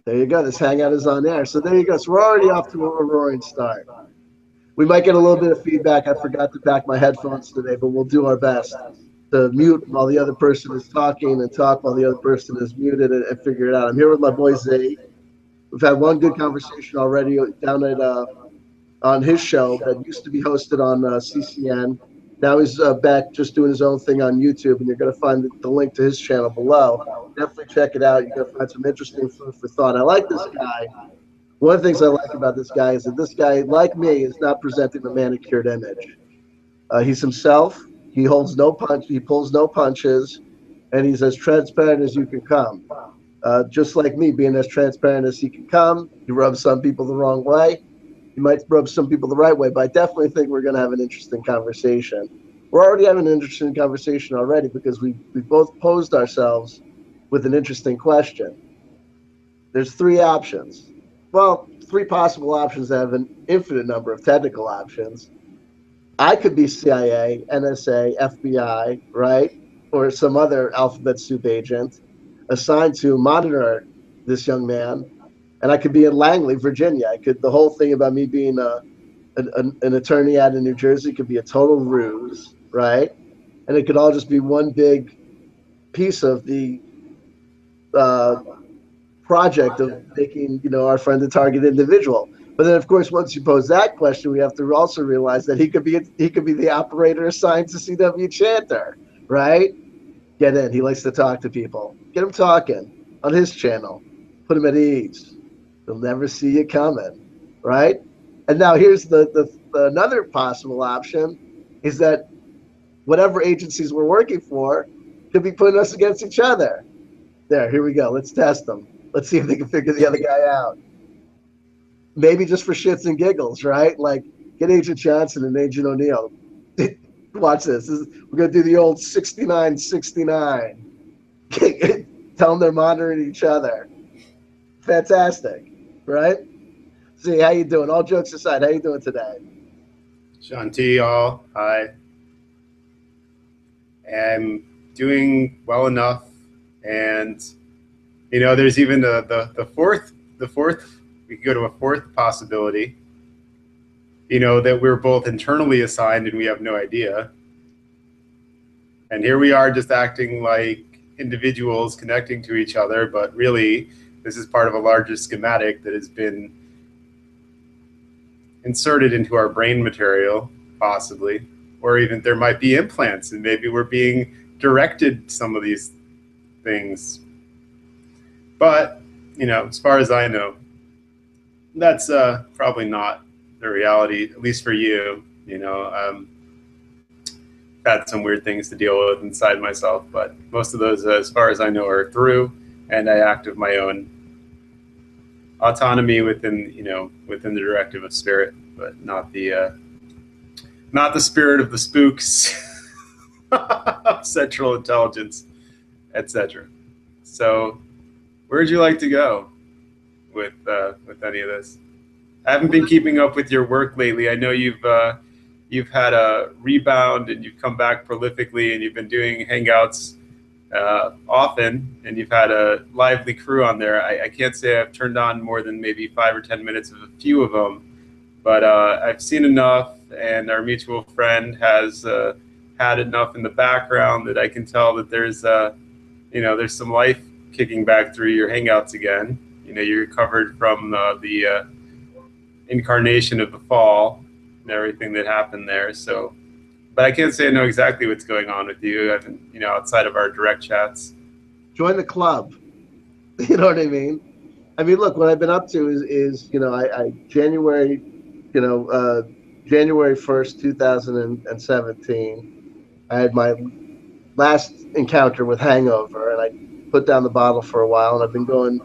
There you go. This hangout is on air. So there you go. So we're already off to a roaring start. We might get a little bit of feedback. I forgot to pack my headphones today, but we'll do our best to mute while the other person is talking and talk while the other person is muted and figure it out. I'm here with my boy Z. We've had one good conversation already down at on his show that used to be hosted on CCN. Now he's back just doing his own thing on YouTube, and you're going to find the link to his channel below. Definitely check it out. You're going to find some interesting food for thought. I like this guy. One of the things I like about this guy is that this guy, like me, is not presenting a manicured image. He's himself. He holds no punch. He pulls no punches, and he's as transparent as you can come. Just like me, being as transparent as he can come. He rubs some people the wrong way. He might rub some people the right way, but I definitely think we're going to have an interesting conversation. We're already having an interesting conversation already because we both posed ourselves with an interesting question. There's three options. Well, three possible options that have an infinite number of technical options. I could be CIA, NSA, FBI, right? Or some other alphabet soup agent assigned to monitor this young man. And I could be in Langley, Virginia. The whole thing about me being an attorney out in New Jersey could be a total ruse, right? And it could all just be one big piece of the project of making, our friend a target individual. But then, of course, once you pose that question, we have to also realize that he could be the operator assigned to CW Chanter, right? Get in. He likes to talk to people. Get him talking on his channel. Put him at ease. They'll never see you coming, right? And now here's the another possible option is that whatever agencies we're working for could be putting us against each other. There, here we go. Let's test them. Let's see if they can figure the other guy out. Maybe just for shits and giggles, right? Like, get Agent Johnson and Agent O'Neill. Watch this. We're going to do the old 69-69. Tell them they're monitoring each other. Fantastic, right? See, how you doing? All jokes aside, how you doing today? Chanter, all. Hi. I'm doing well enough, and there's even the fourth. We could go to a fourth possibility. That we're both internally assigned and we have no idea. And here we are just acting like individuals connecting to each other, but really this is part of a larger schematic that has been inserted into our brain material, possibly, or even there might be implants and maybe we're being directed some of these things. But, as far as I know, that's probably not the reality, at least for you. I've had some weird things to deal with inside myself, but most of those, as far as I know, are through, and I act of my own autonomy within the directive of spirit, but not the spirit of the spooks, Central Intelligence, etc. So, where'd you like to go with any of this? I haven't been keeping up with your work lately. I know you've had a rebound and you've come back prolifically and you've been doing hangouts often, and you've had a lively crew on there. I can't say I've turned on more than maybe 5 or 10 minutes of a few of them, but I've seen enough, and our mutual friend has had enough in the background that I can tell that there's some life kicking back through your hangouts again. You recovered from the incarnation of the fall and everything that happened there. So, but I can't say I know exactly what's going on with you. I've been, outside of our direct chats. Join the club. You know what I mean? Look, what I've been up to is January 1st, 2017, I had my last encounter with hangover, and I put down the bottle for a while, and I've been going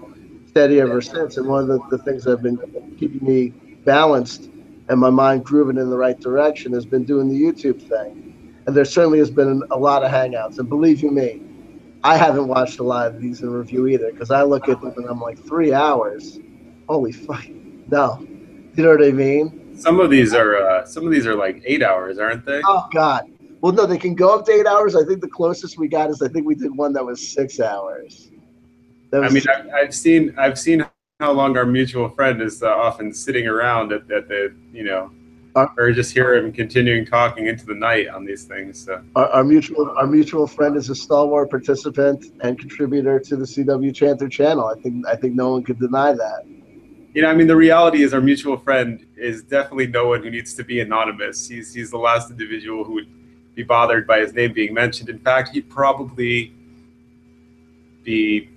steady ever since. And one of the things that have been keeping me balanced and my mind grooving in the right direction has been doing the YouTube thing. And there certainly has been a lot of hangouts. And believe you me, I haven't watched a lot of these in review either, because I look at them and I'm like, 3 hours? Holy fuck. No. You know what I mean? Some of these are like 8 hours, aren't they? Oh God. Well, no, they can go up to 8 hours. I think the closest we got is I think we did one that was 6 hours. I've seen how long our mutual friend is often sitting around at the Our, or just hear him continuing talking into the night on these things. So our mutual friend is a stalwart participant and contributor to the CW Chanter channel. I think no one could deny that. I mean, the reality is our mutual friend is definitely no one who needs to be anonymous. He's the last individual who would be bothered by his name being mentioned. In fact, he'd probably be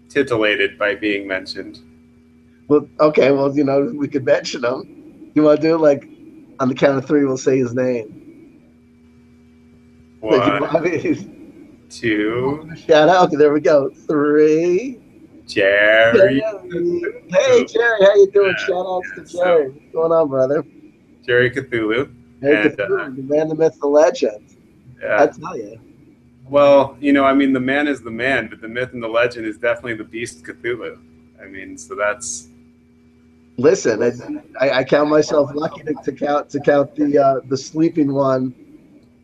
titillated by being mentioned. Well, okay, well, we could mention him. You want to do it like on the count of three? We'll say his name. Like, I One, mean, two, shout out. Okay, there we go. Three. Jerry. Jerry. Hey, Jerry, how you doing? Shout outs to So Jerry. What's going on, brother? Jerry Cthulhu, Hey, and Cthulhu, the man, the myth, the legend. I yeah. tell you. Well, I mean, the man is the man, but the myth and the legend is definitely the beast Cthulhu. I mean, so that's Listen, I count myself lucky to count the sleeping one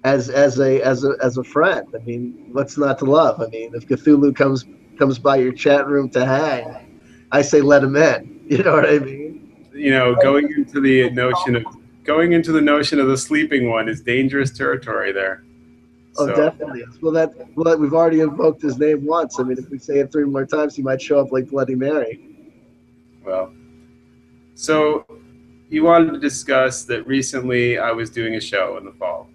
as a friend. I mean, what's not to love? I mean, if Cthulhu comes by your chat room to hang, I say let him in. You know what I mean? going into the notion of the sleeping one is dangerous territory there. Oh, So, definitely. Well, we've already invoked his name once. I mean, if we say it three more times, he might show up like Bloody Mary. well, so you wanted to discuss that recently I was doing a show in the fall.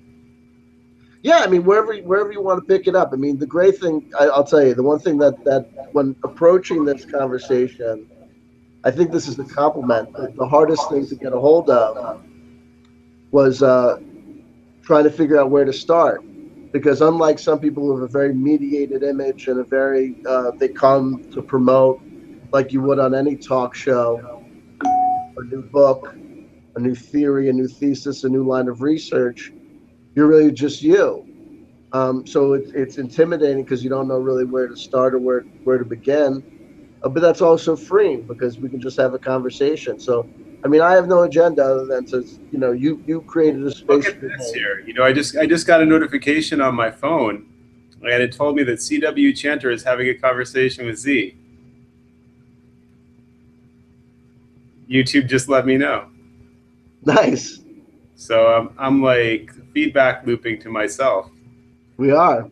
Yeah, I mean, wherever you want to pick it up. I mean, the great thing, I'll tell you, the one thing that when approaching this conversation, I think this is a compliment. The hardest thing to get a hold of was trying to figure out where to start, because unlike some people who have a very mediated image and they come to promote like you would on any talk show, a new book, a new theory, a new thesis, a new line of research. You're really just you. So it's intimidating because you don't know really where to start or where to begin. But that's also freeing because we can just have a conversation. So, I mean, I have no agenda other than to, you created a Look space at for this me. here. I just got a notification on my phone, and it told me that CW Chanter is having a conversation with Z. YouTube just let me know. Nice. So I'm like feedback looping to myself. We are.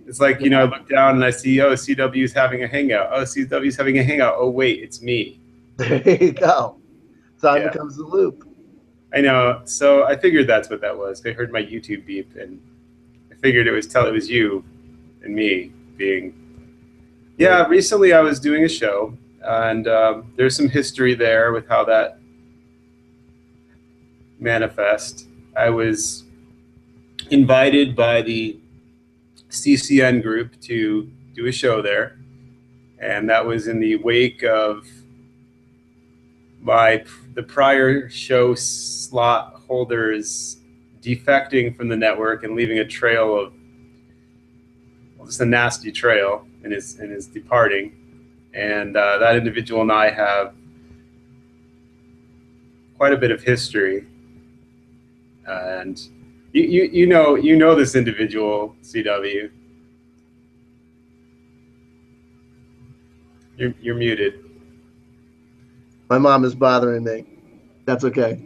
It's like, I look down and I see, oh, CW's having a hangout. Oh, CW's having a hangout. Oh, wait, it's me. There you go. Time Yeah, becomes the loop. I know. So I figured that's what that was. I heard my YouTube beep, and I figured it was you and me being. Yeah, recently I was doing a show, and there's some history there with how that manifest. I was invited by the CCN group to do a show there, and that was in the wake of the prior show slot holders defecting from the network and leaving a trail of, well, just a nasty trail in his departing. And that individual and I have quite a bit of history. And you know this individual, CW. You're muted. My mom is bothering me. That's okay.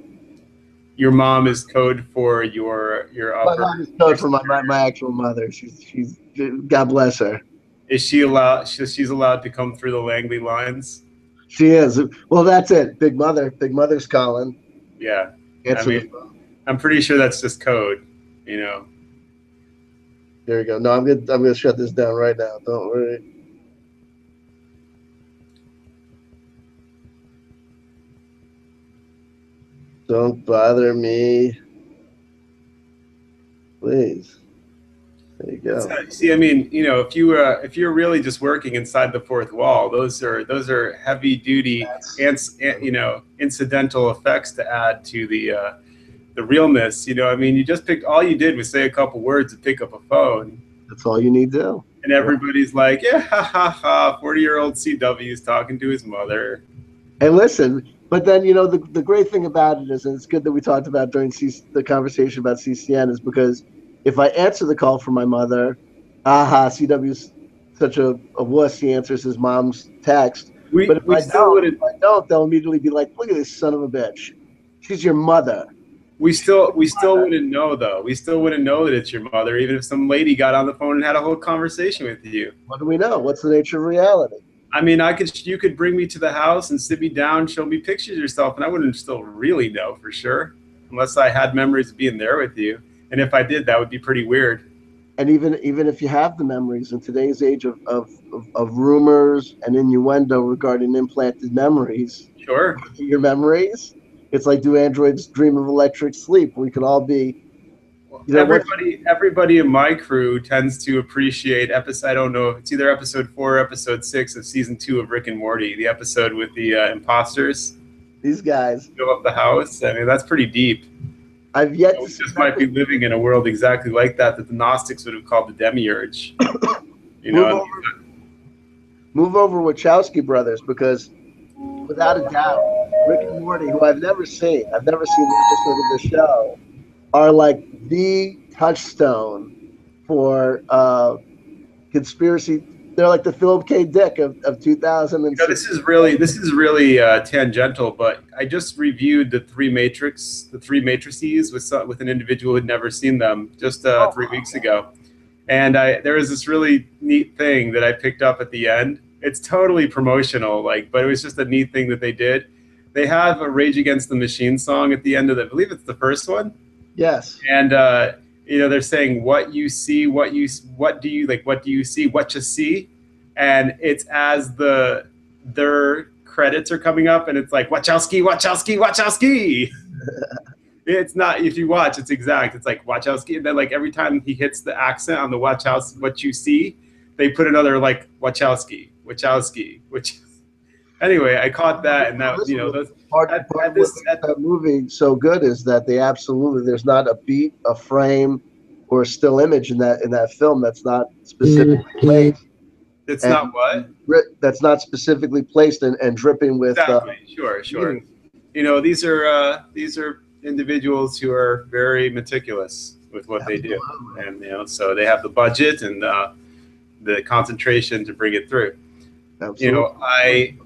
Your mom is code for your My upper. mom is code for my actual mother. She's God bless her. Is she allowed? She's allowed to come through the Langley lines. She is. Well, that's it. Big Mother. Big Mother's calling. Yeah, I Answer the mean, phone. I'm pretty sure that's just code. There you go. No, I'm gonna shut this down right now. Don't worry. Don't bother me, please. There you go. See, I mean, if you're really just working inside the fourth wall, those are heavy duty and incidental effects to add to the realness. I mean, all you did was say a couple words and pick up a phone. That's all you need to do. And everybody's like, yeah, ha ha ha, 40-year-old CW is talking to his mother. And listen, but then the great thing about it is, and it's good that we talked about during the conversation about CCN, is because if I answer the call from my mother, CW's such a wuss, he answers his mom's text. But if we still wouldn't. I don't, they'll immediately be like, "Look at this son of a bitch. She's your mother." We still wouldn't know though. We still wouldn't know that it's your mother, even if some lady got on the phone and had a whole conversation with you. What do we know? What's the nature of reality? I mean, you could bring me to the house and sit me down, show me pictures of yourself, and I wouldn't still really know for sure, unless I had memories of being there with you. And if I did, that would be pretty weird. And even if you have the memories in today's age of rumors and innuendo regarding implanted memories, Sure. your memories, it's like, do androids dream of electric sleep? We could all be, Everybody in my crew tends to appreciate episode. I don't know if it's either episode 4 or episode 6 of season 2 of Rick and Morty, the episode with the imposters. These guys Fill up the house. I mean, that's pretty deep. I've yet We just might be living in a world exactly like that the Gnostics would have called the demiurge. Move over Wachowski brothers, because without a doubt, Rick and Morty, who I've never seen an episode of the show, are like the touchstone for conspiracy. They're like the Philip K. Dick of 2006. This is really tangential, but I just reviewed the three matrices with an individual who had never seen them just 3 weeks ago, and there was this really neat thing that I picked up at the end. It's totally promotional, but it was just a neat thing that they did. They have a Rage Against the Machine song at the end of I believe it's the first one. Yes. And they're saying what you see, what do you see, what you see, and it's as their credits are coming up, and it's like Wachowski, Wachowski, Wachowski. It's not, if you watch, it's exact. It's like Wachowski, and then every time he hits the accent on the Wachowski, what you see, they put another Wachowski, Wachowski, which. Anyway, I caught that, and that that movie so good is that there's not a beat, a frame, or a still image in that film that's not specifically placed. It's not what? That's not specifically placed and dripping with. Exactly. Sure. These are individuals who are very meticulous with what they do, and so they have the budget and the concentration to bring it through. Absolutely.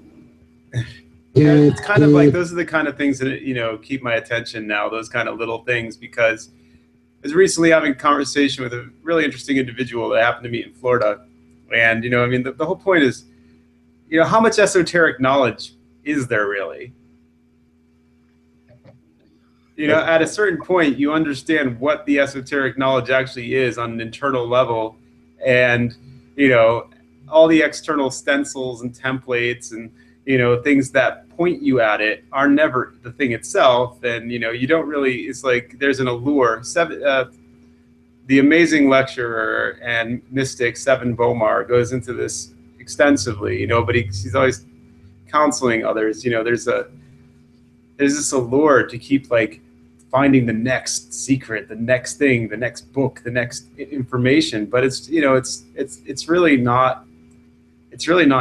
It's kind of like those are the kind of things that keep my attention now. Those kind of little things, because I was recently having a conversation with a really interesting individual that I happened to meet in Florida, and the whole point is, how much esoteric knowledge is there really? At a certain point, you understand what the esoteric knowledge actually is on an internal level, and all the external stencils and templates and things that point you at it are never the thing itself. And you don't really, it's like there's an allure. The amazing lecturer and mystic Seven Bomar goes into this extensively, but he's always counseling others. There's this allure to keep finding the next secret, the next thing, the next book, the next information, but it's really not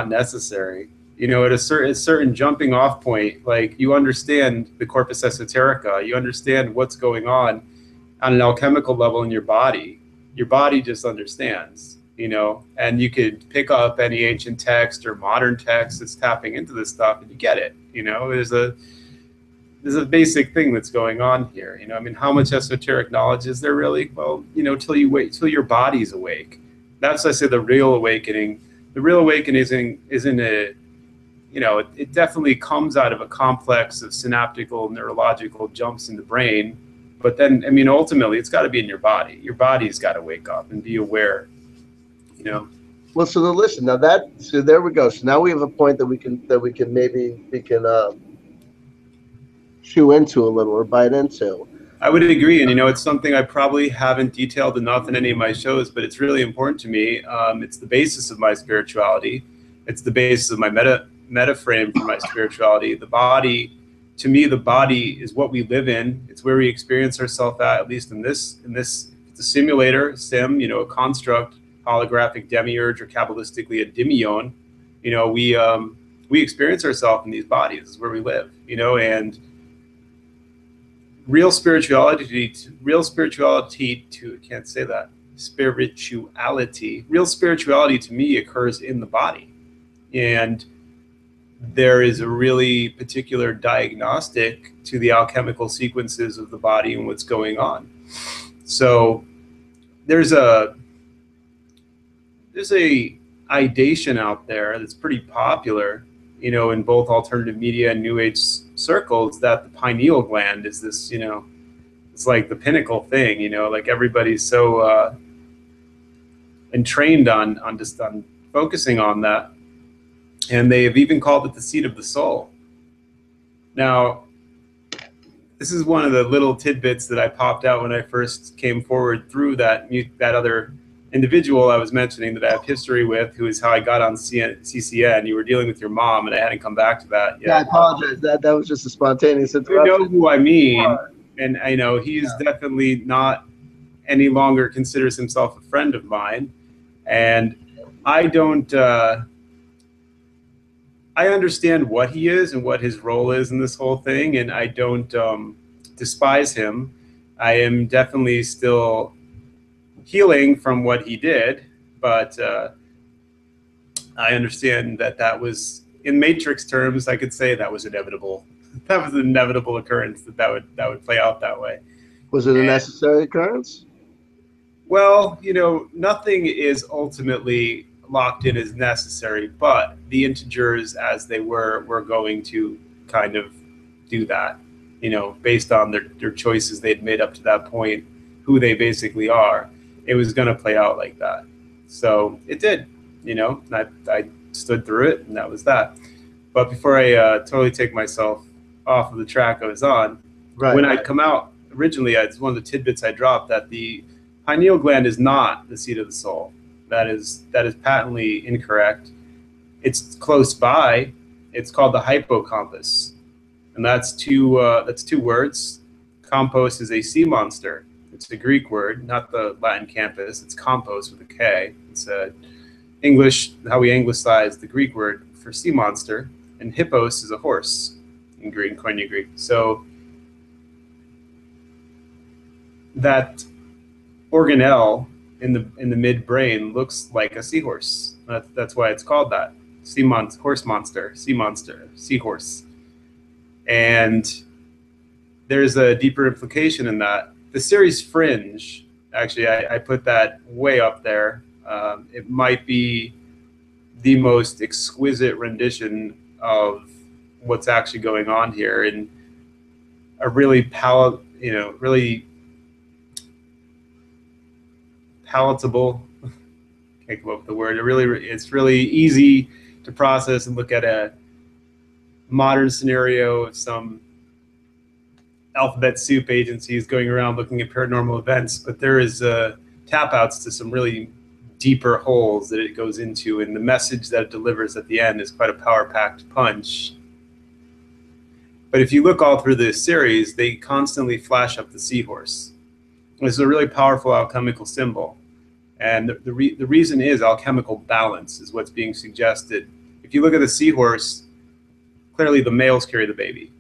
necessary. At a certain jumping off point, you understand the corpus esoterica, you understand what's going on an alchemical level in your body. Your body just understands, and you could pick up any ancient text or modern text that's tapping into this stuff, and you get it. There's a basic thing that's going on here. How much esoteric knowledge is there really? Well, till your body's awake. That's, I say, the real awakening. The real awakening isn't it definitely comes out of a complex of synaptical, neurological jumps in the brain. But then, ultimately, it's got to be in your body. Your body's got to wake up and be aware, Well, so then listen, so there we go. So now we have a point that we can chew into a little or bite into. I would agree, and it's something I probably haven't detailed enough in any of my shows, but it's really important to me. It's the basis of my spirituality. It's the basis of my meta frame for my spirituality. The body, to me, the body is what we live in. It's where we experience ourselves at least in this. It's a simulator, a construct, holographic demiurge, or kabbalistically a demion. We experience ourselves in these bodies. This is where we live. And real spirituality to me occurs in the body. And there is a really particular diagnostic to the alchemical sequences of the body and what's going on. So there's a ideation out there that's pretty popular, in both alternative media and new age circles, that the pineal gland is this, it's like the pinnacle thing, like everybody's so entrained on just on focusing on that. And they have even called it the seat of the soul. Now, this is one of the little tidbits that I popped out when I first came forward through that other individual I was mentioning that I have history with, who is how I got on CCN. You were dealing with your mom, and I hadn't come back to that yet. Yeah, I apologize. That was just a spontaneous You interruption. know who I mean, and I know he's definitely not any longer considers himself a friend of mine, and I don't. I understand what he is and what his role is in this whole thing, and I don't despise him. I am definitely still healing from what he did, but I understand that was, in Matrix terms, I could say that was inevitable. That was an inevitable occurrence that would play out that way. Was it a necessary occurrence? Well, nothing is ultimately locked in as necessary, but the integers, as they were going to kind of do that, based on their choices they'd made up to that point, who they basically are. It was going to play out like that. So it did, I stood through it, and that was that. But before I totally take myself off of the track I was on, when I'd come out, originally, it's one of the tidbits I dropped, that the pineal gland is not the seat of the soul. That is patently incorrect. It's close by. It's called the hippocampus, and that's two words. Campos is a sea monster. It's the Greek word, not the Latin campus. It's campos with a K. It's English, how we anglicize the Greek word for sea monster, and hippos is a horse in Koine Greek. So that organelle in the midbrain looks like a seahorse. That's why it's called that. Horse monster, sea monster, seahorse. And there's a deeper implication in that. The series Fringe, actually, I put that way up there. It might be the most exquisite rendition of what's actually going on here, and a really really palatable, can't come up with the word. It's really easy to process and look at a modern scenario of some alphabet soup agencies going around looking at paranormal events, but there is tap outs to some really deeper holes that it goes into, and the message that it delivers at the end is quite a power-packed punch. But if you look all through this series, they constantly flash up the seahorse. It's a really powerful alchemical symbol. And the reason is alchemical balance is what's being suggested. If you look at the seahorse, clearly the males carry the baby.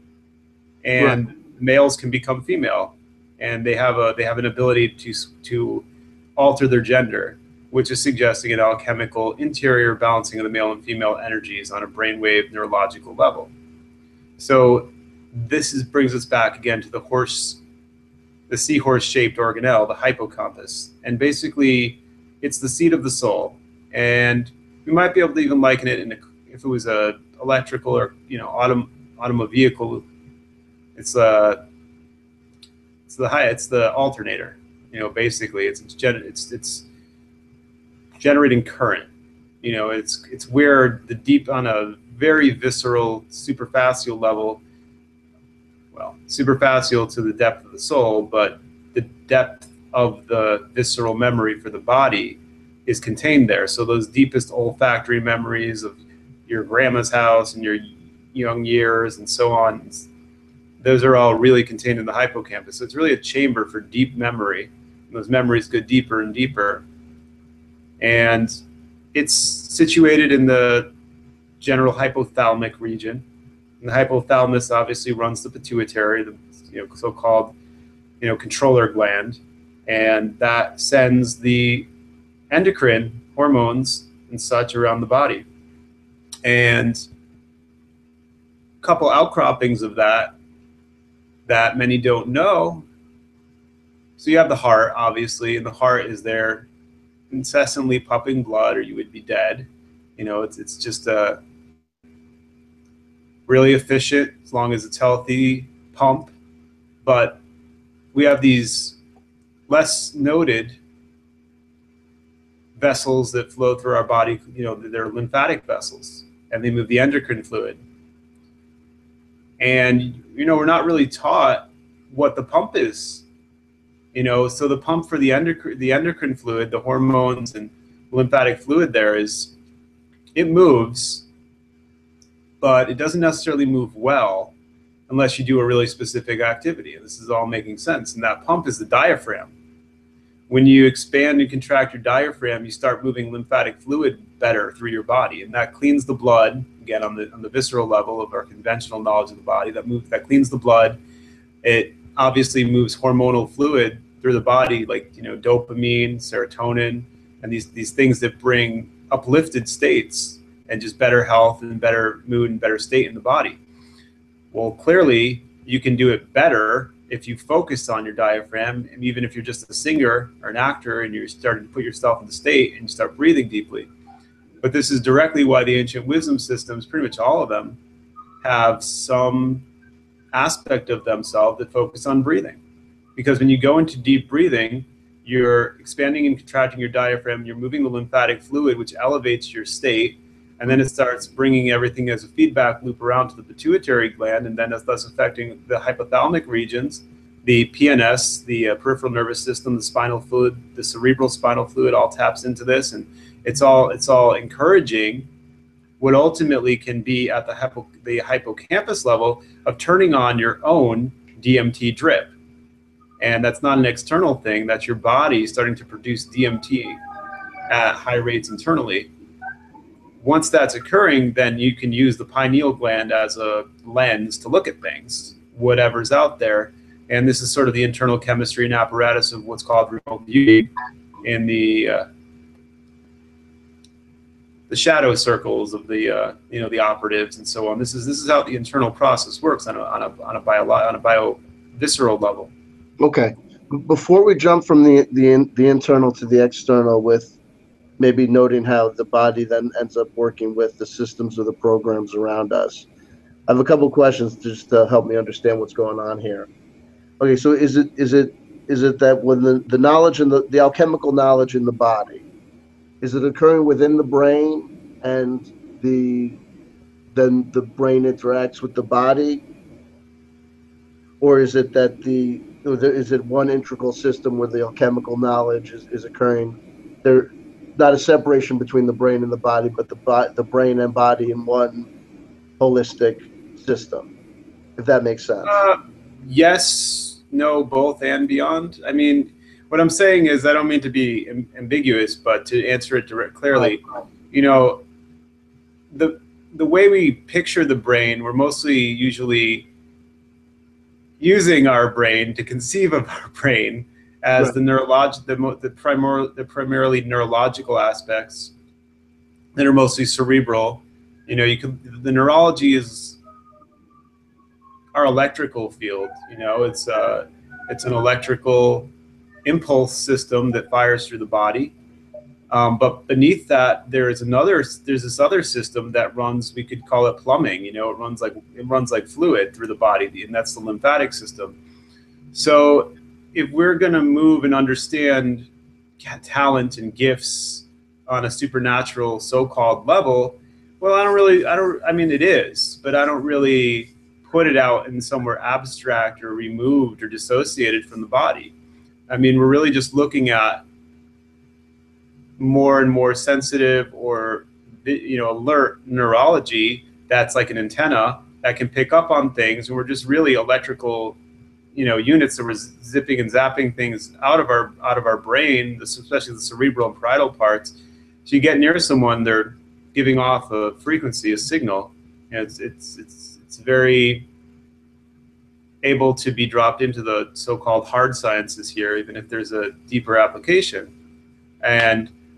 And males can become female. And they have an ability to alter their gender, which is suggesting an alchemical interior balancing of the male and female energies on a brainwave neurological level. So this brings us back again to the seahorse-shaped organelle, the hippocampus. And basically, it's the seat of the soul. And we might be able to even liken it if it was a electrical or automobile vehicle. It's the alternator. Basically, it's generating current. It's where the deep, on a very visceral, superfacial level. Well, superfacial to the depth of the soul, but the depth of the visceral memory for the body is contained there. So those deepest olfactory memories of your grandma's house and your young years and so on, those are all really contained in the hippocampus. So it's really a chamber for deep memory. And those memories go deeper and deeper. And it's situated in the general hypothalamic region. And the hypothalamus obviously runs the pituitary, the so-called controller gland, and that sends the endocrine hormones and such around the body. And couple outcroppings of that that many don't know. So you have the heart, obviously, and the heart is there incessantly pumping blood, or you would be dead. You know, it's just a really efficient as long as it's healthy pump. But we have these less noted vessels that flow through our body. You know, they're lymphatic vessels, and they move the endocrine fluid. And you know, we're not really taught what the pump is. You know, so the pump for the endocrine fluid, the hormones and lymphatic fluid, there is, it moves, but it doesn't necessarily move well unless you do a really specific activity. And this is all making sense. And that pump is the diaphragm. When you expand and contract your diaphragm, you start moving lymphatic fluid better through your body, and that cleans the blood. Again, on the visceral level of our conventional knowledge of the body, that cleans the blood. It obviously moves hormonal fluid through the body, like, you know, dopamine, serotonin, and these things that bring uplifted states and just better health and better mood and better state in the body. Well, clearly you can do it better if you focus on your diaphragm, and even if you're just a singer or an actor and you're starting to put yourself in the state and you start breathing deeply. But this is directly why the ancient wisdom systems, pretty much all of them, have some aspect of themselves that focus on breathing. Because when you go into deep breathing, you're expanding and contracting your diaphragm, you're moving the lymphatic fluid, which elevates your state, and then it starts bringing everything as a feedback loop around to the pituitary gland, and then it's thus affecting the hypothalamic regions, the PNS, the peripheral nervous system, the spinal fluid, the cerebral spinal fluid all taps into this, and it's all encouraging what ultimately can be at the hippocampus level of turning on your own DMT drip. And that's not an external thing, that's your body starting to produce DMT at high rates internally. Once that's occurring, then you can use the pineal gland as a lens to look at things, whatever's out there. And this is sort of the internal chemistry and apparatus of what's called remote viewing in the shadow circles of the you know, the operatives and so on. This is how the internal process works on a bio visceral level. Okay. Before we jump from the internal to the external, with maybe noting how the body then ends up working with the systems or the programs around us, I have a couple questions just to help me understand what's going on here. Okay, so is it that when the knowledge and the alchemical knowledge in the body, is it occurring within the brain, and then the brain interacts with the body, or is it that is it one integral system where the alchemical knowledge is occurring? There, not a separation between the brain and the body, but the brain and body in one holistic system, if that makes sense. Yes, no, both and beyond. I mean, what I'm saying is, I don't mean to be ambiguous, but to answer it clearly, you know, the way we picture the brain, we're mostly usually using our brain to conceive of our brain as the primarily neurological aspects that are mostly cerebral. You know, the neurology is our electrical field. You know, it's an electrical impulse system that fires through the body. But beneath that, there's this other system that runs. We could call it plumbing. You know, it runs like fluid through the body, and that's the lymphatic system. So if we're going to move and understand talent and gifts on a supernatural so-called level, well, I mean, it is, but I don't really put it out in somewhere abstract or removed or dissociated from the body. I mean, we're really just looking at more and more sensitive or, you know, alert neurology that's like an antenna that can pick up on things, and we're just really electrical, you know, units that were zipping and zapping things out of our brain, especially the cerebral and parietal parts. So you get near someone, they're giving off a frequency, a signal, and it's very able to be dropped into the so-called hard sciences here, even if there's a deeper application.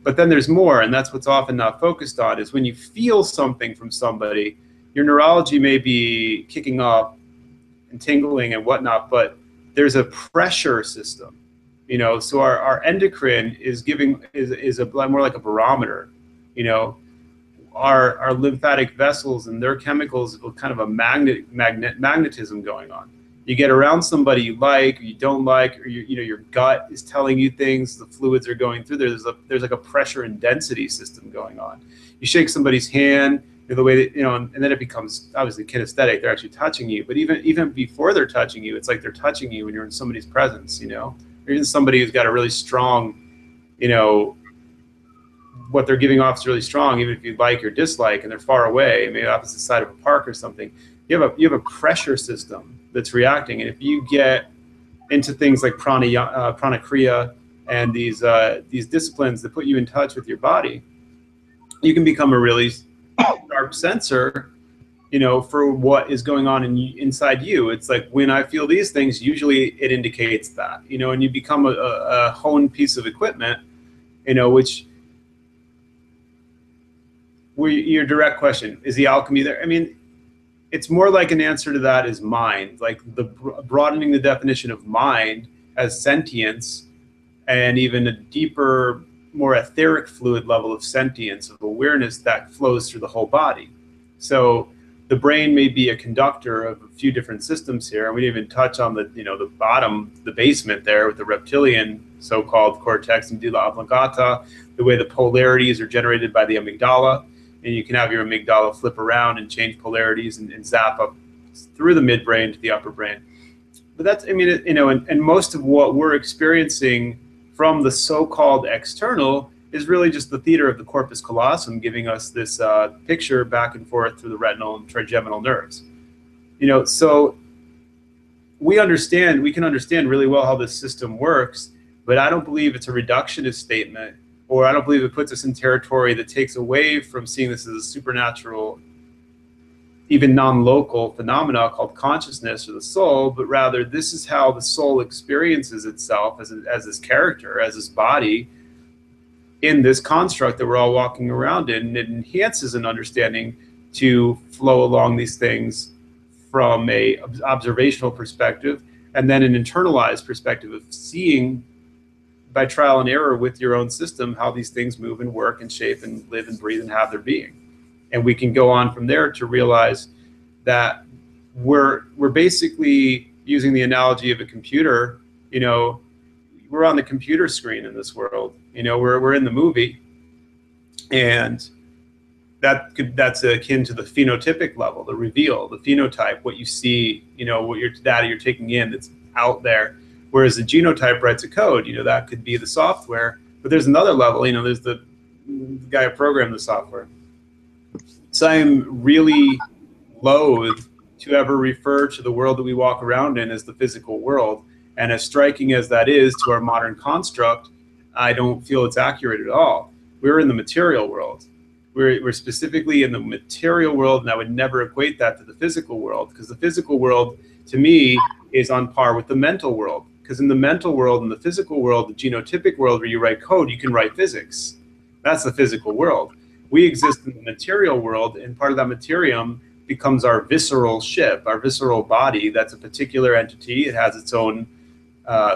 But then there's more, and that's what's often not focused on, is when you feel something from somebody, your neurology may be kicking up and tingling and whatnot, but there's a pressure system, so our endocrine is more like a barometer. Our lymphatic vessels and their chemicals have kind of a magnetism going on. You get around somebody you like or you don't like, or your gut is telling you things, the fluids are going through there. There's like a pressure and density system going on. You shake somebody's hand, the way that, and then it becomes obviously kinesthetic. They're actually touching you, but even before they're touching you, it's like they're touching you when you're in somebody's presence, or even somebody who's got a really strong, what they're giving off is really strong, even if you like or dislike, and they're far away, maybe opposite side of a park or something. You have a pressure system that's reacting, and if you get into things like pranakriya and these disciplines that put you in touch with your body, you can become a really sharp sensor, for what is going on inside you. It's like, when I feel these things, usually it indicates that, and you become a honed piece of equipment, which. Your direct question, is the alchemy there? I mean, it's more like an answer to that is mind, like broadening the definition of mind as sentience, and even a deeper, more etheric fluid level of sentience, of awareness that flows through the whole body. So the brain may be a conductor of a few different systems here. And we didn't even touch on the bottom, the basement there with the reptilian so-called cortex and medulla oblongata, the way the polarities are generated by the amygdala. And you can have your amygdala flip around and change polarities and zap up through the midbrain to the upper brain. But that's, and most of what we're experiencing from the so-called external is really just the theater of the corpus callosum, giving us this picture back and forth through the retinal and trigeminal nerves. So we can understand really well how this system works, but I don't believe it's a reductionist statement, or I don't believe it puts us in territory that takes away from seeing this as a supernatural, even non-local phenomena called consciousness or the soul, but rather this is how the soul experiences itself as this character, as this body, in this construct that we're all walking around in. And it enhances an understanding to flow along these things from a observational perspective, and then an internalized perspective of seeing by trial and error with your own system how these things move and work and shape and live and breathe and have their being. And we can go on from there to realize that we're basically using the analogy of a computer. We're on the computer screen in this world. We're in the movie, and that's akin to the phenotypic level, the reveal, the phenotype, what you see, what your data you're taking in that's out there. Whereas the genotype writes a code, that could be the software. But there's another level, there's the guy who programmed the software. So I'm really loath to ever refer to the world that we walk around in as the physical world. And as striking as that is to our modern construct, I don't feel it's accurate at all. We're in the material world. We're specifically in the material world, and I would never equate that to the physical world, because the physical world, to me, is on par with the mental world. Because in the mental world and the physical world, the genotypic world where you write code, you can write physics. That's the physical world. We exist in the material world, and part of that materium becomes our visceral ship, our visceral body. That's a particular entity. It has its own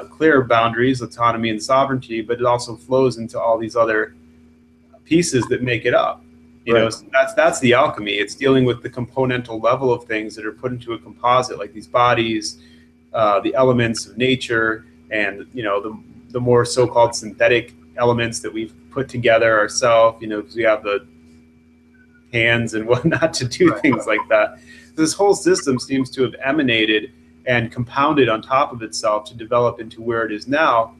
clear boundaries, autonomy, and sovereignty, but it also flows into all these other pieces that make it up. So that's the alchemy. It's dealing with the componental level of things that are put into a composite, like these bodies, the elements of nature, and the more so-called synthetic elements that we've put together ourselves. Because we have the hands and whatnot to do things like that. This whole system seems to have emanated and compounded on top of itself to develop into where it is now.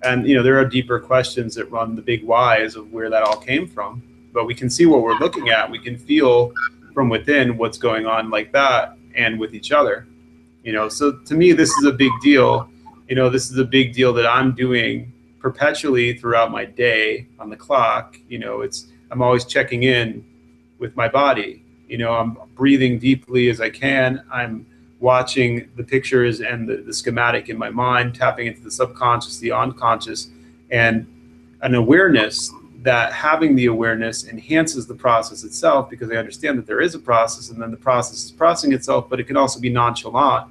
And there are deeper questions that run the big whys of where that all came from. But we can see what we're looking at. We can feel from within what's going on like that, and with each other. So to me, this is a big deal. This is a big deal that I'm doing perpetually throughout my day on the clock. I'm always checking in with my body. I'm breathing deeply as I can. I'm watching the pictures and the schematic in my mind, tapping into the subconscious, the unconscious, and an awareness that having the awareness enhances the process itself, because they understand that there is a process, and then the process is processing itself, but it can also be nonchalant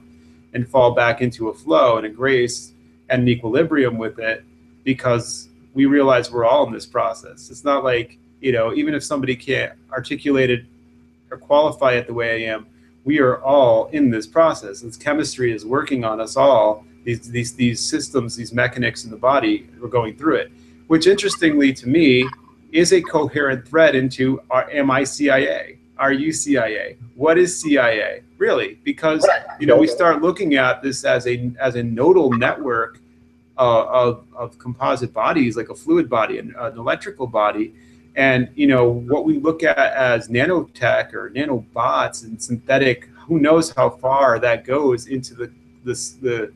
and fall back into a flow and a grace and an equilibrium with it, because we realize we're all in this process. It's not like, even if somebody can't articulate it or qualify it the way I am, we are all in this process. This chemistry is working on us all. These systems, these mechanics in the body, we're going through it, which interestingly to me is a coherent thread into am I CIA? Are you CIA? What is CIA really? Because we start looking at this as a nodal network of composite bodies, like a fluid body and an electrical body. And what we look at as nanotech or nanobots and synthetic, who knows how far that goes into the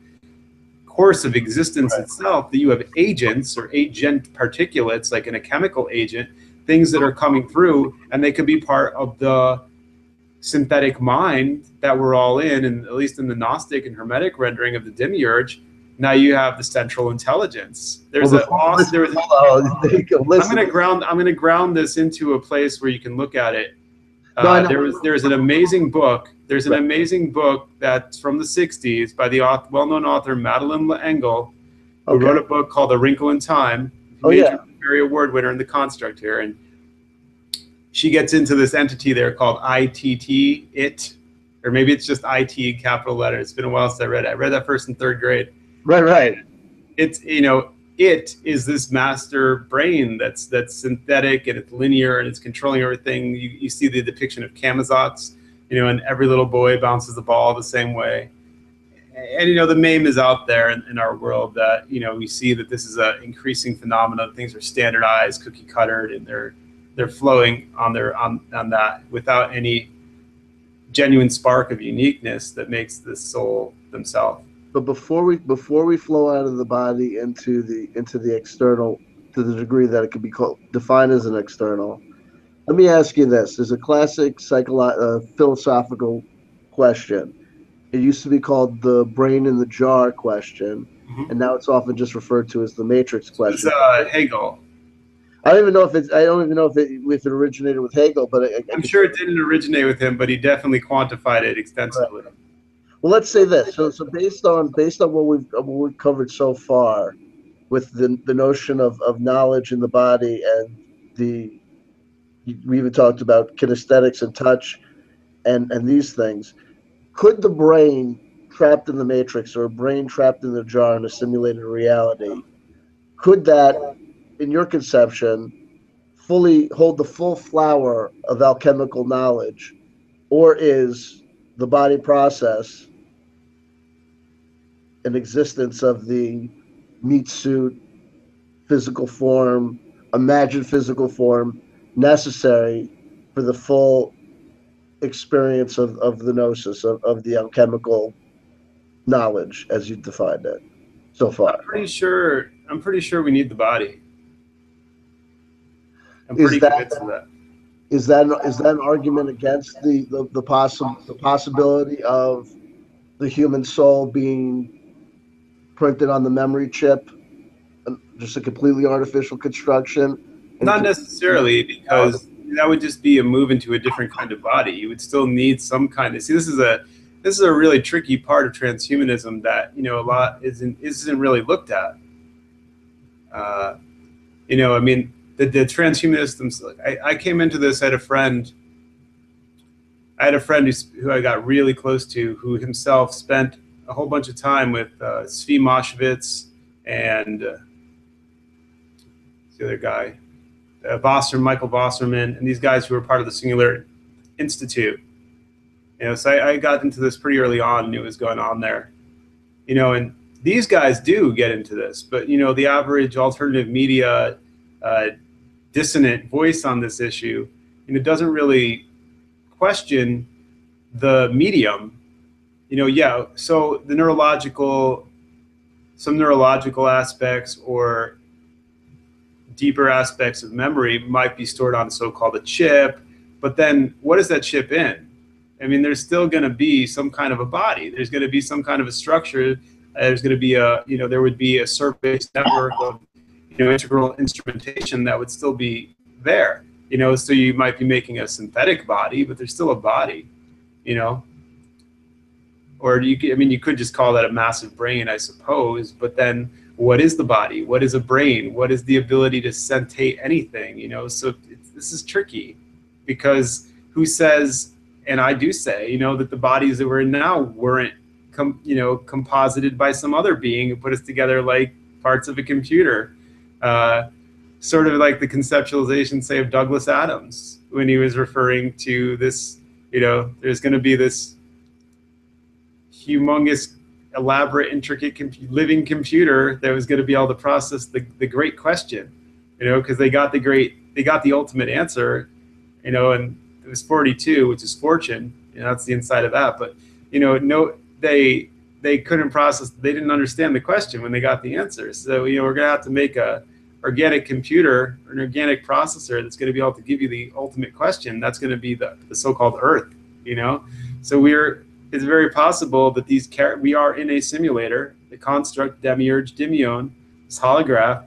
course of existence itself, that you have agents or agent particulates, like in a chemical agent, things that are coming through, and they could be part of the synthetic mind that we're all in, and at least in the Gnostic and Hermetic rendering of the demiurge. Now you have the central intelligence. I'm going to ground this into a place where you can look at it. There's an amazing book. There's an amazing book that's from the 60s by the well-known author Madeleine L'Engle, who wrote a book called A Wrinkle in Time. Very award winner in The Construct here, and she gets into this entity there called ITT, it, or maybe it's just IT in capital letters. It's been a while since I read it. I read that first in 3rd grade. Right. It's it is this master brain that's synthetic, and it's linear, and it's controlling everything. You see the depiction of Camazotz, and every little boy bounces the ball the same way. And the meme is out there in our world that we see that this is an increasing phenomenon. Things are standardized, cookie cuttered, and they're flowing on that without any genuine spark of uniqueness that makes the soul themselves. But before we flow out of the body into the external, to the degree that it could be defined as an external, let me ask you this. There's a classic philosophical question. It used to be called the brain in the jar question, and now it's often just referred to as the matrix question. It's Hegel. I don't even know if it originated with Hegel, but I'm sure it didn't originate with him, but he definitely quantified it extensively. Right. Well, let's say this. So based on what we've covered so far, with the notion of knowledge in the body, and we even talked about kinesthetics and touch, and these things, could the brain trapped in the matrix, or a brain trapped in the jar in a simulated reality, could that, in your conception, fully hold the full flower of alchemical knowledge, or is the body process an existence of the meat suit, physical form, imagined physical form, necessary for the full experience of the gnosis, of the alchemical knowledge as you've defined it so far? I'm pretty sure we need the body. I'm pretty convinced of that. Is that an argument against the possibility of the human soul being printed on the memory chip, just a completely artificial construction? Not necessarily, because that would just be a move into a different kind of body. You would still need some kind of. See, this is a really tricky part of transhumanism that a lot isn't really looked at. I mean, the transhumanists themselves. I came into this. I had a friend who I got really close to, who himself spent a whole bunch of time with Zvi Mowshowitz and the other guy, Michael Wasserman, and these guys who were part of the Singular Institute. So I got into this pretty early on, and knew what was going on there. And these guys do get into this, but the average alternative media dissonant voice on this issue, doesn't really question the medium. So some neurological aspects or deeper aspects of memory might be stored on so-called a chip, but then what is that chip in? I mean, there's still going to be some kind of a body. There's going to be some kind of a structure. There's going to be there would be a surface network of integral instrumentation that would still be there. So you might be making a synthetic body, but there's still a body, or you could just call that a massive brain, I suppose, but then what is the body? What is a brain? What is the ability to sentate anything? So this is tricky, because who says, and I do say, that the bodies that we're in now weren't composited by some other being who put us together like parts of a computer. Sort of like the conceptualization, say, of Douglas Adams, when he was referring to this, there's going to be this humongous, elaborate, intricate living computer that was going to be able to process the great question, because they got the ultimate answer, and it was 42, which is fortune. That's the inside of that. But they couldn't process. They didn't understand the question when they got the answer. So we're going to have to make a organic computer, or an organic processor that's going to be able to give you the ultimate question. That's going to be the so-called Earth. So it's very possible that we are in a simulator, the construct, demiurge, demion, this holograph.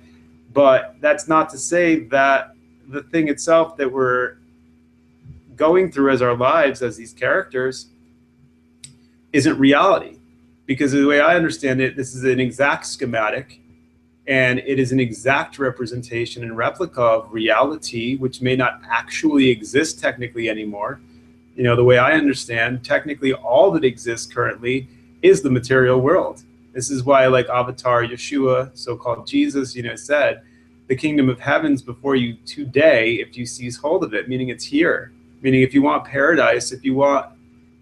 But that's not to say that the thing itself that we're going through as our lives, as these characters, isn't reality. Because the way I understand it, this is an exact schematic, and it is an exact representation and replica of reality, which may not actually exist technically anymore. The way I understand, technically all that exists currently is the material world. This is why, like Avatar Yeshua, so-called Jesus, said, the kingdom of heaven's before you today if you seize hold of it, meaning it's here. Meaning if you want paradise, if you want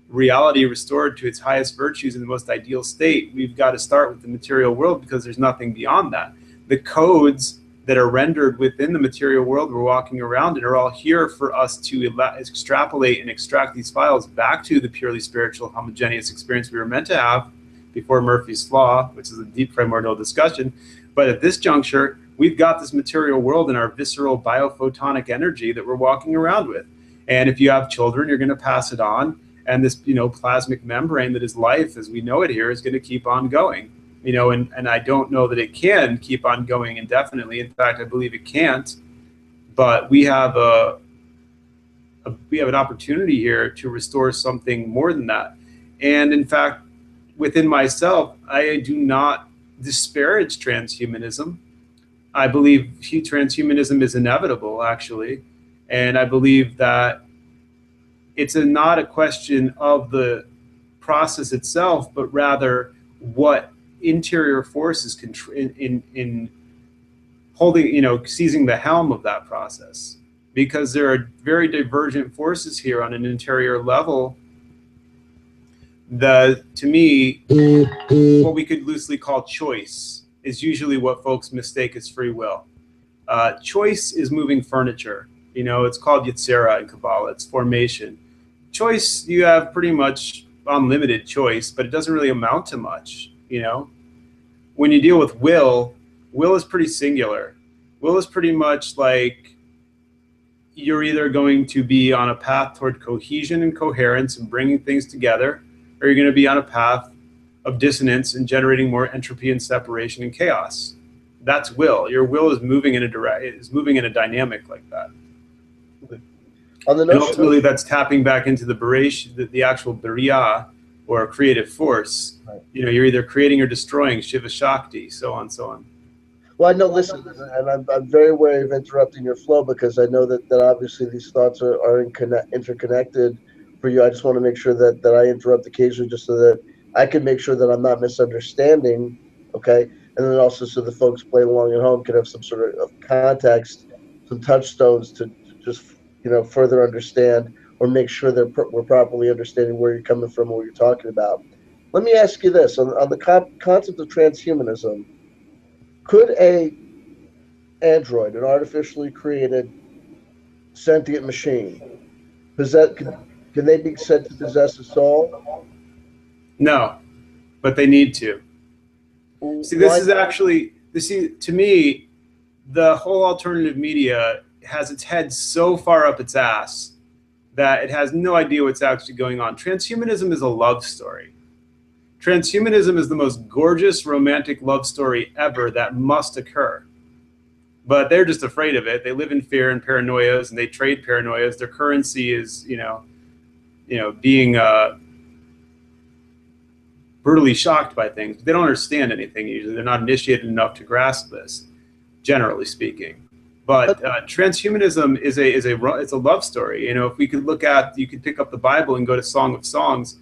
reality restored to its highest virtues in the most ideal state, we've got to start with the material world, because there's nothing beyond that. The codes that are rendered within the material world we're walking around in are all here for us to extrapolate and extract these files back to the purely spiritual, homogeneous experience we were meant to have before Murphy's Law, which is a deep primordial discussion. But at this juncture, we've got this material world in our visceral biophotonic energy that we're walking around with. And if you have children, you're going to pass it on. And this, plasmic membrane that is life as we know it here is going to keep on going. And I don't know that it can keep on going indefinitely. In fact, I believe it can't. But we have an opportunity here to restore something more than that. And in fact, within myself, I do not disparage transhumanism. I believe transhumanism is inevitable, actually. And I believe that it's not a question of the process itself, but rather what interior force is in holding, seizing the helm of that process. Because there are very divergent forces here on an interior level. To me, what we could loosely call choice is usually what folks mistake as free will. Choice is moving furniture. It's called Yetzirah in Kabbalah. It's formation. Choice, you have pretty much unlimited choice, but it doesn't really amount to much. When you deal with will is pretty singular. Will is pretty much like you're either going to be on a path toward cohesion and coherence and bringing things together, or you're going to be on a path of dissonance and generating more entropy and separation and chaos. That's will. Your will is moving in a dynamic like that. And ultimately, that's tapping back into the actual Bariya, or creative force. Right. You're either creating or destroying, Shiva Shakti, so on, so on. Well, I know, listen, and I'm very wary of interrupting your flow, because I know that obviously these thoughts are interconnected for you. I just want to make sure that I interrupt occasionally, just so that I can make sure that I'm not misunderstanding, okay? And then also so the folks playing along at home can have some sort of context, some touchstones to just further understand, or make sure that we're properly understanding where you're coming from and what you're talking about. Let me ask you this. On the concept of transhumanism, could an artificially created sentient machine, can they be said to possess a soul? No, but they need to. To me, the whole alternative media has its head so far up its ass that it has no idea what's actually going on. Transhumanism is a love story. Transhumanism is the most gorgeous romantic love story ever that must occur. but they're just afraid of it. They live in fear and paranoias, and they trade paranoias. Their currency is, being brutally shocked by things. They don't understand anything usually. They're not initiated enough to grasp this, generally speaking. But transhumanism is it's a love story. If we could you could pick up the Bible and go to Song of Songs.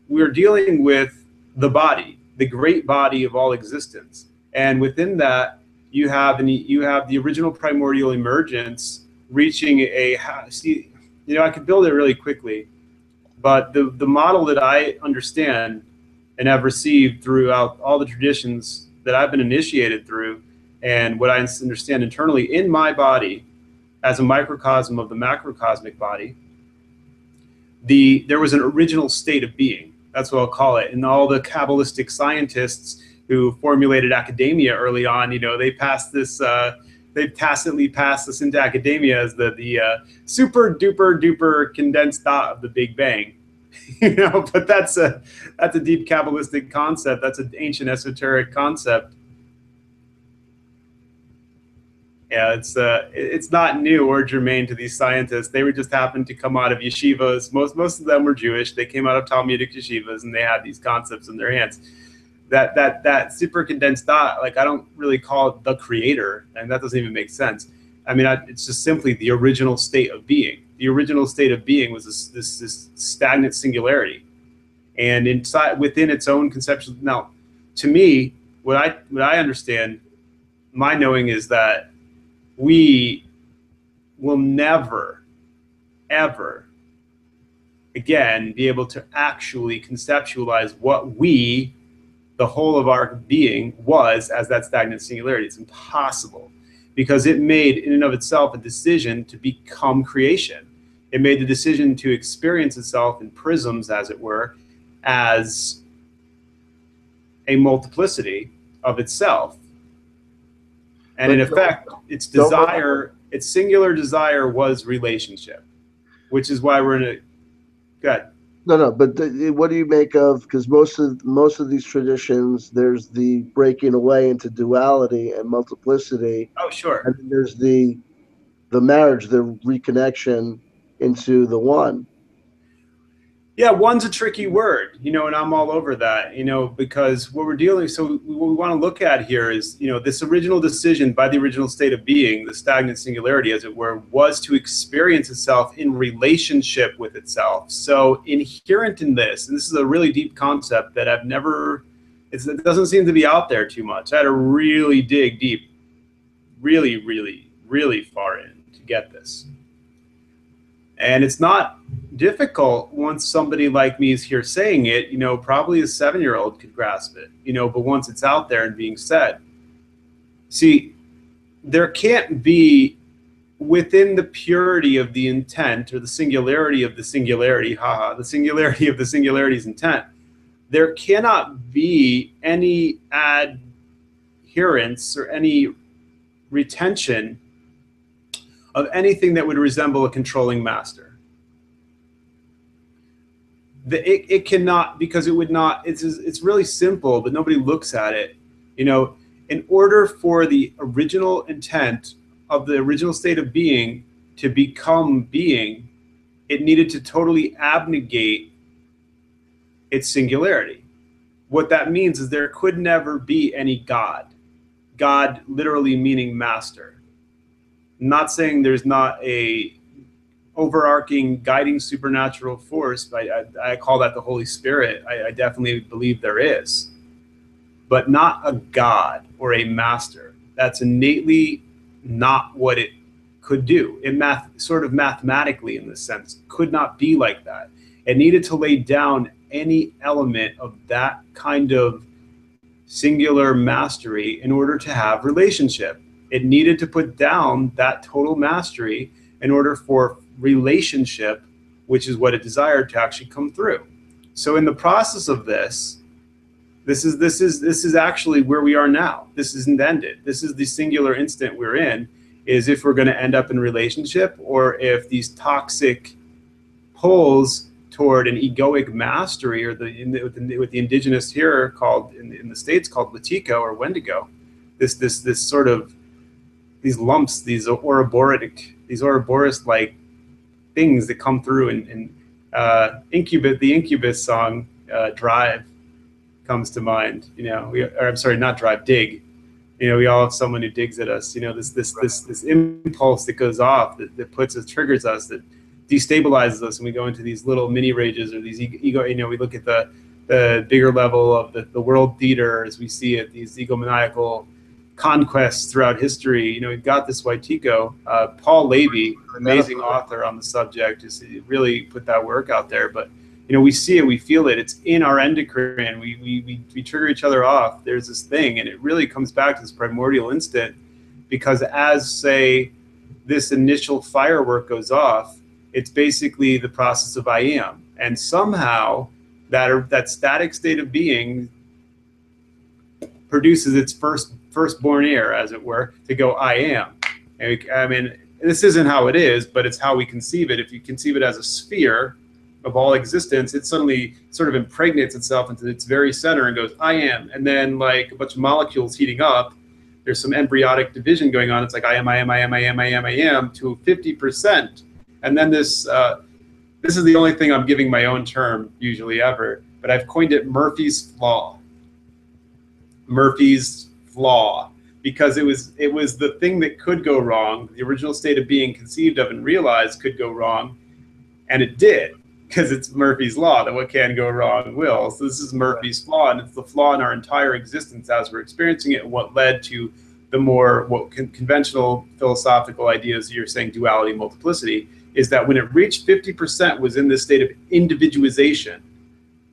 We're dealing with the body, the great body of all existence, and within that you have the original primordial emergence reaching I could build it really quickly, but the model that I understand and have received throughout all the traditions that I've been initiated through, and what I understand internally in my body as a microcosm of the macrocosmic body, there was an original state of being. That's what I'll call it. And all the Kabbalistic scientists who formulated academia early on, they passed this, they tacitly passed this into academia as the super duper duper condensed dot of the Big Bang. But that's a deep Kabbalistic concept. That's an ancient esoteric concept. Yeah, it's not new or germane to these scientists. They were just happened to come out of yeshivas. Most of them were Jewish. They came out of Talmudic yeshivas, and they had these concepts in their hands. That super condensed dot, I don't really call it the creator, and that doesn't even make sense. I mean, it's just simply the original state of being. The original state of being was this stagnant singularity, and within its own conception. Now, to me, what I understand, my knowing is that we will never, ever again be able to actually conceptualize what the whole of our being was as that stagnant singularity. It's impossible, because it made in and of itself a decision to become creation. It made the decision to experience itself in prisms, as it were, as a multiplicity of itself. And in effect, its singular desire was relationship, which is why we're in a, good. No, but what do you make of, because most of these traditions, there's the breaking away into duality and multiplicity. Oh, sure. And then there's the marriage, the reconnection into the one. Yeah, one's a tricky word, and I'm all over that, because what we want to look at here is, this original decision by the original state of being, the stagnant singularity, as it were, was to experience itself in relationship with itself. So inherent in this, and this is a really deep concept that it doesn't seem to be out there too much. I had to really dig deep, really, really, really far in to get this. And it's not difficult once somebody like me is here saying it, probably a 7-year-old could grasp it, but once it's out there and being said. See, there can't be, within the purity of the intent, or the singularity of the singularity, the singularity of the singularity's intent, there cannot be any adherence or any retention of anything that would resemble a controlling master. It cannot, because it would not. It's really simple, but nobody looks at it. In order for the original intent of the original state of being to become being, it needed to totally abnegate its singularity. What that means is there could never be any God. God literally meaning master. I'm not saying there's not a overarching guiding supernatural force, but I call that the Holy Spirit. I definitely believe there is, but not a God or a master. That's innately not what it could do. It sort of mathematically, in this sense, could not be like that. It needed to lay down any element of that kind of singular mastery in order to have relationship. It needed to put down that total mastery in order for relationship, which is what it desired, to actually come through. So in the process of this is actually where we are now. This isn't ended. This is the singular instant we're in, is if we're going to end up in relationship, or if these toxic pulls toward an egoic mastery, or with the indigenous here called in the States called Latico or Wendigo, this sort of lumps, these Ouroboros like things that come through, and the Incubus song, Drive, comes to mind. Or I'm sorry, not Drive, Dig. We all have someone who digs at us. This impulse that goes off, that triggers us, that destabilizes us, and we go into these little mini rages, or these ego. We look at the bigger level of the world theater as we see it, these egomaniacal conquests throughout history. We've got this Waitiko, Paul Levy, amazing author on the subject, just really put that work out there. But we see it, we feel it. It's in our endocrine. We trigger each other off. There's this thing, and it really comes back to this primordial instant, because as, say, this initial firework goes off, it's basically the process of I am, and somehow that static state of being produces its firstborn heir, as it were, to go I am. I mean, this isn't how it is, but it's how we conceive it. If you conceive it as a sphere of all existence, it suddenly sort of impregnates itself into its very center and goes, I am. And then, like a bunch of molecules heating up, there's some embryonic division going on. It's like I am to 50%. And then this is the only thing I'm giving my own term usually ever, but I've coined it Murphy's Flaw. Murphy's Flaw, because it was the thing that could go wrong. The original state of being conceived of and realized could go wrong, and it did. Because it's Murphy's Law, that what can go wrong will. So this is Murphy's Flaw, and it's the flaw in our entire existence as we're experiencing it, and what led to the more conventional philosophical ideas you're saying, duality, multiplicity, is that when it reached 50%, was in this state of individualization,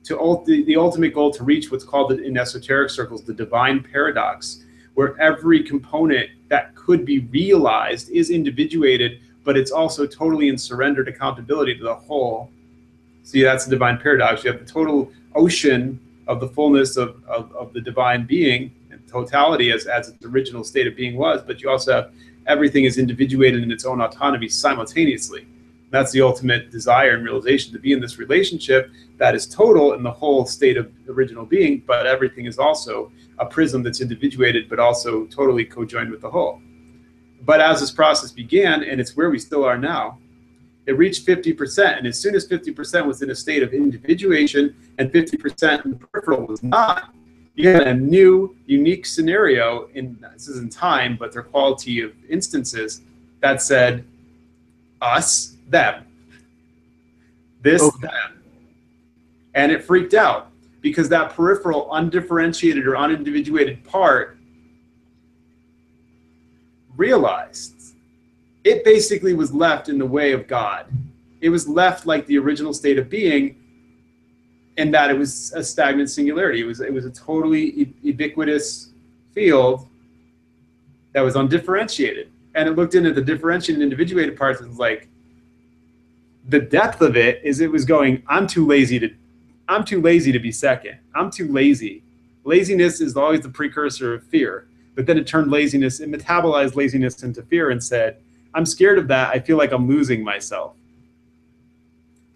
to the ultimate goal to reach what's called in esoteric circles the divine paradox, where every component that could be realized is individuated, but it's also totally in surrendered accountability to the whole. See, that's the divine paradox. You have the total ocean of the fullness of the divine being and totality as its original state of being was, but you also have everything is individuated in its own autonomy simultaneously. That's the ultimate desire and realization, to be in this relationship that is total in the whole state of original being, but everything is also a prism that's individuated, but also totally co-joined with the whole. But as this process began, and it's where we still are now, it reached 50%, and as soon as 50% was in a state of individuation and 50% in the peripheral was not, you had a new, unique scenario, this is in time, but their quality of instances, that said, us, them. This, them. And it freaked out, because that peripheral, undifferentiated or unindividuated part realized it basically was left in the way of God. It was left like the original state of being, in that it was a stagnant singularity. It was a totally ubiquitous field that was undifferentiated. And it looked into the differentiated and individuated parts and was like, the depth of it is it was going, I'm too lazy to be second. I'm too lazy. Laziness is always the precursor of fear. But then it turned laziness, it metabolized laziness into fear and said, I'm scared of that. I feel like I'm losing myself.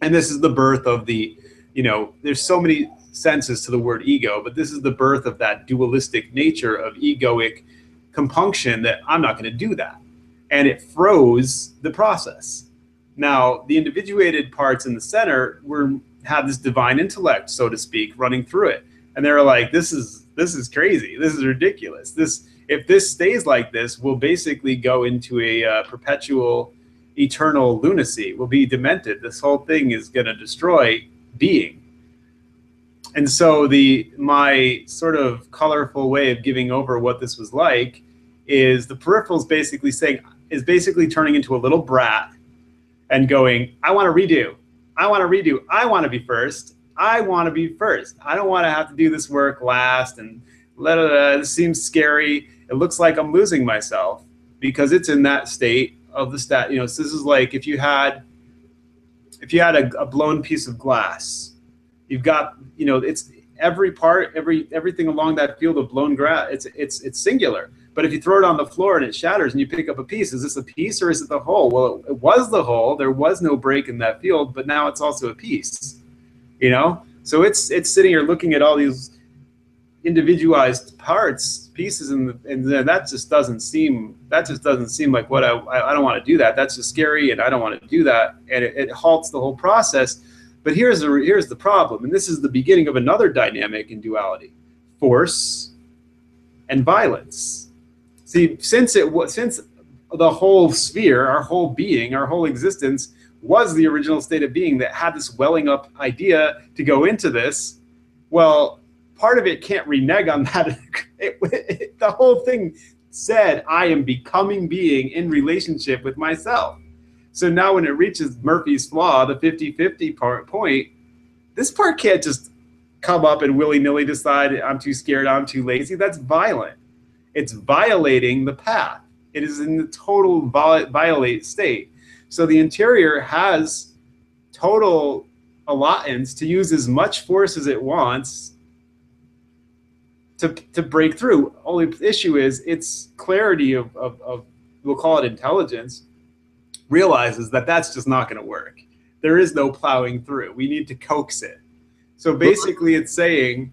And this is the birth of the, there's so many senses to the word ego, but this is the birth of that dualistic nature of egoic compunction that I'm not going to do that. And it froze the process. Now, the individuated parts in the center had this divine intellect, so to speak, running through it. And they were like, this is crazy. This is ridiculous. If this stays like this, we'll basically go into a perpetual, eternal lunacy. We'll be demented. This whole thing is going to destroy being. And so my sort of colorful way of giving over what this was like is the peripherals basically turning into a little brat and going, I want to redo. I want to redo. I want to be first. I want to be first. I don't want to have to do this work last, and this seems scary. It looks like I'm losing myself, because it's in that state of the stat. So this is like if you had a blown piece of glass, you've got, it's every part, everything along that field of blown glass. It's singular. But if you throw it on the floor and it shatters and you pick up a piece, is this a piece or is it the whole? Well, it was the whole. There was no break in that field, but now it's also a piece. So it's sitting here looking at all these individualized pieces, and that just doesn't seem like what I don't want to do that. That's just scary, and I don't want to do that, and it halts the whole process. But here's the problem, and this is the beginning of another dynamic in duality: force and violence. See, since the whole sphere, our whole being, our whole existence was the original state of being that had this welling up idea to go into this, well, part of it can't renege on that. The whole thing said, I am becoming being in relationship with myself. So now when it reaches Murphy's Law, the 50-50 point, this part can't just come up and willy-nilly decide I'm too scared, I'm too lazy. That's violent. It's violating the path. It is in the total violate state. So the interior has total allotments to use as much force as it wants to break through. Only issue is its clarity of we'll call it intelligence, realizes that that's just not going to work. There is no plowing through. We need to coax it. So basically it's saying,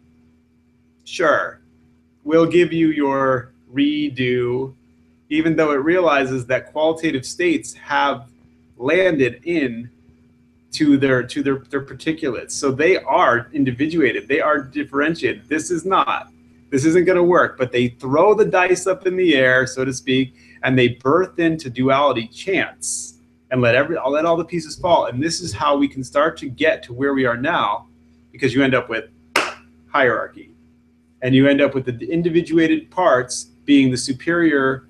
sure, we'll give you your redo, even though it realizes that qualitative states have landed in to their particulates. So they are individuated, they are differentiated. This isn't going to work, but they throw the dice up in the air, so to speak, and they birth into duality chance and let all the pieces fall. And this is how we can start to get to where we are now, because you end up with hierarchy, and you end up with the individuated parts being the superior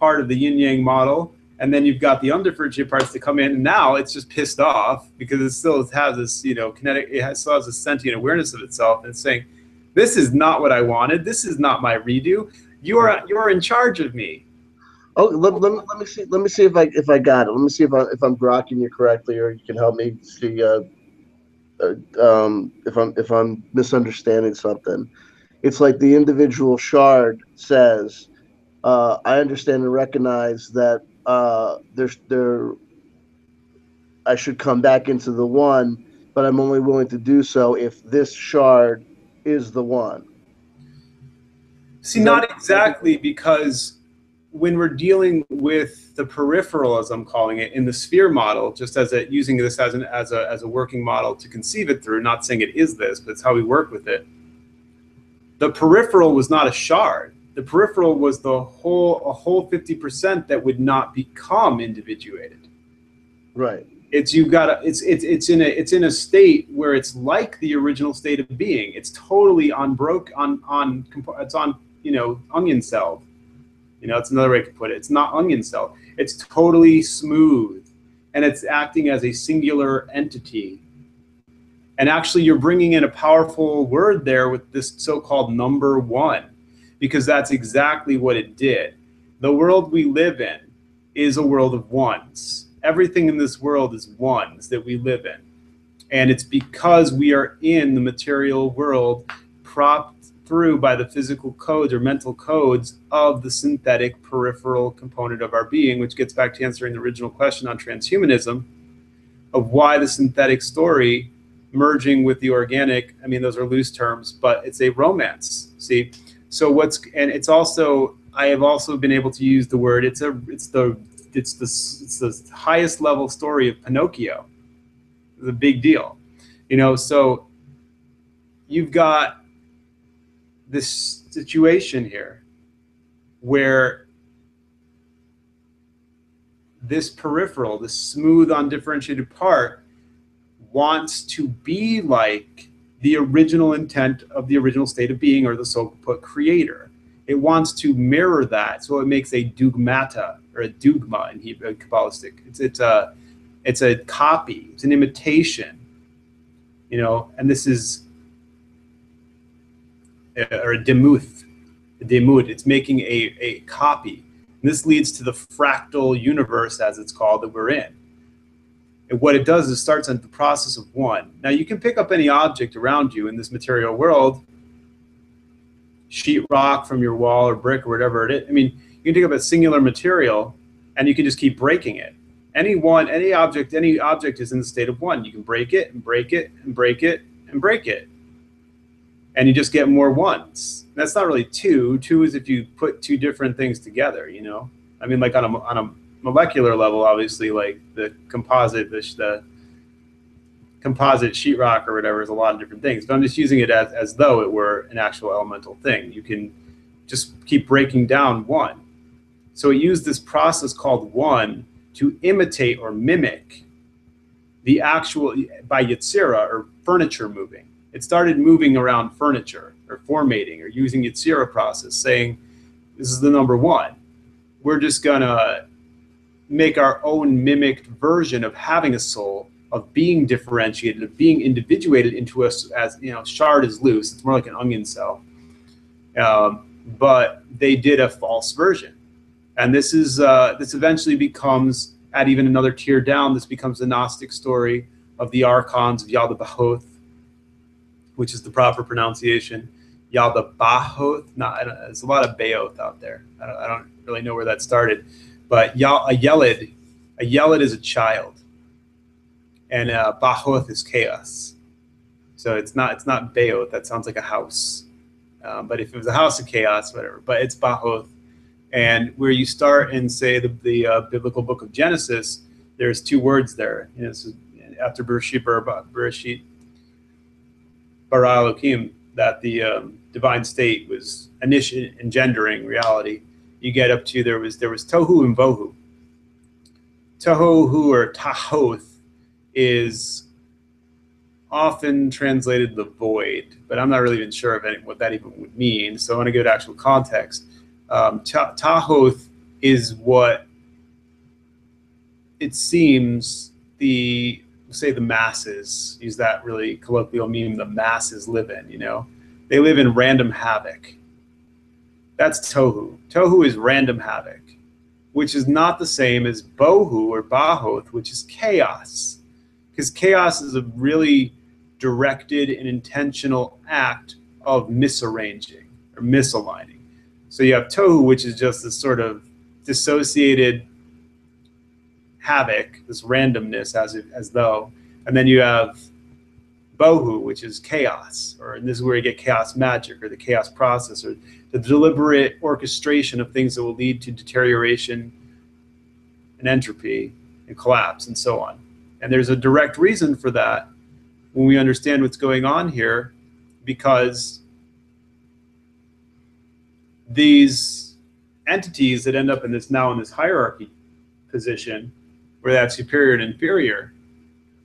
part of the yin-yang model, and then you've got the undifferentiated parts that come in, and now it's just pissed off because it still has this, kinetic, still has a sentient awareness of itself, and it's saying, this is not what I wanted, this is not my redo, you're in charge of me. Oh, let me see if I got it. Let me see if I'm grokking you correctly, or you can help me see if I'm misunderstanding something. It's like the individual shard says, I understand and recognize that I should come back into the one, but I'm only willing to do so if this shard is the one. See, not exactly, because when we're dealing with the peripheral, as I'm calling it, in the sphere model, just using this as a working model to conceive it through, not saying it is this, but it's how we work with it. The peripheral was not a shard. The peripheral was a whole 50% that would not become individuated. Right. It's in a state where it's like the original state of being. It's totally it's on onion celled. It's another way to put it. It's not onion celled. It's totally smooth, and it's acting as a singular entity. And actually, you're bringing in a powerful word there with this so-called number one, because that's exactly what it did. The world we live in is a world of ones. Everything in this world is ones that we live in. And it's because we are in the material world, propped through by the physical codes or mental codes of the synthetic peripheral component of our being, which gets back to answering the original question on transhumanism, of why the synthetic story merging with the organic. I mean, those are loose terms, but it's a romance. See, so it's also, I have also been able to use the word, it's the highest level story of Pinocchio. It's a big deal, so you've got this situation here where this peripheral, this smooth, undifferentiated part, wants to be like the original intent of the original state of being, or the so-called creator. It wants to mirror that, so it makes a dogmata, or a dogma in Hebrew, Kabbalistic. It's a copy, it's an imitation, and this is or a demuth. It's making a copy. And this leads to the fractal universe, as it's called, that we're in. And what it does is starts on the process of one. Now, you can pick up any object around you in this material world, sheetrock from your wall or brick or whatever it is. I mean, you can pick up a singular material and you can just keep breaking it. Any object is in the state of one. You can break it and break it and break it and break it. and you just get more ones. That's not really two. Two is if you put two different things together, you know? I mean, like on a molecular level, obviously, like the composite sheetrock or whatever is a lot of different things. But I'm just using it as though it were an actual elemental thing. You can just keep breaking down one. So it used this process called one to imitate or mimic the actual, by Yetzirah, or furniture moving. It started moving around furniture or formating or using Yetzirah process, saying, this is the number one. We're just gonna make our own mimicked version of having a soul, of being differentiated, of being individuated into us, as you know, shard is loose. It's more like an onion cell. But they did a false version. And this eventually becomes, at even another tier down, this becomes the Gnostic story of the archons of Yaldabaoth, which is the proper pronunciation. Yaldabaoth. There's a lot of Baoth out there. I don't really know where that started. But a Yelid is a child. And Baoth is chaos. So it's not Baoth. That sounds like a house. But if it was a house of chaos, whatever. But it's Baoth. And where you start in, say, the biblical book of Genesis, there's two words there. You know, this is after Bereshit bara Elohim, that the divine state was engendering reality. You get up to there was tohu and bohu. Tohu or tahoth is often translated the void, but I'm not really even sure of what that even would mean. So I want to go to actual context. Tahoth is what it seems the masses, use that really colloquial meme, the masses live in, you know? They live in random havoc. That's tohu. Tohu is random havoc, which is not the same as bohu or bahoth, which is chaos. Because chaos is a really directed and intentional act of misarranging or misaligning. So you have tohu, which is just this sort of dissociated havoc, this randomness, as though, and then you have bohu, which is chaos, and this is where you get chaos magic or the chaos process, or the deliberate orchestration of things that will lead to deterioration and entropy and collapse and so on. And there's a direct reason for that when we understand what's going on here, because these entities that end up in this hierarchy position, where that's superior and inferior,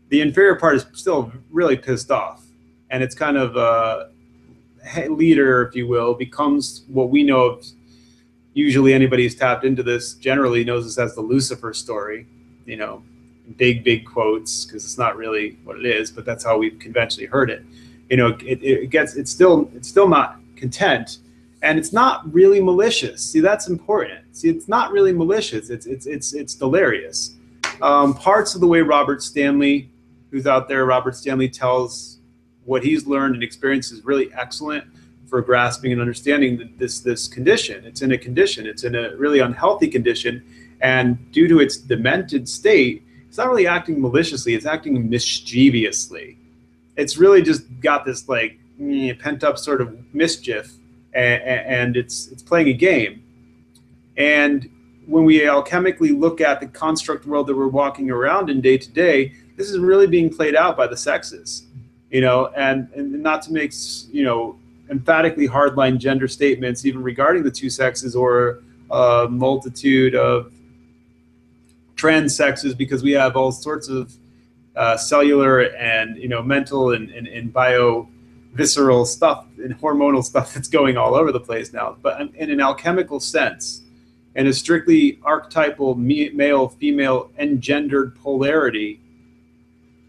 the inferior part is still really pissed off, and it's kind of a leader, if you will, becomes what we know of. Usually anybody who's tapped into this generally knows this as the Lucifer story, you know, big quotes, because it's not really what it is, but that's how we've conventionally heard it. You know, it's still not content. And it's not really malicious. See, that's important. See, it's not really malicious. It's delirious. Parts of the way Robert Stanley, who's out there, Robert Stanley tells what he's learned and experienced is really excellent for grasping and understanding this condition. It's in a condition. It's in a really unhealthy condition. And due to its demented state, it's not really acting maliciously. It's acting mischievously. It's really just got this like pent up sort of mischief. And it's playing a game. And when we alchemically look at the construct world that we're walking around in day to day, this is really being played out by the sexes, you know, and not to make, you know, emphatically hardline gender statements even regarding the two sexes or a multitude of trans sexes, because we have all sorts of cellular and, you know, mental and bio visceral stuff and hormonal stuff that's going all over the place now. But in an alchemical sense, in a strictly archetypal male-female engendered polarity,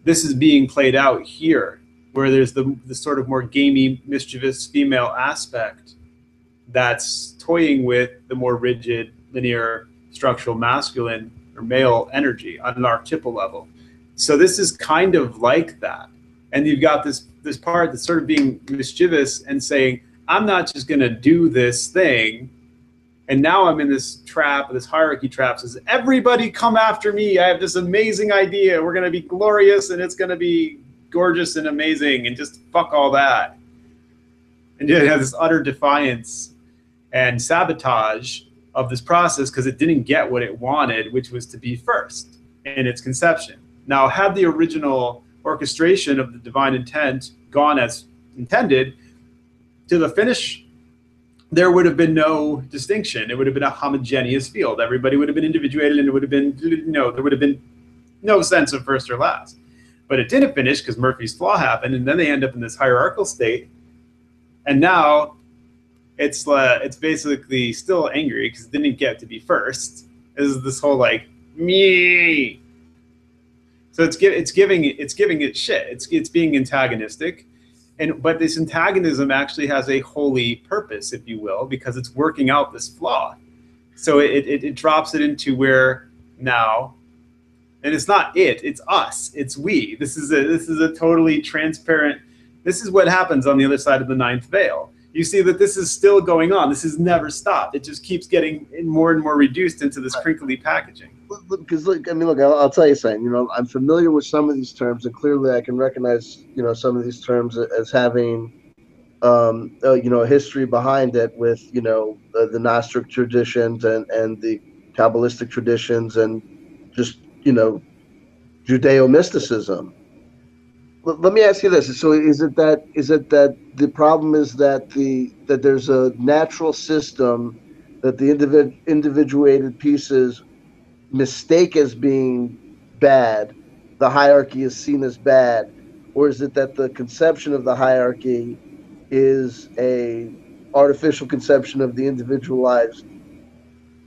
this is being played out here, where there's the sort of more gamey, mischievous female aspect that's toying with the more rigid, linear, structural masculine or male energy on an archetypal level. So this is kind of like that. And you've got this part that's sort of being mischievous and saying, I'm not just going to do this thing. And now I'm in this trap, this hierarchy trap, says, everybody come after me. I have this amazing idea. We're going to be glorious and it's going to be gorgeous and amazing and just fuck all that. And yet it had this utter defiance and sabotage of this process because it didn't get what it wanted, which was to be first in its conception. Now, had the original orchestration of the divine intent gone as intended to the finish, there would have been no distinction. It would have been a homogeneous field. Everybody would have been individuated, and it would have been, there would have been no sense of first or last. But it didn't finish because Murphy's flaw happened, and then they end up in this hierarchical state. And now it's basically still angry because it didn't get to be first. This whole like me. So it's giving it shit. It's being antagonistic. But this antagonism actually has a holy purpose, if you will, because it's working out this flaw. So it drops it into where now, and it's not it's us, it's we. This is a totally transparent. This is what happens on the other side of the ninth veil. You see that this is still going on. This has never stopped. It just keeps getting more and more reduced into this crinkly packaging. Because look, I mean, look, I'll tell you something. You know, I'm familiar with some of these terms, and clearly I can recognize, you know, some of these terms as having, you know, a history behind it with, you know, the Gnostic traditions and the Kabbalistic traditions and just, you know, Judeo-mysticism. Let me ask you this: so is it that the problem is that there's a natural system that the individuated pieces mistake as being bad, the hierarchy is seen as bad, or is it that the conception of the hierarchy is a artificial conception of the individualized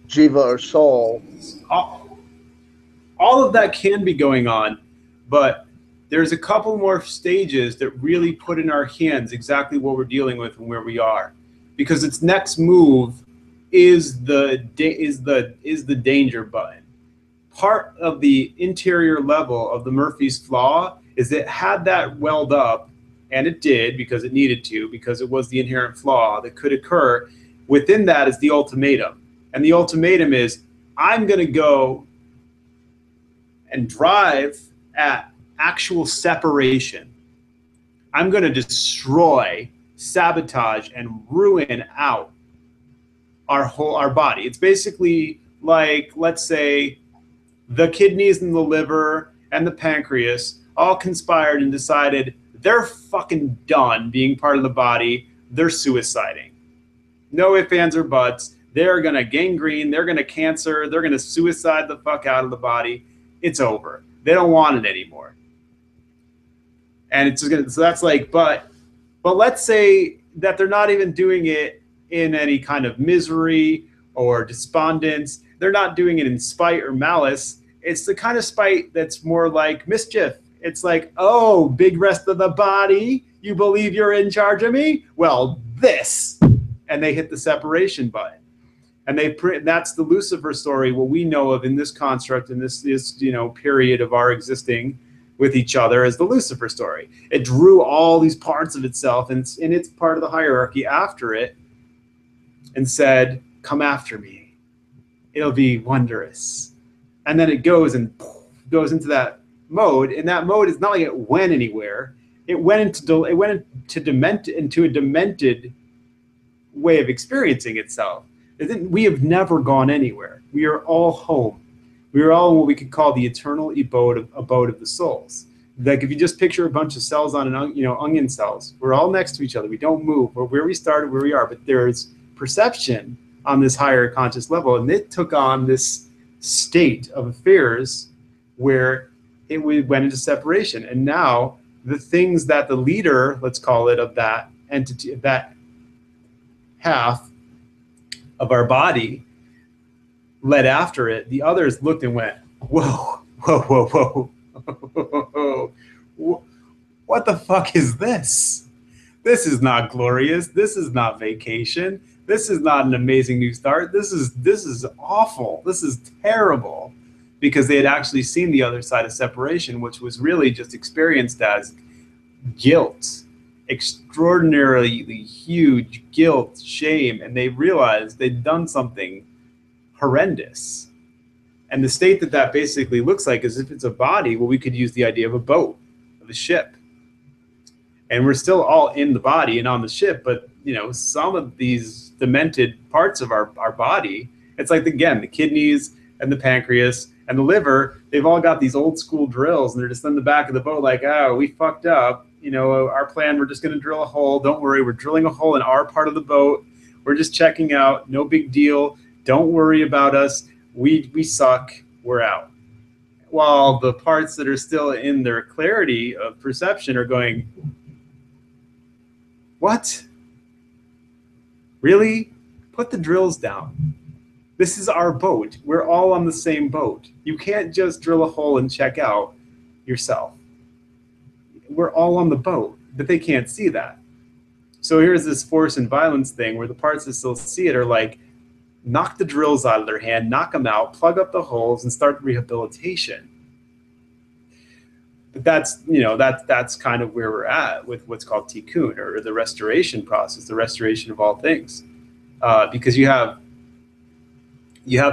jiva or soul? All of that can be going on, but there's a couple more stages that really put in our hands exactly what we're dealing with and where we are, because its next move is the danger button. Part of the interior level of the Murphy's flaw is it had that welled up, and it did because it needed to, because it was the inherent flaw that could occur. Within that is the ultimatum. And the ultimatum is, I'm going to go and drive at actual separation. I'm going to destroy, sabotage, and ruin out our body. It's basically like, let's say, the kidneys and the liver and the pancreas all conspired and decided they're fucking done being part of the body. They're suiciding. No ifs, ands, or buts. They're going to gangrene. They're going to cancer. They're going to suicide the fuck out of the body. It's over. They don't want it anymore. And it's just going to, so that's like, but let's say that they're not even doing it in any kind of misery or despondence. They're not doing it in spite or malice. It's the kind of spite that's more like mischief. It's like, oh, big rest of the body, you believe you're in charge of me? Well, this. And they hit the separation button. And that's the Lucifer story, what we know of in this construct, in this you know, period of our existing with each other, as the Lucifer story. It drew all these parts of itself, and it's part of the hierarchy after it, and said, come after me. It'll be wondrous. And then it goes into that mode, and that mode is not like it went anywhere. It went into a demented way of experiencing itself. We have never gone anywhere. We are all home. We are all in what we could call the eternal abode of the souls. Like if you just picture a bunch of cells on onion cells, we're all next to each other. We don't move. We're where we started, where we are. But there's perception on this higher conscious level, and it took on this state of affairs where it went into separation. And now the things that the leader, let's call it, of that entity, of that half of our body led after it, the others looked and went, whoa, whoa, whoa, whoa. What the fuck is this? This is not glorious. This is not vacation. This is not an amazing new start. This is awful. This is terrible, because they had actually seen the other side of separation, which was really just experienced as guilt, extraordinarily huge guilt, shame, and they realized they'd done something horrendous. And the state that basically looks like, as if it's a body, well, we could use the idea of a boat, of a ship. and we're still all in the body and on the ship, but some of these demented parts of our body, it's like, again, the kidneys and the pancreas and the liver, they've all got these old school drills, and they're just in the back of the boat like, oh, we fucked up, our plan, we're just going to drill a hole, don't worry, we're drilling a hole in our part of the boat, we're just checking out, no big deal, don't worry about us, we suck, we're out. While the parts that are still in their clarity of perception are going, what? Really? Put the drills down. This is our boat. We're all on the same boat. You can't just drill a hole and check out yourself. We're all on the boat, but they can't see that. So here's this force and violence thing where the parts that still see it are like, knock the drills out of their hand, knock them out, plug up the holes, and start rehabilitation. But that's kind of where we're at with what's called tikkun, or the restoration process, the restoration of all things, because you have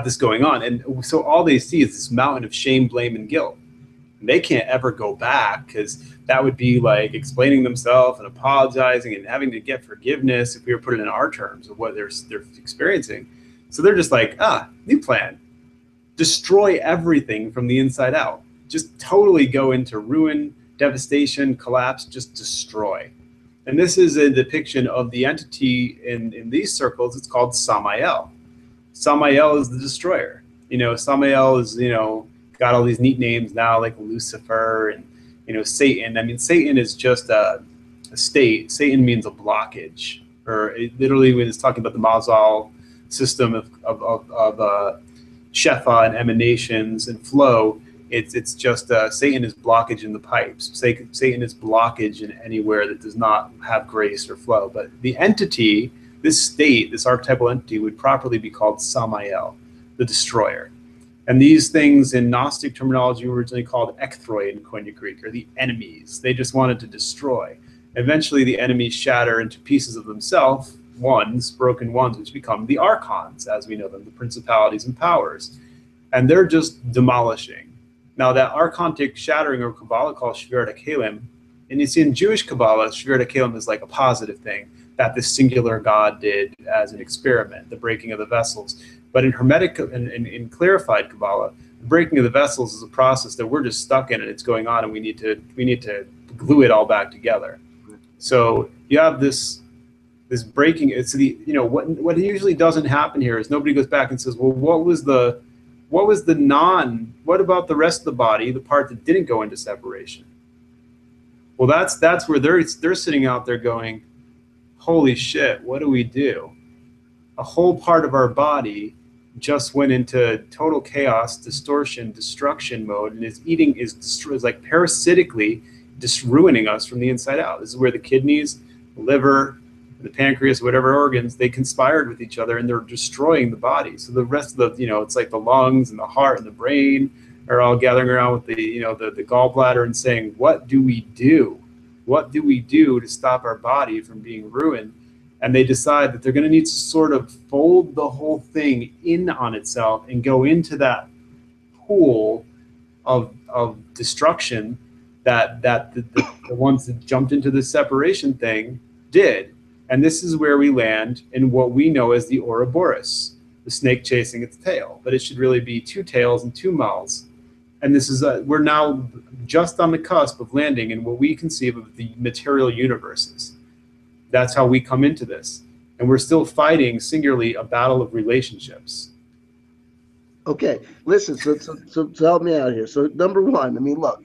this going on, and so all they see is this mountain of shame, blame, and guilt. And they can't ever go back, because that would be like explaining themselves and apologizing and having to get forgiveness if we were put it in our terms of what they're experiencing. So they're just like, new plan, destroy everything from the inside out. Just totally go into ruin, devastation, collapse, just destroy. And this is a depiction of the entity in these circles. It's called Samael. Samael is the destroyer. Samael is, got all these neat names now, like Lucifer and, Satan. I mean, Satan is just a state. Satan means a blockage, or literally when it's talking about the Mazal system of Shefa and emanations and flow, it's just Satan is blockage in the pipes. Satan is blockage in anywhere that does not have grace or flow. But the entity, this state, this archetypal entity, would properly be called Samael, the destroyer. And these things in Gnostic terminology were originally called ekthroi in Koine Greek, or the enemies. They just wanted to destroy. Eventually the enemies shatter into pieces of themselves, broken ones, which become the archons, as we know them, the principalities and powers. And they're just demolishing. Now that archontic shattering of Kabbalah called Shvirat HaKelim, and you see in Jewish Kabbalah, Shvirat HaKelim is like a positive thing that this singular God did as an experiment, the breaking of the vessels. But in Hermetic and in clarified Kabbalah, the breaking of the vessels is a process that we're just stuck in, and it's going on, and we need to glue it all back together. So you have this breaking. It's what usually doesn't happen here is nobody goes back and says, well, what about the rest of the body, the part that didn't go into separation? Well, that's where they're sitting out there going, holy shit, what do we do? A whole part of our body just went into total chaos, distortion, destruction mode, and is like parasitically just ruining us from the inside out. This is where the kidneys, the liver, the pancreas, whatever organs, they conspired with each other, and they're destroying the body. So the rest of the, it's like the lungs and the heart and the brain are all gathering around with the gallbladder and saying, what do we do? What do we do to stop our body from being ruined? And they decide that they're going to need to sort of fold the whole thing in on itself and go into that pool of destruction that the ones that jumped into the separation thing did. And this is where we land in what we know as the Ouroboros, the snake chasing its tail. But it should really be two tails and two mouths. And this is we're now just on the cusp of landing in what we conceive of the material universes. That's how we come into this. And we're still fighting singularly a battle of relationships. Okay, listen, so help me out here. So number one, I mean, look,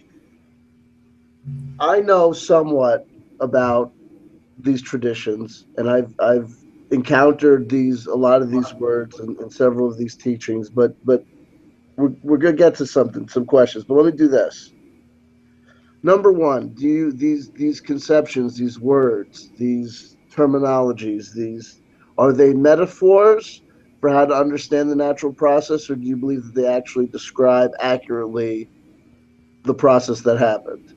I know somewhat about these traditions, and I've encountered a lot of these words and several of these teachings, but we're gonna get to some questions. But let me do this. Number one, these conceptions, these words, these terminologies, are they metaphors for how to understand the natural process, or do you believe that they actually describe accurately the process that happened?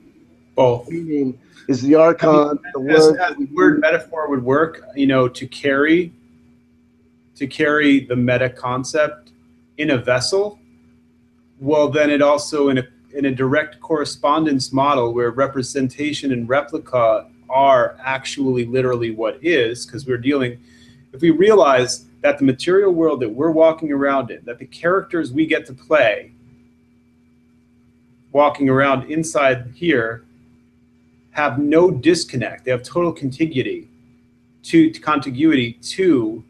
Both. Meaning, is the archon the word metaphor would work, to carry the meta concept in a vessel? Well, then it also in a direct correspondence model where representation and replica are actually literally what is, because if we realize that the material world that we're walking around in, that the characters we get to play walking around inside here have no disconnect, they have total contiguity to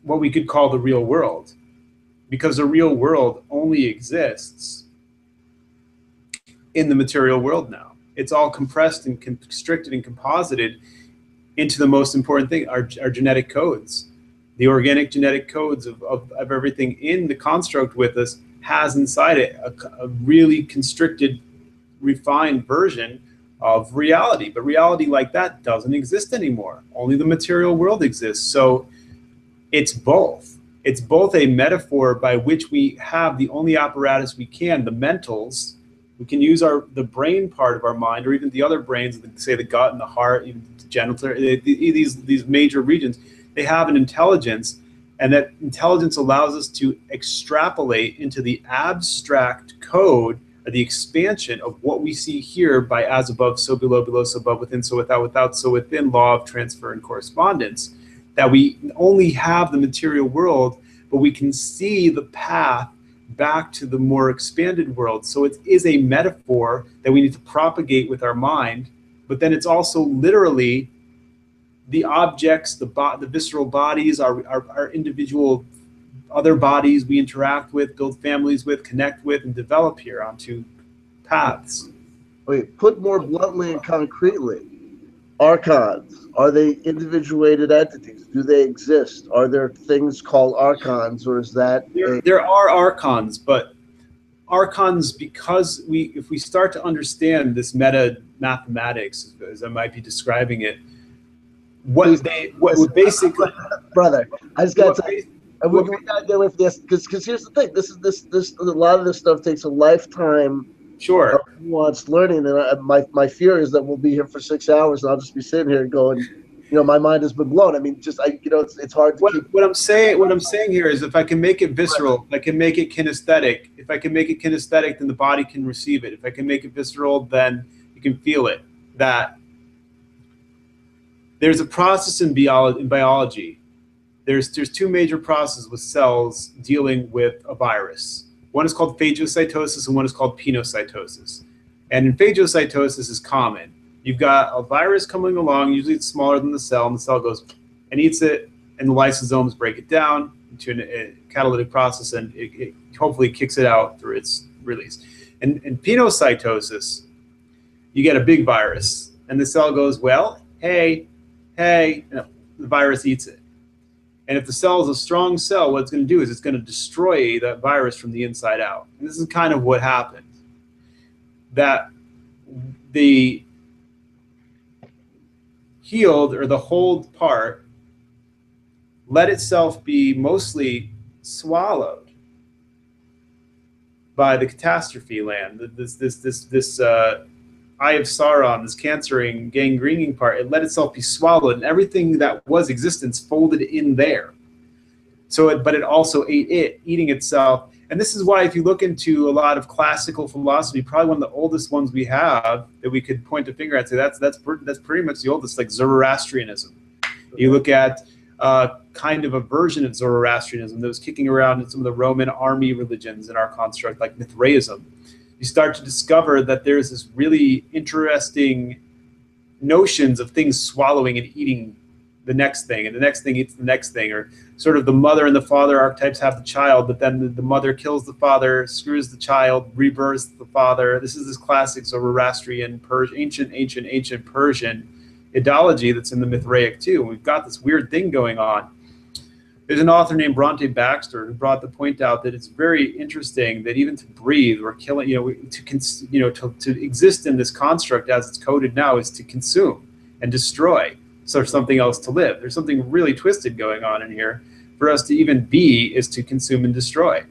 what we could call the real world, because the real world only exists in the material world now. It's all compressed and constricted and composited into the most important thing, our genetic codes. The organic genetic codes of everything in the construct with us has inside it a really constricted, refined version of reality. But reality like that doesn't exist anymore. Only the material world exists. So it's both. It's both a metaphor by which we have the only apparatus we can, the mentals. We can use the brain part of our mind, or even the other brains, say the gut and the heart, even the genital, these major regions. They have an intelligence, and that intelligence allows us to extrapolate into the abstract code, or the expansion of what we see here by as above, so below, below, so above, within, so without, without, so within, law of transfer and correspondence. That we only have the material world, but we can see the path back to the more expanded world. So it is a metaphor that we need to propagate with our mind, but then it's also literally the objects, the visceral bodies, our individual other bodies we interact with, build families with, connect with, and develop here onto paths. Wait, put more bluntly and concretely, archons, are they individuated entities? Do they exist? Are there things called archons, or is that there are archons, but archons, because if we start to understand this meta mathematics, as I might be describing it, what would basically, brother, I just got to, we gotta get away from this, because here's the thing, this a lot of this stuff takes a lifetime sure, of nuanced learning, and my fear is that we'll be here for 6 hours and I'll just be sitting here going, my mind has been blown. I mean, it's hard to keep. What I'm saying here is, if I can make it visceral, if I can make it kinesthetic. If I can make it kinesthetic, then the body can receive it. If I can make it visceral, then you can feel it. That there's a process in biology. There's two major processes with cells dealing with a virus. One is called phagocytosis and one is called pinocytosis. And in phagocytosis is common. You've got a virus coming along, usually it's smaller than the cell, and the cell goes and eats it, and the lysosomes break it down into a catalytic process, and it hopefully kicks it out through its release. And in pinocytosis, you get a big virus, and the cell goes, well, hey, and the virus eats it. And if the cell is a strong cell, what it's going to do is it's going to destroy that virus from the inside out. And this is kind of what happened. That the healed, or the hold part, let itself be mostly swallowed by the catastrophe land. This Eye of Sauron, this cancering, gangrening part, it let itself be swallowed, and everything that was existence folded in there. But it also ate it, eating itself. And this is why, if you look into a lot of classical philosophy, probably one of the oldest ones we have that we could point a finger at, say that's pretty much the oldest, like Zoroastrianism. You look at kind of a version of Zoroastrianism that was kicking around in some of the Roman army religions in our construct, like Mithraism. You start to discover that there's this really interesting notions of things swallowing and eating the next thing, and the next thing eats the next thing, or sort of the mother and the father archetypes have the child, but then the mother kills the father, screws the child, rebirths the father. This is this classic Zoroastrian, ancient Persian ideology that's in the Mithraic too. And we've got this weird thing going on. There's an author named Bronte Baxter who brought the point out that it's very interesting that even to breathe, we're killing, to exist in this construct as it's coded now is to consume and destroy. So there's something else to live. There's something really twisted going on in here. For us to even be is to consume and destroy.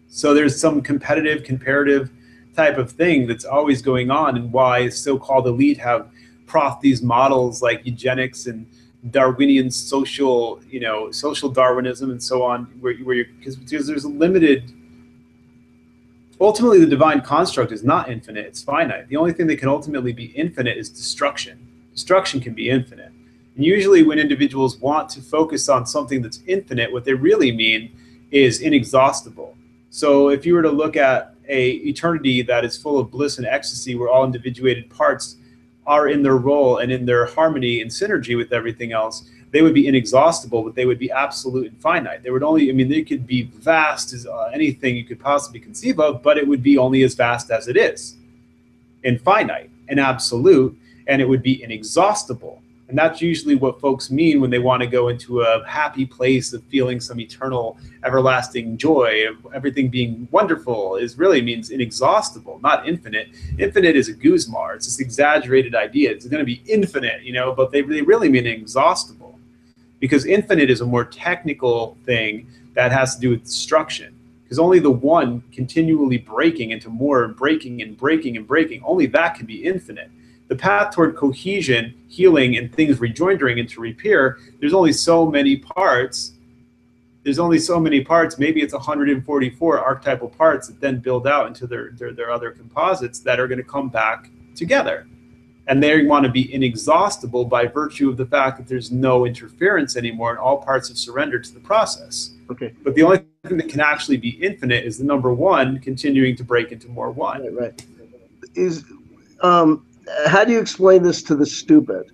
So there's some comparative type of thing that's always going on, and why so-called elite have propped these models like eugenics and Darwinian social Darwinism and so on, because there's a limited Ultimately, the divine construct is not infinite, it's finite. The only thing that can ultimately be infinite is destruction. Destruction can be infinite. And usually when individuals want to focus on something that's infinite, what they really mean is inexhaustible. So if you were to look at a eternity that is full of bliss and ecstasy, where all individuated parts are in their role and in their harmony and synergy with everything else, they would be inexhaustible, but they would be absolute and finite. They would only, I mean, they could be vast as anything you could possibly conceive of, but it would be only as vast as it is, infinite and absolute, and it would be inexhaustible. And that's usually what folks mean when they want to go into a happy place of feeling some eternal, everlasting joy of everything being wonderful. Is really means inexhaustible, not infinite. Infinite is a guzmar. It's this exaggerated idea. It's going to be infinite, you know, but they really mean inexhaustible, because infinite is a more technical thing that has to do with destruction. Because only the one continually breaking into more and breaking and breaking and breaking, only that can be infinite. The path toward cohesion, healing, and things rejoindering into repair, there's only so many parts. There's only so many parts. Maybe it's 144 archetypal parts that then build out into their other composites that are going to come back together. And they want to be inexhaustible by virtue of the fact that there's no interference anymore and all parts have surrendered to the process. Okay. But the only thing that can actually be infinite is the number one continuing to break into more one. Right. How do you explain this to the stupid?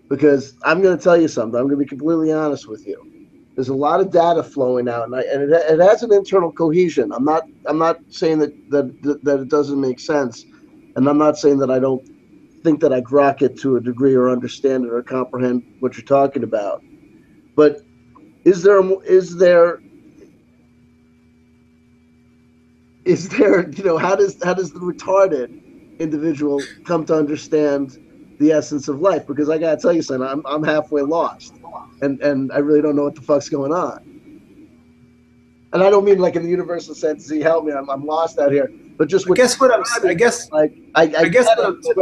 Because I'm going to tell you something. I'm going to be completely honest with you. There's a lot of data flowing out, and it has an internal cohesion. I'm not saying that it doesn't make sense, and I'm not saying that I don't think that I grok it to a degree or understand it or comprehend what you're talking about. But is there you know, how does the retarded individual come to understand the essence of life? Because I gotta tell you, son, I'm halfway lost, and I really don't know what the fuck's going on. And I don't mean like in the universal sense, Z, help me, I'm lost out here. But just what I guess what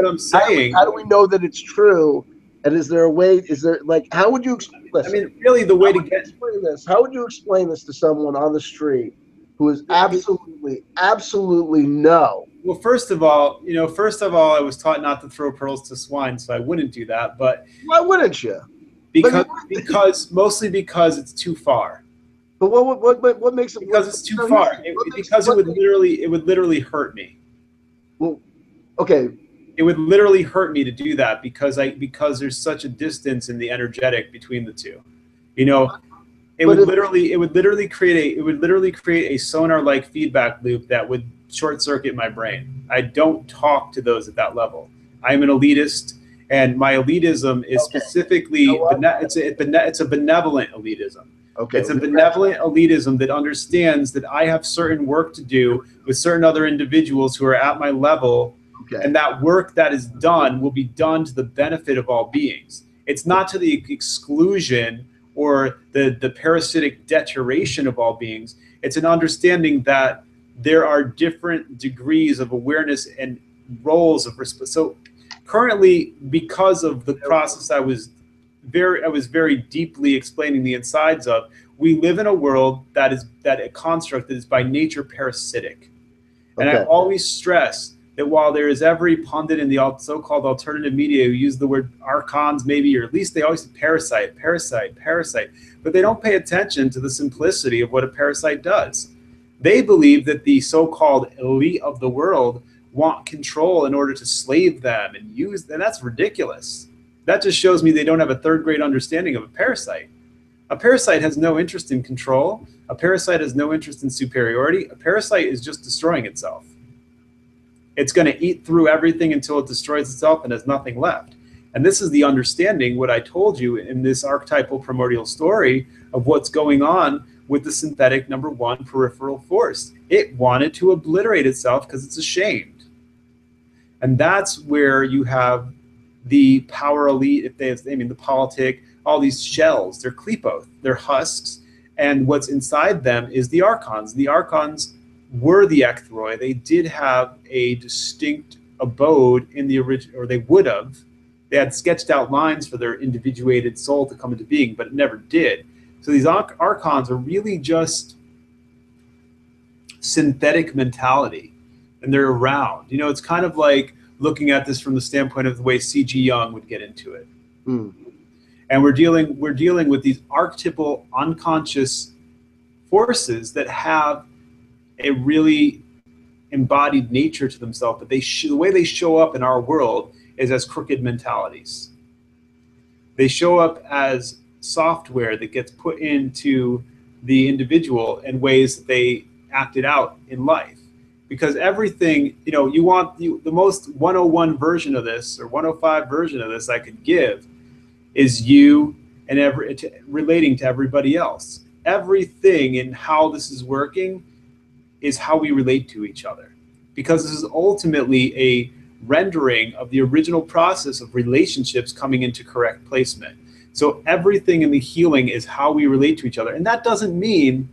I'm saying. How do we know that it's true? And is there a way? Is there, like, how would you explain this? I mean, really, the way to explain this? How would you explain this to someone on the street who is absolutely no? Well, first of all, I was taught not to throw pearls to swine, so I wouldn't do that. But why wouldn't you? Because mostly because it's too far. But what makes it? Because it's too far. Because it would literally hurt me. Well, okay. It would literally hurt me to do that because there's such a distance in the energetic between the two. You know, it would literally create a sonar-like feedback loop that would short circuit my brain. I don't talk to those at that level. I'm an elitist, and my elitism is specifically it's a benevolent elitism. Okay. It's a benevolent elitism that understands that I have certain work to do with certain other individuals who are at my level, and that work that is done will be done to the benefit of all beings. It's not to the exclusion or the parasitic deterioration of all beings. It's an understanding that there are different degrees of awareness and roles of response. So currently, because of the process I was very deeply explaining the insides of, we live in a world that a construct that is by nature parasitic. And I always stress that while there is every pundit in the so-called alternative media who use the word archons maybe, or at least they always say parasite, but they don't pay attention to the simplicity of what a parasite does. They believe that the so-called elite of the world want control in order to slave them and use them. That's ridiculous. That just shows me they don't have a third-grade understanding of a parasite. A parasite has no interest in control. A parasite has no interest in superiority. A parasite is just destroying itself. It's going to eat through everything until it destroys itself and has nothing left. And this is the understanding, what I told you in this archetypal primordial story of what's going on with the synthetic number one peripheral force. It wanted to obliterate itself because it's ashamed. And that's where you have the power elite, the politic, all these shells. They're klipos, they're husks, and what's inside them is the archons. The archons were the ecthroi. They did have a distinct abode in the original, or they would have. They had sketched out lines for their individuated soul to come into being, but it never did. So these archons are really just synthetic mentality. and they're around. You know, it's kind of like looking at this from the standpoint of the way C.G. Jung would get into it. And we're dealing with these archetypal unconscious forces that have a really embodied nature to themselves, but the way they show up in our world is as crooked mentalities. They show up as software that gets put into the individual in ways that they acted out in life. Because everything, you know, you want the most 101 version of this, or 105 version of this I could give, is you and relating to everybody else. Everything in how this is working is how we relate to each other. Because this is ultimately a rendering of the original process of relationships coming into correct placement. So everything in the healing is how we relate to each other. And that doesn't mean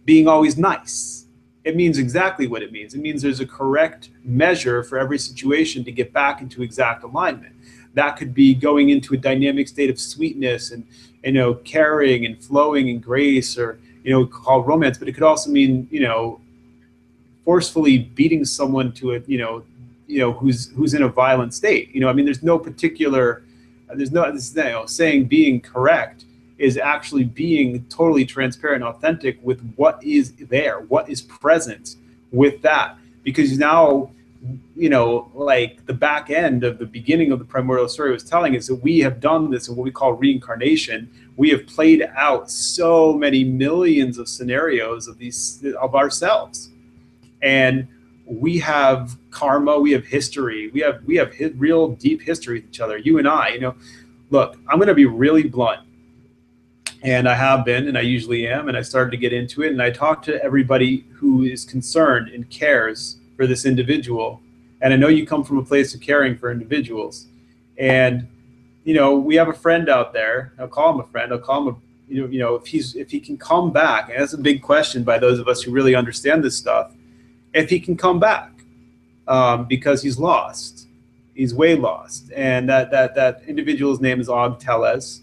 being always nice. It means exactly what it means. It means there's a correct measure for every situation to get back into exact alignment. That could be going into a dynamic state of sweetness and, you know, caring and flowing and grace, or, you know, called romance. But it could also mean, you know, forcefully beating someone to a, you know, who's in a violent state. You know, I mean, there's no, saying being correct is actually being totally transparent and authentic with what is there, what is present with that. Because now, you know, like the back end of the beginning of the primordial story was telling us that we have done this in what we call reincarnation. We have played out so many millions of scenarios of ourselves. And we have karma, we have history, we have real deep history with each other, you and I. You know, look, I'm going to be really blunt, and I have been, and I usually am, and I started to get into it, and I talk to everybody who is concerned and cares for this individual. And I know you come from a place of caring for individuals, and, you know, we have a friend out there. I'll call him a friend. I'll call him you know, if he can come back. And that's a big question by those of us who really understand this stuff. If he can come back, because he's lost, he's way lost, and that individual's name is Og Teles,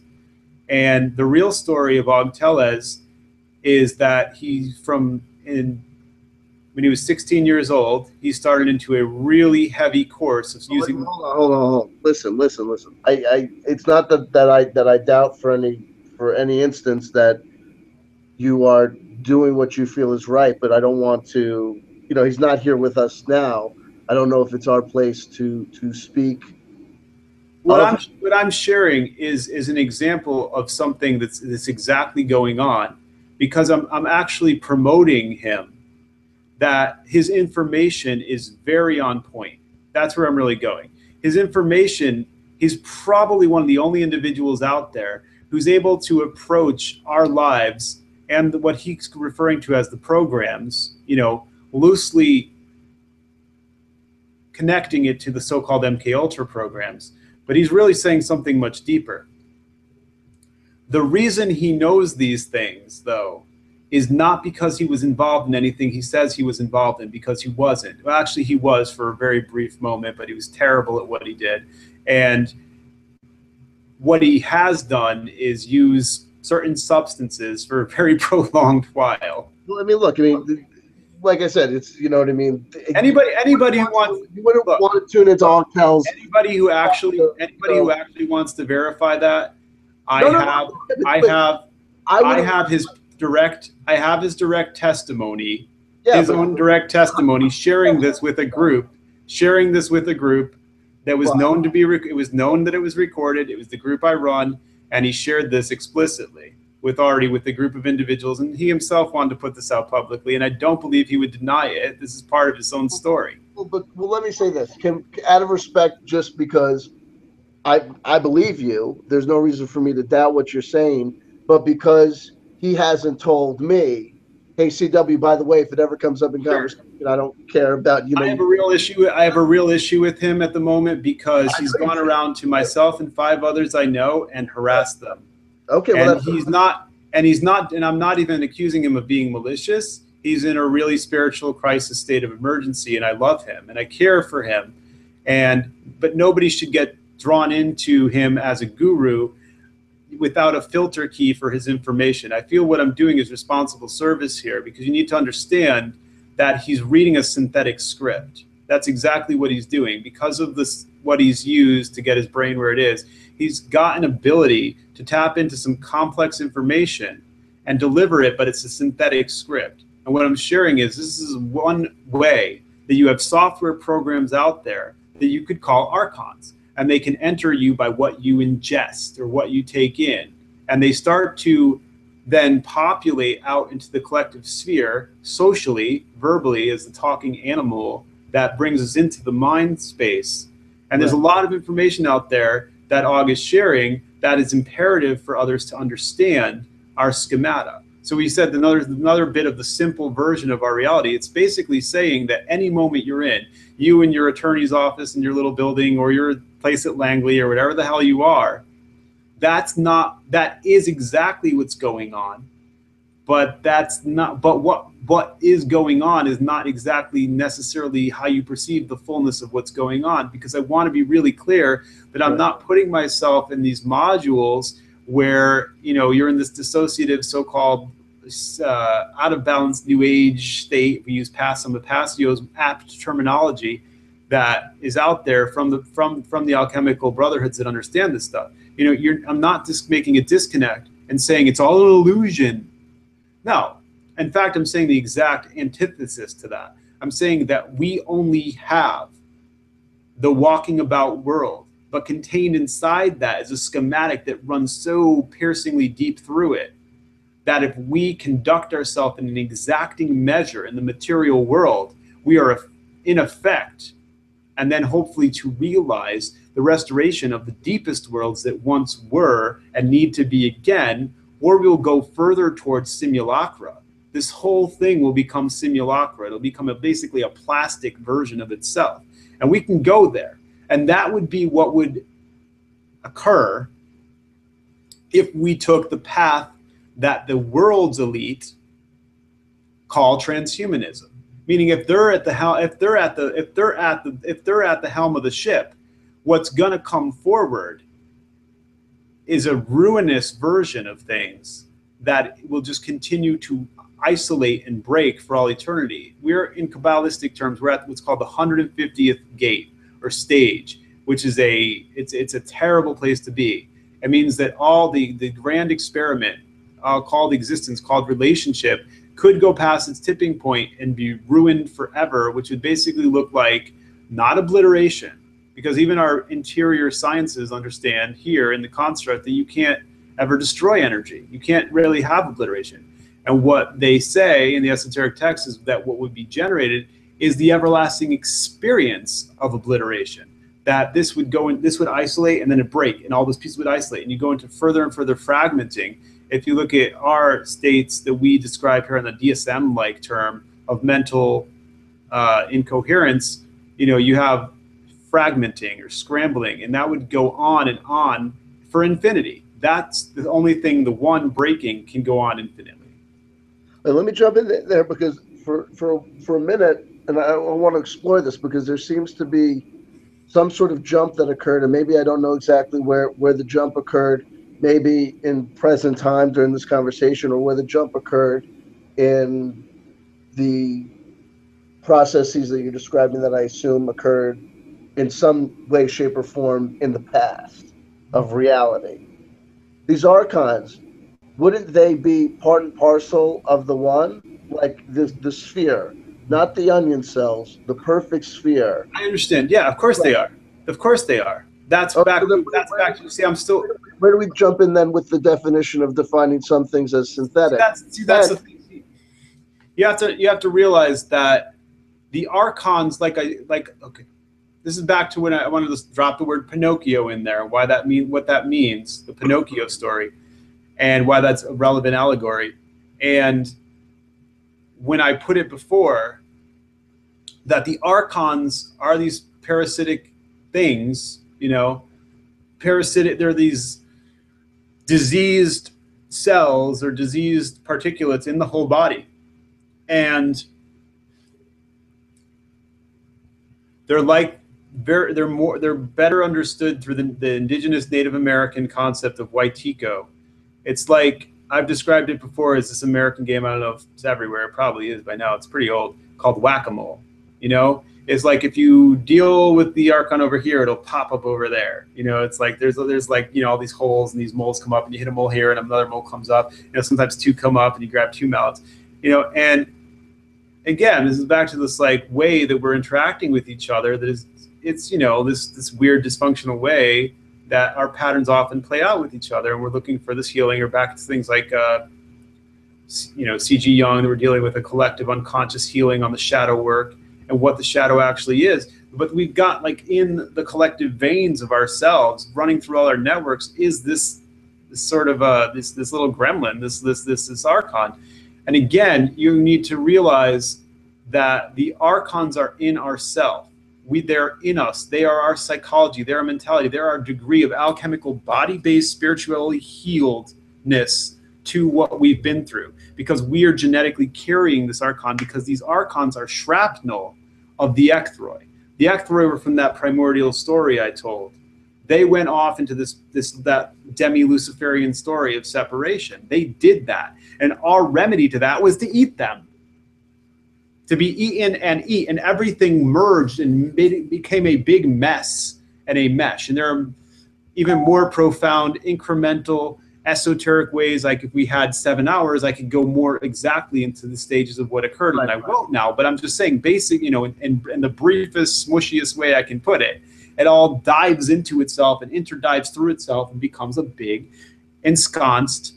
and the real story of Og Teles is that when he was 16 years old, he started into a really heavy course of using. Hold on. Listen. It's not that I doubt for any instance that you are doing what you feel is right, but I don't want to. You know, he's not here with us now. I don't know if it's our place to speak. What I'm sharing is an example of something that's exactly going on, because I'm actually promoting him, that his information is very on point. That's where I'm really going. His information, he's probably one of the only individuals out there who's able to approach our lives and what he's referring to as the programs, you know, loosely connecting it to the so-called MK Ultra programs, but he's really saying something much deeper. The reason he knows these things, though, is not because he was involved in anything he says he was involved in, because he wasn't. Well, actually, he was for a very brief moment, but he was terrible at what he did. And what he has done is use certain substances for a very prolonged while. Well, I mean, look, like I said, it's, you know what I mean. Anybody who wants, you wouldn't want to tune into all tells. Anybody who actually wants to verify that, I have his direct testimony, his own direct testimony, sharing this with a group that was known to be. It was known that it was recorded. It was the group I run, and he shared this explicitly with the group of individuals, and he himself wanted to put this out publicly, and I don't believe he would deny it. This is part of his own story. Well, let me say this. Out of respect, just because I believe you, there's no reason for me to doubt what you're saying, but because he hasn't told me, hey, CW, by the way, if it ever comes up in conversation, I don't care about, you know. I have a real issue with him at the moment, because he's gone around to myself and 5 others I know and harassed them. Okay, well, and I'm not even accusing him of being malicious. He's in a really spiritual crisis state of emergency, and I love him and I care for him. But nobody should get drawn into him as a guru without a filter key for his information. I feel what I'm doing is responsible service here, because you need to understand that he's reading a synthetic script. That's exactly what he's doing. Because of this, what he's used to get his brain where it is, he's got an ability to tap into some complex information and deliver it, but it's a synthetic script. And what I'm sharing is this is one way that you have software programs out there that you could call archons, and they can enter you by what you ingest or what you take in. And they start to then populate out into the collective sphere socially, verbally, as the talking animal that brings us into the mind space. And there's a lot of information out there that Og is sharing that is imperative for others to understand our schemata. So we said another bit of the simple version of our reality. It's basically saying that any moment you're in, you in your attorney's office in your little building, or your place at Langley, or whatever the hell you are, that is exactly what's going on. But what is going on is not exactly necessarily how you perceive the fullness of what's going on, because I want to be really clear that I'm not putting myself in these modules where, you know, you're in this dissociative, so-called out of balance new age state. We use some of Passio's apt terminology that is out there from the alchemical brotherhoods that understand this stuff. You know, I'm not just making a disconnect and saying it's all an illusion. No, in fact, I'm saying the exact antithesis to that. I'm saying that we only have the walking about world, but contained inside that is a schematic that runs so piercingly deep through it that if we conduct ourselves in an exacting measure in the material world, we are in effect, and then hopefully to realize the restoration of the deepest worlds that once were and need to be again, or we'll go further towards simulacra. This whole thing will become simulacra. It'll become basically a plastic version of itself. And we can go there. And that would be what would occur if we took the path that the world's elite call transhumanism. Meaning, if they're at the helm of the ship, what's going to come forward is a ruinous version of things that will just continue to isolate and break for all eternity. We're, in Kabbalistic terms, we're at what's called the 150th gate or stage, which is it's a terrible place to be. It means that all the grand experiment called existence, called relationship, could go past its tipping point and be ruined forever, which would basically look like not obliteration, because even our interior sciences understand here in the construct that you can't ever destroy energy. You can't really have obliteration. And what they say in the esoteric text is that what would be generated is the everlasting experience of obliteration. That this would isolate and then it break, and all those pieces would isolate, and you go into further and further fragmenting. If you look at our states that we describe here in the DSM-like term of mental incoherence, you know, you have fragmenting or scrambling, and that would go on and on for infinity. That's the only thing, the one breaking can go on infinitely. Let me jump in there, because for a minute, and I want to explore this, because there seems to be some sort of jump that occurred, and maybe I don't know exactly where the jump occurred, maybe in present time during this conversation, or where the jump occurred in the processes that you're describing that I assume occurred in some way, shape, or form in the past of reality. These archons, wouldn't they be part and parcel of the one? Like the sphere, not the onion cells, the perfect sphere. I understand. Yeah, of course they are. Of course they are. That's back. That's back. See, I'm still. Where do we jump in then with the definition of defining some things as synthetic? That's the thing. You have to realize that the archons, okay, this is back to when I wanted to drop the word Pinocchio in there. What that means, the Pinocchio story, and why that's a relevant allegory. And when I put it before, that the archons are these parasitic things, you know, they're these diseased cells or diseased particulates in the whole body. And they're better understood through the indigenous Native American concept of Waitiko. It's like I've described it before as this American game. I don't know if it's everywhere. It probably is by now. It's pretty old, called whack-a-mole. You know, it's like if you deal with the Archon over here, it'll pop up over there. You know, it's like there's like, you know, all these holes and these moles come up and you hit a mole here and another mole comes up. You know, sometimes two come up and you grab two mallets. You know, and again, this is back to this like way that we're interacting with each other. That is, it's, you know, this weird dysfunctional way that our patterns often play out with each other, and we're looking for this healing. Or back to things like, you know, C.G. Jung, that we're dealing with a collective unconscious healing on the shadow work and what the shadow actually is. But we've got, like, in the collective veins of ourselves, running through all our networks, is this sort of this little gremlin, this archon. And again, you need to realize that the archons are in ourself. They're in us. They are our psychology. They're our mentality. They're our degree of alchemical, body-based, spiritually healedness to what we've been through. Because we are genetically carrying this archon, because these archons are shrapnel of the ecthroi. The ecthroi were from that primordial story I told. They went off into that demi-Luciferian story of separation. They did that. And our remedy to that was to eat them. To be eaten and eat, and everything merged and became a big mess and a mesh. And there are even more profound, incremental, esoteric ways. Like if we had 7 hours, I could go more exactly into the stages of what occurred, and I won't now. But I'm just saying, basic, you know, in the briefest, smushiest way I can put it, it all dives into itself and interdives through itself and becomes a big, ensconced,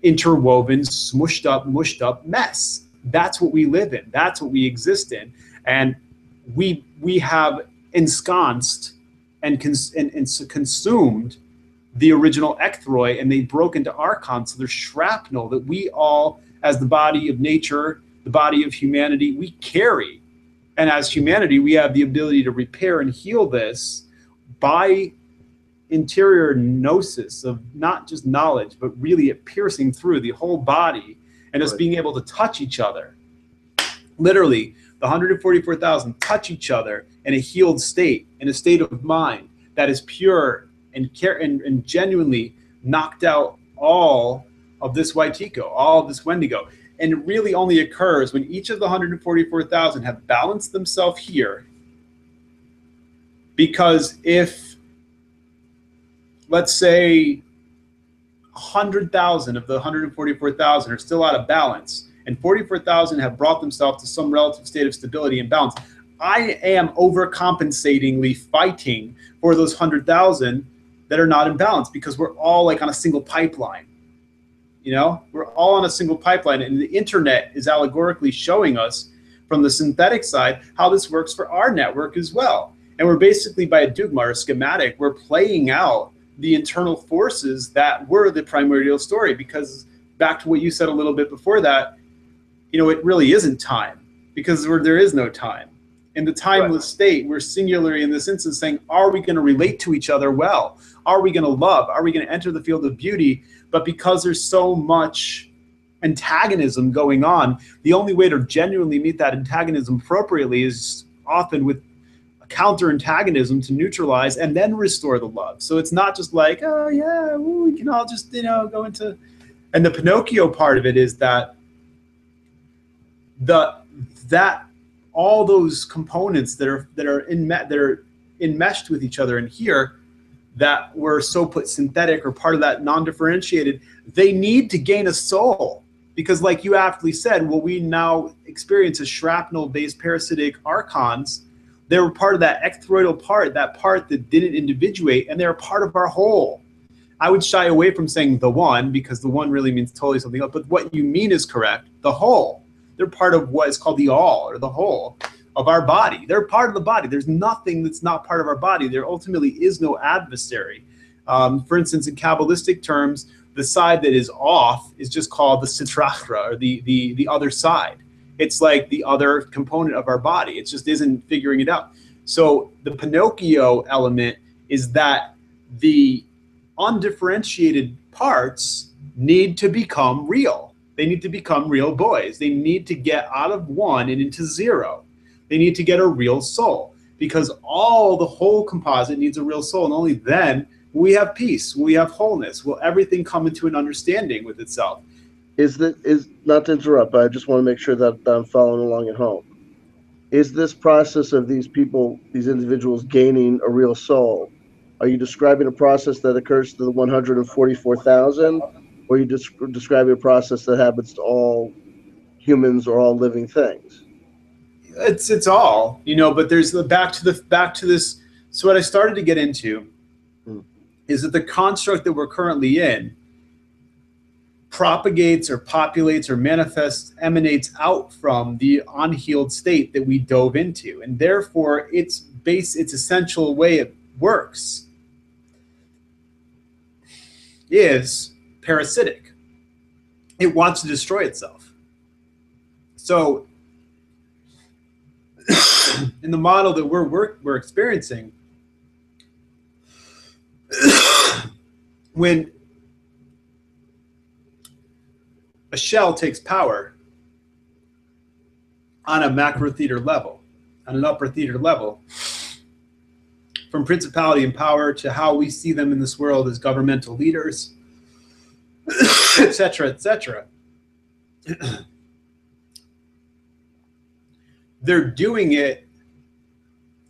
interwoven, smushed up, mushed up mess. That's what we live in. That's what we exist in. And we have ensconced and consumed the original ecthroi, and they broke into archons. So there's shrapnel that we all, as the body of nature, the body of humanity, we carry. And as humanity, we have the ability to repair and heal this by interior gnosis of not just knowledge, but really it piercing through the whole body and us being able to touch each other. Literally, the 144,000 touch each other in a healed state, in a state of mind that is pure and genuinely knocked out all of this Waitiko, all of this Wendigo. And it really only occurs when each of the 144,000 have balanced themselves here. Because if, let's say, 100,000 of the 144,000 are still out of balance, and 44,000 have brought themselves to some relative state of stability and balance, I am overcompensatingly fighting for those 100,000 that are not in balance, because we're all like on a single pipeline. You know, we're all on a single pipeline, and the internet is allegorically showing us from the synthetic side how this works for our network as well. And we're basically, by a dogma or a schematic, we're playing out the internal forces that were the primordial story. Because back to what you said a little bit before that, you know, it really isn't time, because there is no time. In the timeless state, we're singularly in this instance saying, are we going to relate to each other well? Are we going to love? Are we going to enter the field of beauty? But because there's so much antagonism going on, the only way to genuinely meet that antagonism appropriately is often with a counter antagonism to neutralize and then restore the love. So it's not just like, oh yeah, we can all just, you know, go into. And the Pinocchio part of it is that all those components that are enmeshed with each other in here, that were so put synthetic or part of that non-differentiated, they need to gain a soul. Because like you aptly said, what we now experience as shrapnel-based parasitic archons, they were part of that ecthroidal part, that part that didn't individuate, and they're part of our whole. I would shy away from saying the one, because the one really means totally something else, but what you mean is correct, the whole. They're part of what is called the all, or the whole of our body. They're part of the body. There's nothing that's not part of our body. There ultimately is no adversary. For instance, in Kabbalistic terms, the side that is off is just called the sitrachra, or the other side. It's like the other component of our body. It just isn't figuring it out. So the Pinocchio element is that the undifferentiated parts need to become real. They need to become real boys. They need to get out of one and into zero. They need to get a real soul, because the whole composite needs a real soul, and only then Will we have peace? Will we have wholeness? Will everything come into an understanding with itself? Is not to interrupt, but I just want to make sure that I'm following along at home. Is this process of these people, these individuals gaining a real soul? Are you describing a process that occurs to the 144,000, or are you describing a process that happens to all humans or all living things? It's all, but there's the back to this. So what I started to get into Hmm. is that the construct that we're currently in propagates or populates or manifests, emanates out from the unhealed state that we dove into, and therefore its essential way it works is parasitic. It wants to destroy itself. So in the model that we're experiencing, when a shell takes power on a macro theater level, on an upper theater level, from principality and power to how we see them in this world as governmental leaders, etc., etc. They're doing it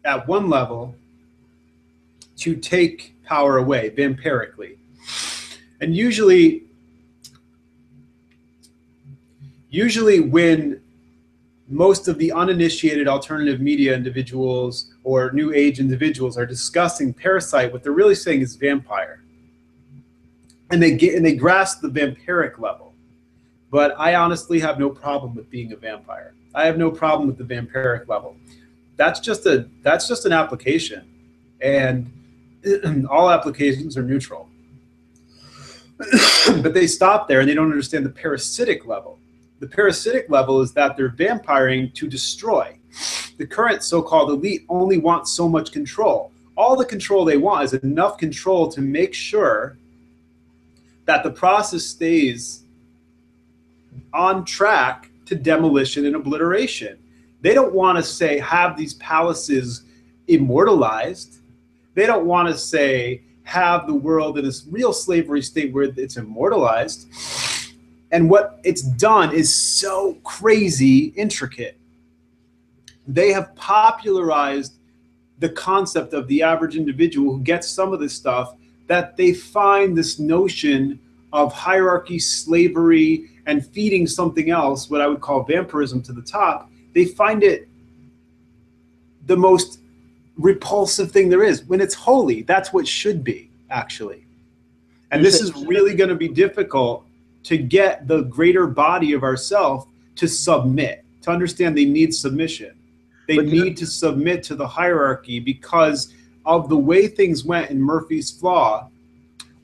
at one level to take power away vampirically. And usually when most of the uninitiated alternative media individuals or new age individuals are discussing parasite, what they're really saying is vampire. And they grasp the vampiric level. But I honestly have no problem with being a vampire. I have no problem with the vampiric level. That's just an application. And all applications are neutral. But they stop there and they don't understand the parasitic level. The parasitic level is that they're vampiring to destroy. The current so-called elite only want so much control. All the control they want is enough control to make sure that the process stays on track to demolition and obliteration. They don't want to have these palaces immortalized. They don't want to have the world in this real slavery state where it's immortalized. And what it's done is so crazy intricate. They have popularized the concept of the average individual who gets some of this stuff, that they find this notion of hierarchy, slavery, and feeding something else, what I would call vampirism, to the top. They find it the most repulsive thing there is. When it's holy, that's what should be, actually. And this is really going to be difficult to get the greater body of ourself to submit, to understand they need submission. They need to submit to the hierarchy because of the way things went in Murphy's Law.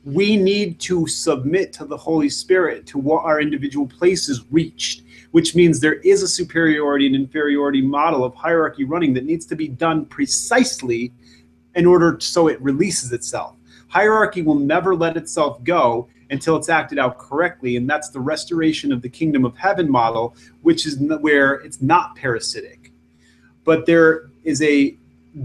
We need to submit to the Holy Spirit, to what our individual places reached, which means there is a superiority and inferiority model of hierarchy running that needs to be done precisely in order so it releases itself. Hierarchy will never let itself go until it's acted out correctly, and that's the restoration of the kingdom of heaven model, which is where it's not parasitic. But there is a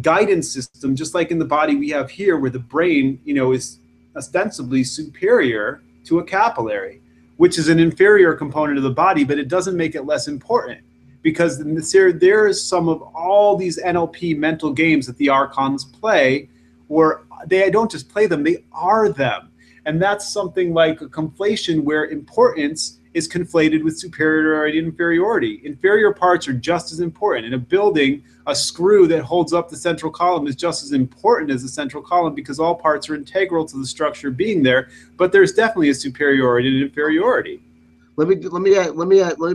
guidance system, just like in the body we have here, where the brain, is ostensibly superior to a capillary, which is an inferior component of the body, but it doesn't make it less important, because there is some of all these NLP mental games that the archons play, or they don't just play them, they are them. And that's something like a conflation where importance is conflated with superiority and inferiority. Inferior parts are just as important. In a building, a screw that holds up the central column is just as important as the central column, because all parts are integral to the structure being there. But there's definitely a superiority and inferiority. Let me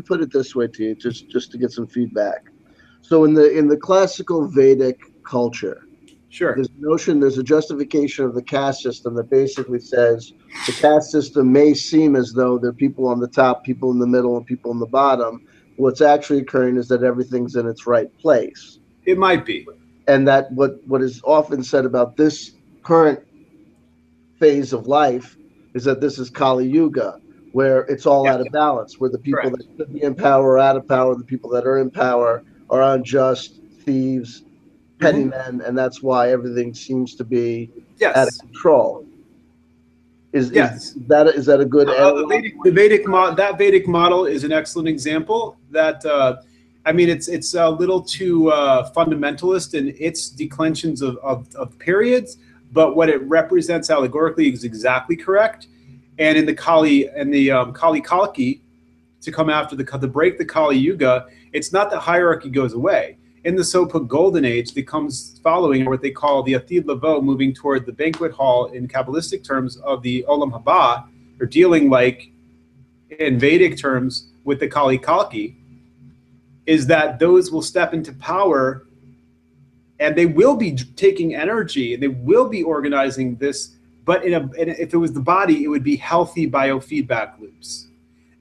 put it this way to you, just to get some feedback. So in the classical Vedic culture, sure, there's a justification of the caste system that basically says the caste system may seem as though there are people on the top, people in the middle, and people in the bottom. What's actually occurring is that everything's in its right place. It might be. And that what is often said about this current phase of life is that this is Kali Yuga, where it's all out of balance, where the people that should be in power are out of power, the people that are in power are unjust, thieves, petty men, and that's why everything seems to be out of Yes. control. Yes. Is that a good analog? That Vedic model is an excellent example. That I mean, it's a little too fundamentalist in its declensions of periods, but what it represents allegorically is exactly correct. And in the Kali Kalki, to come after the break the Kali Yuga, it's not that hierarchy goes away. In the so-called golden age that comes following, what they call the Atid Lavo, moving toward the banquet hall in Kabbalistic terms of the Olam Haba, or dealing like in Vedic terms with the Kali Kalki, is that those will step into power and they will be taking energy and they will be organizing this. But if it was the body, it would be healthy biofeedback loops.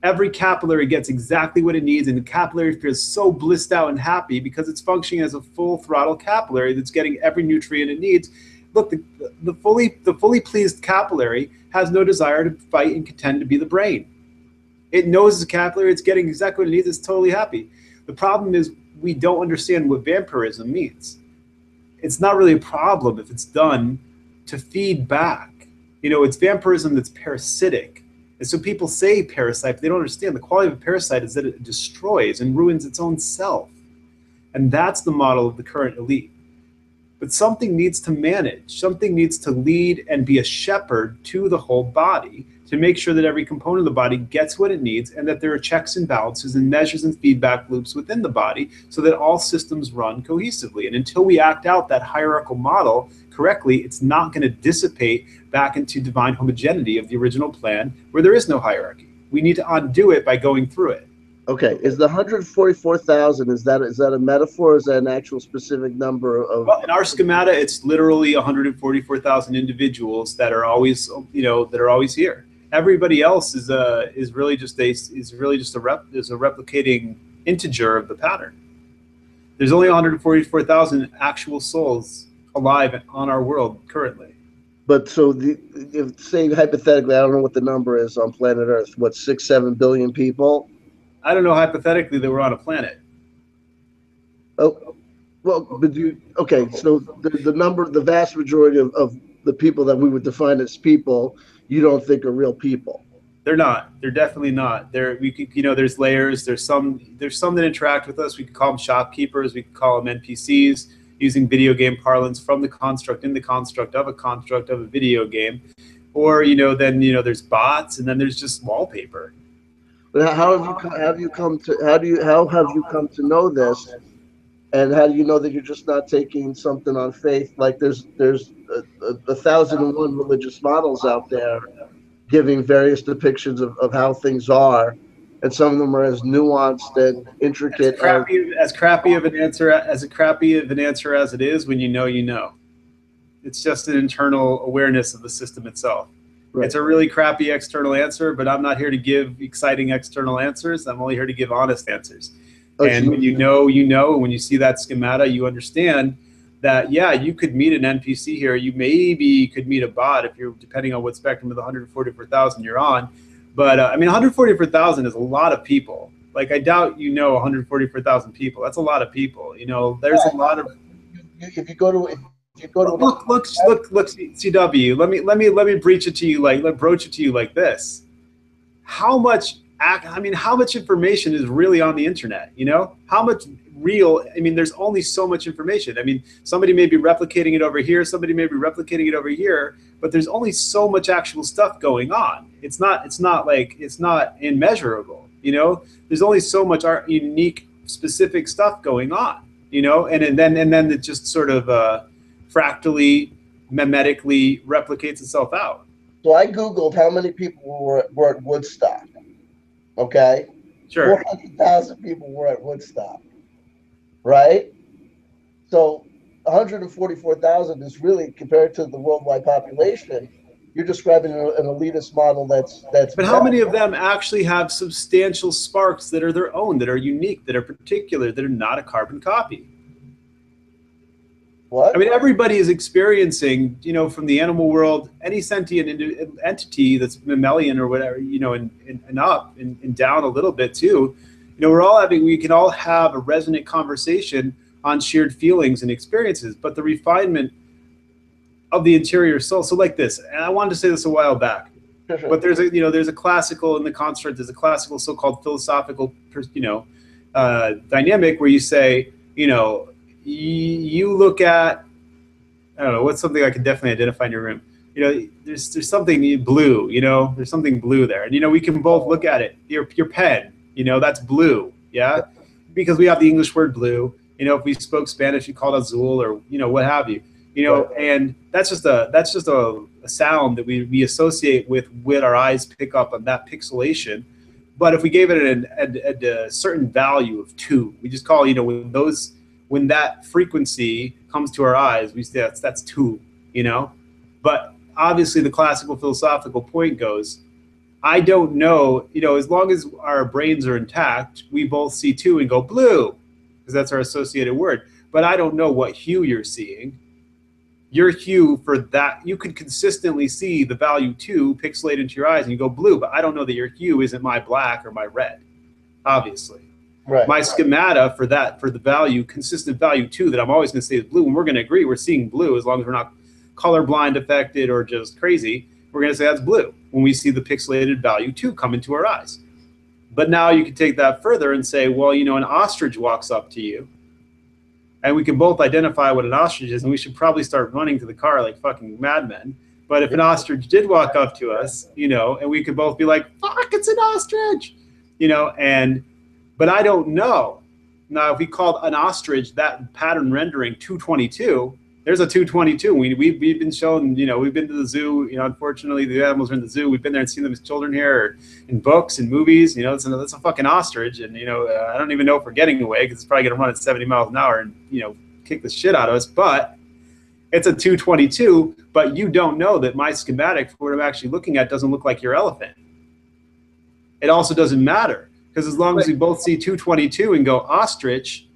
Every capillary gets exactly what it needs, and the capillary feels so blissed out and happy because it's functioning as a full throttle capillary that's getting every nutrient it needs. Look, the fully pleased capillary has no desire to fight and contend to be the brain. It knows the capillary, it's getting exactly what it needs, it's totally happy. The problem is we don't understand what vampirism means. It's not really a problem if it's done to feed back. It's vampirism that's parasitic. And so people say parasite, but they don't understand the quality of a parasite is that it destroys and ruins its own self. And that's the model of the current elite. But something needs to manage, something needs to lead and be a shepherd to the whole body to make sure that every component of the body gets what it needs and that there are checks and balances and measures and feedback loops within the body so that all systems run cohesively. And until we act out that hierarchical model correctly, it's not going to dissipate back into divine homogeneity of the original plan where there is no hierarchy. We need to undo it by going through it. Okay, is the 144,000, is that a metaphor, or is that an actual specific number of? Well, in our schemata, it's literally 144,000 individuals that are always, here. Everybody else is really just a replicating integer of the pattern. There's only 144,000 actual souls alive on our world currently. But so if say hypothetically, I don't know what the number is on planet Earth, what, 6-7 billion people? I don't know hypothetically that we're on a planet. Oh, well, but so the vast majority of the people that we would define as people, you don't think are real people? They're not. They're definitely not. There's layers. There's some that interact with us. We could call them shopkeepers. We could call them NPCs using video game parlance from the construct in the construct of a video game. Or, then there's bots, and then there's just wallpaper. But how have you come to know this, and how do you know that you're just not taking something on faith? Like there's 1,001 religious models out there giving various depictions of how things are, and some of them are as nuanced and intricate. As crappy of an answer as it is, when you know. It's just an internal awareness of the system itself. Right. It's a really crappy external answer, but I'm not here to give exciting external answers. I'm only here to give honest answers. And when you know, when you see that schemata, you understand that, yeah, you could meet an NPC here. You maybe could meet a bot if you're, depending on what spectrum of the 144,000 you're on. But 144,000 is a lot of people. Like, I doubt 144,000 people. That's a lot of people. There's a lot of. If you go to look, CW. Let me broach it to you like this. How much information is really on the internet? How much real? There's only so much information. Somebody may be replicating it over here. Somebody may be replicating it over here. But there's only so much actual stuff going on. It's not immeasurable. There's only so much unique, specific stuff going on. And then it just sort of fractally, memetically replicates itself out. So I Googled how many people were at Woodstock. Okay? Sure. 400,000 people were at Woodstock. Right? So 144,000 is really, compared to the worldwide population, you're describing an elitist model that's. But how many of them actually have substantial sparks that are their own, that are unique, that are particular, that are not a carbon copy? What? Everybody is experiencing, from the animal world, any sentient entity that's mammalian or whatever, and up and down a little bit too. We can all have a resonant conversation on shared feelings and experiences, but the refinement of the interior soul. So like this, and I wanted to say this a while back, but there's a, there's a classical in the construct, there's a classical so-called philosophical, dynamic where you say, you look at, I don't know, what's something I can definitely identify in your room. There's something blue, there's something blue there. And, we can both look at it. Your pen, that's blue. Yeah. Because we have the English word blue. If we spoke Spanish, you call it azul or, what have you, and that's just a sound that we associate with what our eyes pick up on that pixelation. But if we gave it a certain value of 2, we just call, when that frequency comes to our eyes, we say that's 2, But obviously the classical philosophical point goes, I don't know, as long as our brains are intact, we both see 2 and go blue, because that's our associated word. But I don't know what hue you're seeing. Your hue for that, you could consistently see the value 2 pixelate into your eyes and you go blue, but I don't know that your hue isn't my black or my red, obviously. Right. My schemata for the value, consistent value 2 that I'm always going to say is blue, and we're going to agree we're seeing blue as long as we're not colorblind affected or just crazy, we're going to say that's blue when we see the pixelated value 2 come into our eyes. But now you can take that further and say, well, an ostrich walks up to you, and we can both identify what an ostrich is, and we should probably start running to the car like fucking madmen. But if an ostrich did walk up to us, and we could both be like, fuck, it's an ostrich, but I don't know. Now, if we called an ostrich that pattern rendering 222, there's a 222. We've been shown, we've been to the zoo. Unfortunately, the animals are in the zoo. We've been there and seen them as children here, or in books and movies. That's a fucking ostrich, and I don't even know if we're getting away because it's probably going to run at 70 miles an hour and kick the shit out of us. But it's a 222. But you don't know that my schematic for what I'm actually looking at doesn't look like your elephant. It also doesn't matter because as long as we both see 222 and go ostrich,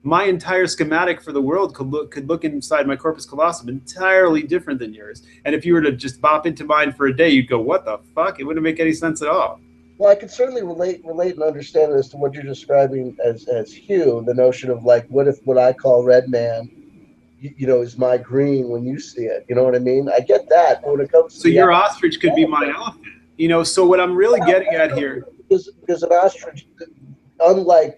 my entire schematic for the world could look inside my corpus callosum entirely different than yours. And if you were to just bop into mine for a day, you'd go, what the fuck? It wouldn't make any sense at all. Well, I can certainly relate and understand as to what you're describing as hue, the notion of like, what if what I call red man, is my green when you see it? You know what I mean? I get that. But when it comes to so your ostrich could be my elephant. So what I'm really getting at here, because an ostrich, unlike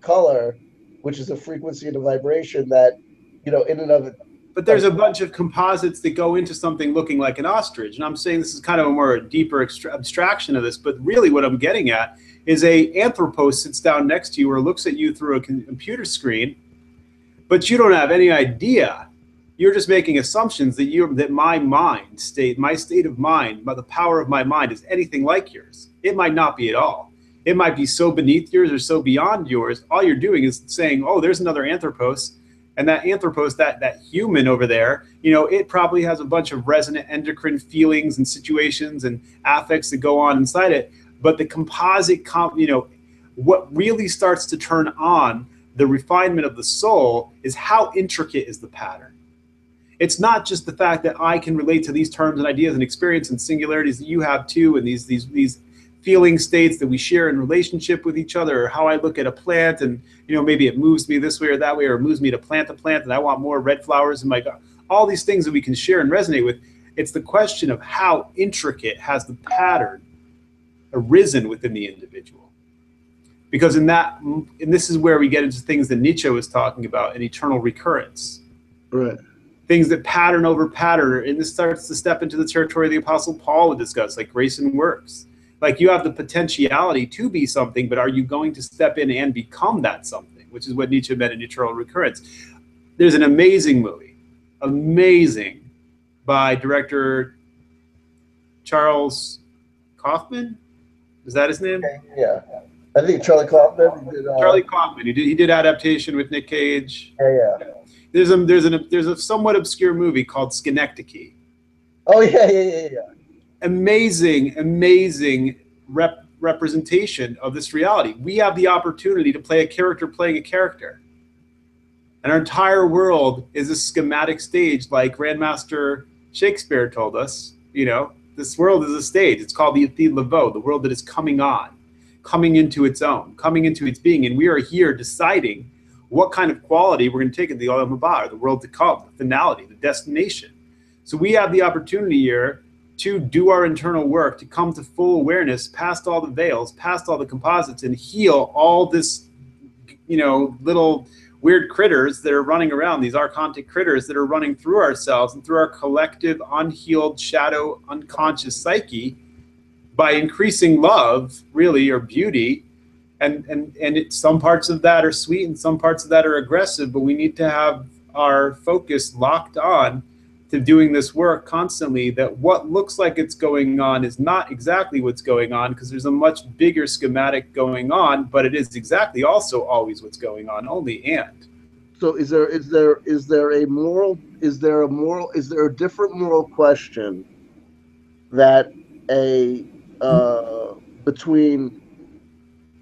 color, which is a frequency and a vibration that, in and of it. But there's a bunch of composites that go into something looking like an ostrich. And I'm saying this is kind of a more deeper abstraction of this, but really what I'm getting at is a anthropos sits down next to you or looks at you through a computer screen, but you don't have any idea. You're just making assumptions that my state of mind, the power of my mind is anything like yours. It might not be at all. It might be so beneath yours or so beyond yours. All you're doing is saying, oh, there's another anthropos. And that anthropos, that human over there, it probably has a bunch of resonant endocrine feelings and situations and affects that go on inside it. But the composite, what really starts to turn on the refinement of the soul is how intricate is the pattern. It's not just the fact that I can relate to these terms and ideas and experience and singularities that you have too, and these feeling states that we share in relationship with each other, or how I look at a plant and, maybe it moves me this way or that way, or it moves me to plant a plant and I want more red flowers in my garden. All these things that we can share and resonate with. It's the question of how intricate has the pattern arisen within the individual. Because and this is where we get into things that Nietzsche was talking about, an eternal recurrence. Right. Things that pattern over pattern, and this starts to step into the territory the Apostle Paul would discuss, like grace and works. Like you have the potentiality to be something, but are you going to step in and become that something? Which is what Nietzsche meant in eternal recurrence. There's an amazing movie, by director Charles Kaufman. Is that his name? Yeah, I think Charlie Kaufman. Charlie Kaufman. He did adaptation with Nick Cage. Yeah. There's a somewhat obscure movie called Schenectady. Oh yeah. Amazing representation of this reality. We have the opportunity to play a character playing a character. And our entire world is a schematic stage, like Grandmaster Shakespeare told us. This world is a stage. It's called the Laveau, the world that is coming on. coming into its own, coming into its being. And we are here deciding what kind of quality we're going to take in the Olam Haba, the world to come, the finality, the destination. So we have the opportunity here to do our internal work, to come to full awareness, past all the veils, past all the composites, and heal all this, little weird critters that are running around, these archontic critters that are running through ourselves and through our collective, unhealed, shadow, unconscious psyche, by increasing love, really, or beauty. Some parts of that are sweet and some parts of that are aggressive, but we need to have our focus locked on to doing this work constantly, that what looks like it's going on is not exactly what's going on, because there's a much bigger schematic going on, but it is exactly also always what's going on, only and. So is there a different moral question that between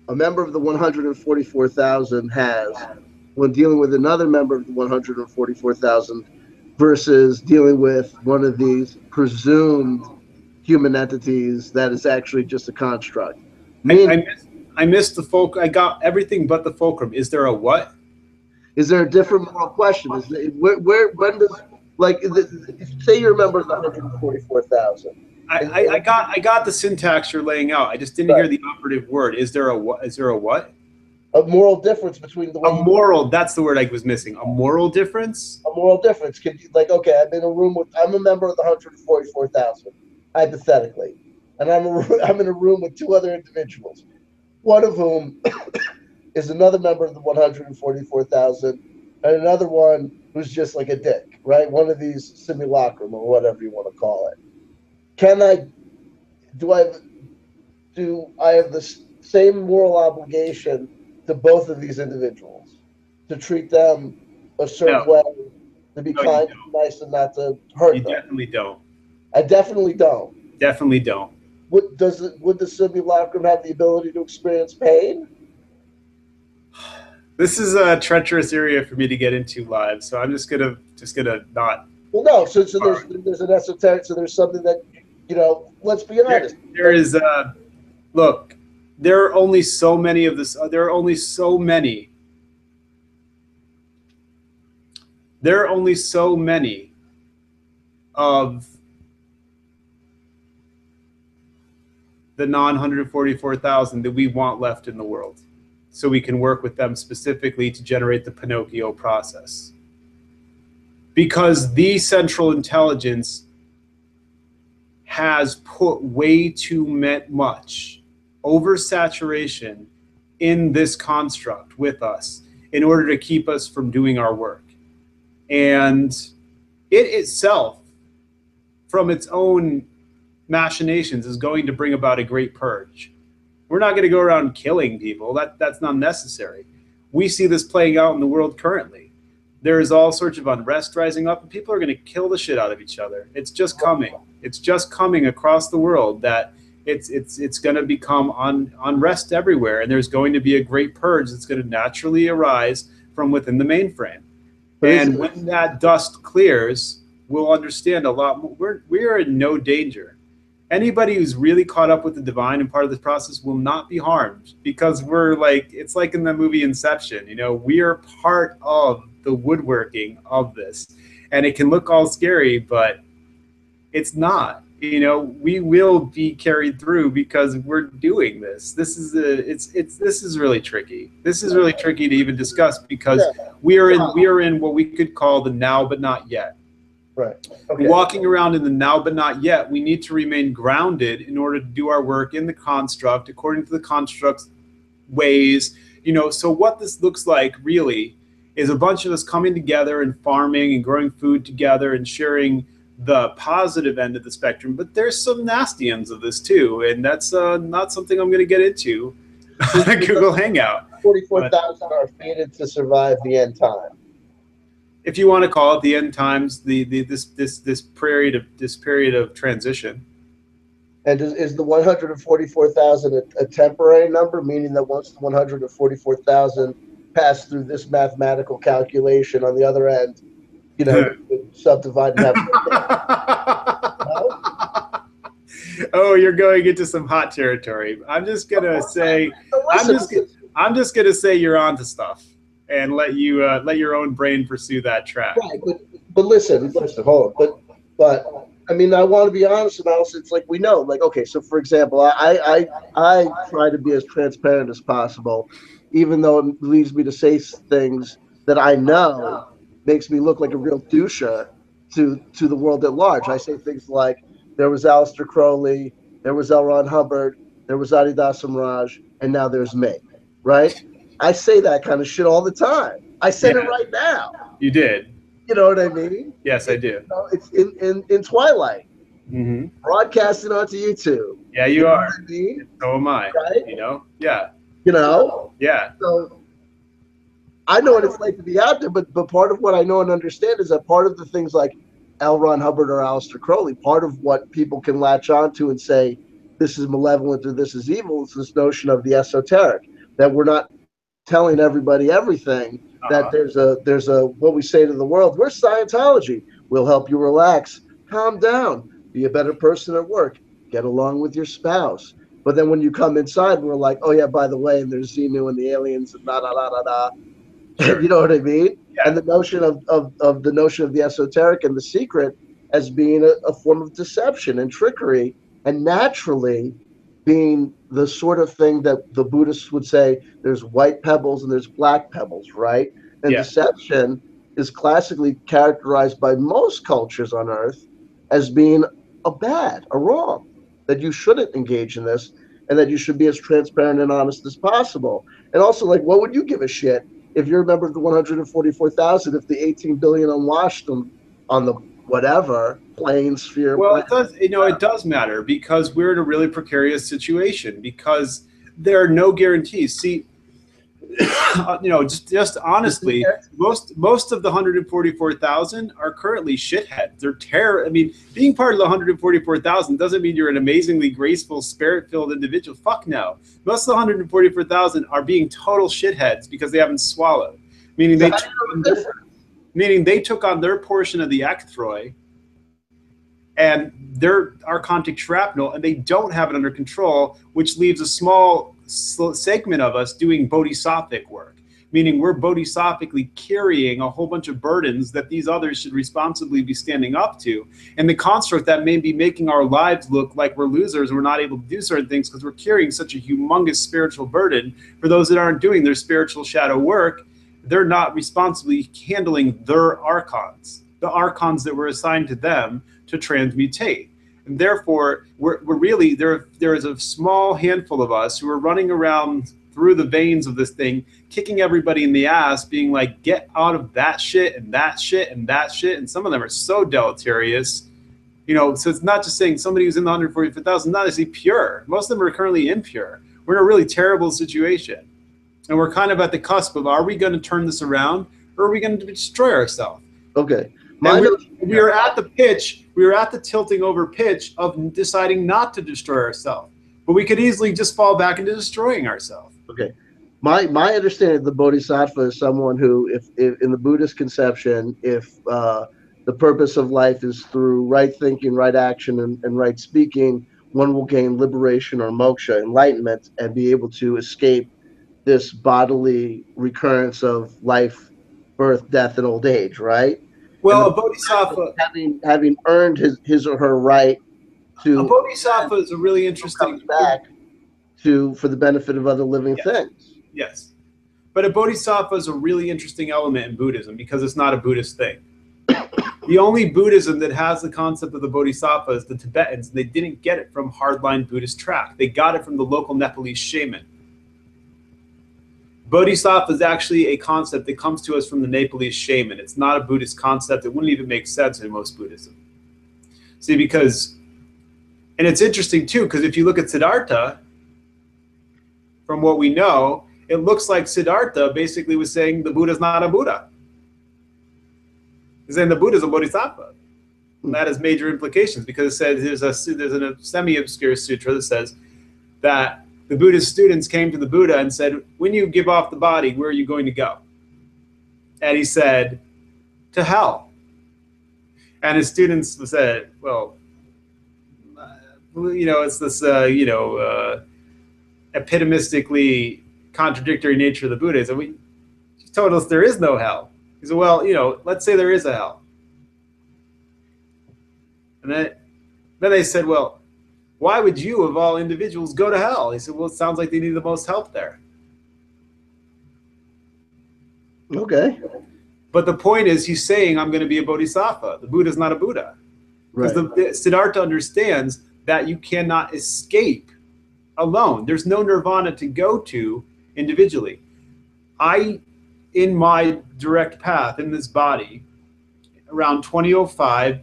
a member of the 144,000 has when dealing with another member of the 144,000 versus dealing with one of these presumed human entities that is actually just a construct? I missed the fulcrum. I got everything but the fulcrum. Is there a what? Is there a different moral question? When does, like, say you're a member of the 144,000? I got the syntax you're laying out. I just didn't hear the operative word. Is there a what? Is there a what? A moral difference between the way a moral. That's the word I was missing. A moral difference. A moral difference. Can you, like, okay, I'm a member of the 144,000, hypothetically, and I'm in a room with two other individuals, one of whom is another member of the 144,000, and another one who's just like a dick, right? One of these simulacrum or whatever you want to call it. Do I have the same moral obligation to both of these individuals, to treat them a certain way, to be kind and nice and not to hurt them? You definitely don't. I definitely don't. Definitely don't. Would the simulacrum have the ability to experience pain? This is a treacherous area for me to get into live, so I'm just gonna not. Well, no. So there's an esoteric. So there's something that, let's be honest. There is look. There are only so many of this. There are only so many of the non-144,000 that we want left in the world, so we can work with them specifically to generate the Pinocchio process. Because the central intelligence has put way too much oversaturation in this construct with us in order to keep us from doing our work. And it itself, from its own machinations, is going to bring about a great purge. We're not going to go around killing people. That's not necessary. We see this playing out in the world currently. There is all sorts of unrest rising up, and people are going to kill the shit out of each other. It's just coming. It's just coming across the world that it's going to become unrest everywhere, and there's going to be a great purge that's going to naturally arise from within the mainframe. And when that dust clears, we'll understand a lot more. We are in no danger. Anybody who's really caught up with the divine and part of this process will not be harmed, because it's like in the movie Inception. We are part of the woodworking of this, and it can look all scary, but it's not. We will be carried through because we're doing this. This is really tricky. This is really tricky to even discuss, because we are in what we could call the now but not yet. Right. Okay. Walking around in the now but not yet, we need to remain grounded in order to do our work in the construct according to the construct's ways. So what this looks like really is a bunch of us coming together and farming and growing food together and sharing the positive end of the spectrum. But there's some nasty ends of this too, and that's not something I'm going to get into on a Google Hangout. 44,000 are fated to survive the end time, if you want to call it the end times, this period of transition. And is the 144,000 a temporary number, meaning that once the 144,000 pass through this mathematical calculation, on the other end, subdivide and have no? Oh, you're going into some hot territory. I'm just gonna say, So I'm listen, just, I'm just gonna say you're onto stuff, and let you let your own brain pursue that track. right, but listen, hold on, but I mean, I want to be honest about it. It's like we know, like, okay, so for example, I try to be as transparent as possible, even though it leads me to say things that I know makes me look like a real doucher to the world at large. I say things like there was Aleister Crowley, there was L. Ron Hubbard, there was Adidas Samraj, and now there's me, right? I say that kind of shit all the time. I said it Yeah, right now. you did. You know what I mean? Yes, I do. It's in Twilight, Hmm. broadcasting onto YouTube. Yeah, You you know are. what I mean? So am I. Right? You know? Yeah. You know? Yeah. So I know what it's like to be out there, but part of what I know and understand is that part of the things like L. Ron Hubbard or Aleister Crowley, part of what people can latch onto and say this is malevolent or this is evil is this notion of the esoteric, that we're not telling everybody everything, that Uh-huh. there's a what we say to the world, we're Scientology. We'll help you relax, calm down, be a better person at work, get along with your spouse. But then when you come inside, we're like, oh yeah, by the way, and there's Xenu and the aliens and da da da da da. Sure. You know what I mean? And Yeah. the notion of the notion of the esoteric and the secret as being a form of deception and trickery, and naturally being the sort of thing that the Buddhists would say there's white pebbles and there's black pebbles, right? And Yeah. deception is classically characterized by most cultures on earth as being a bad, a wrong, that you shouldn't engage in this and that you should be as transparent and honest as possible. And also, like, what would you give a shit if you're a member of the 144,000, if the 18 billion unwashed on the whatever plane, sphere, Well, planet? it does, it does matter because we're in a really precarious situation because there are no guarantees. See, just honestly, most of the 144,000 are currently shitheads. They're terror. I mean, being part of the 144,000 doesn't mean you're an amazingly graceful, spirit-filled individual. Fuck no. Most of the 144,000 are being total shitheads because they haven't swallowed, meaning So they how do took you on know the their, difference? meaning they took on their portion of the ecthroi and their archontic shrapnel, and they don't have it under control, which leaves a small segment of us doing bodhisattvic work, meaning we're bodhisattvically carrying a whole bunch of burdens that these others should responsibly be standing up to. And the construct that may be making our lives look like we're losers and we're not able to do certain things because we're carrying such a humongous spiritual burden. For those that aren't doing their spiritual shadow work, they're not responsibly handling their archons, the archons that were assigned to them to transmutate. And therefore, we're really, there is a small handful of us who are running around through the veins of this thing, kicking everybody in the ass, being like, get out of that shit and that shit and that shit. And some of them are so deleterious. So it's not just saying somebody who's in the 144,000, not necessarily pure. Most of them are currently impure. We're in a really terrible situation. And we're kind of at the cusp of, are we going to turn this around or are we going to destroy ourselves? Okay. And My we are at the pitch, we are at the tilting over pitch of deciding not to destroy ourselves. But we could easily just fall back into destroying ourselves. Okay. My understanding of the bodhisattva is someone who, if in the Buddhist conception, if the purpose of life is through right thinking, right action, and right speaking, one will gain liberation or moksha, enlightenment, and be able to escape this bodily recurrence of life, birth, death, and old age, right? And Well, the a bodhisattva, having earned his or her right a to bodhisattva is a really comes interesting. back to for the benefit of other living Yes, things. yes. But a bodhisattva is a really interesting element in Buddhism because it's not a Buddhist thing. The only Buddhism that has the concept of the bodhisattva is the Tibetans. They didn't get it from hardline Buddhist track. They got it from the local Nepalese shaman. Bodhisattva is actually a concept that comes to us from the Nepalese shaman. It's not a Buddhist concept. It wouldn't even make sense in most Buddhism. See, and it's interesting too, because if you look at Siddhartha, from what we know, it looks like Siddhartha basically was saying the Buddha's not a Buddha. He's saying the Buddha's a bodhisattva. And that has major implications because it says there's a semi-obscure sutra that says that the Buddhist students came to the Buddha and said, when you give off the body, where are you going to go? And he said, to hell. And his students said, well, it's this epitomistically contradictory nature of the Buddha. So he told us there is no hell. He said, well, let's say there is a hell. And then they said, well, why would you, of all individuals, go to hell? He said, well, it sounds like they need the most help there. Okay. But the point is, he's saying, I'm going to be a bodhisattva. The Buddha's not a Buddha. Because Right. Siddhartha understands that you cannot escape alone. There's no nirvana to go to individually. In my direct path, in this body, around 2005,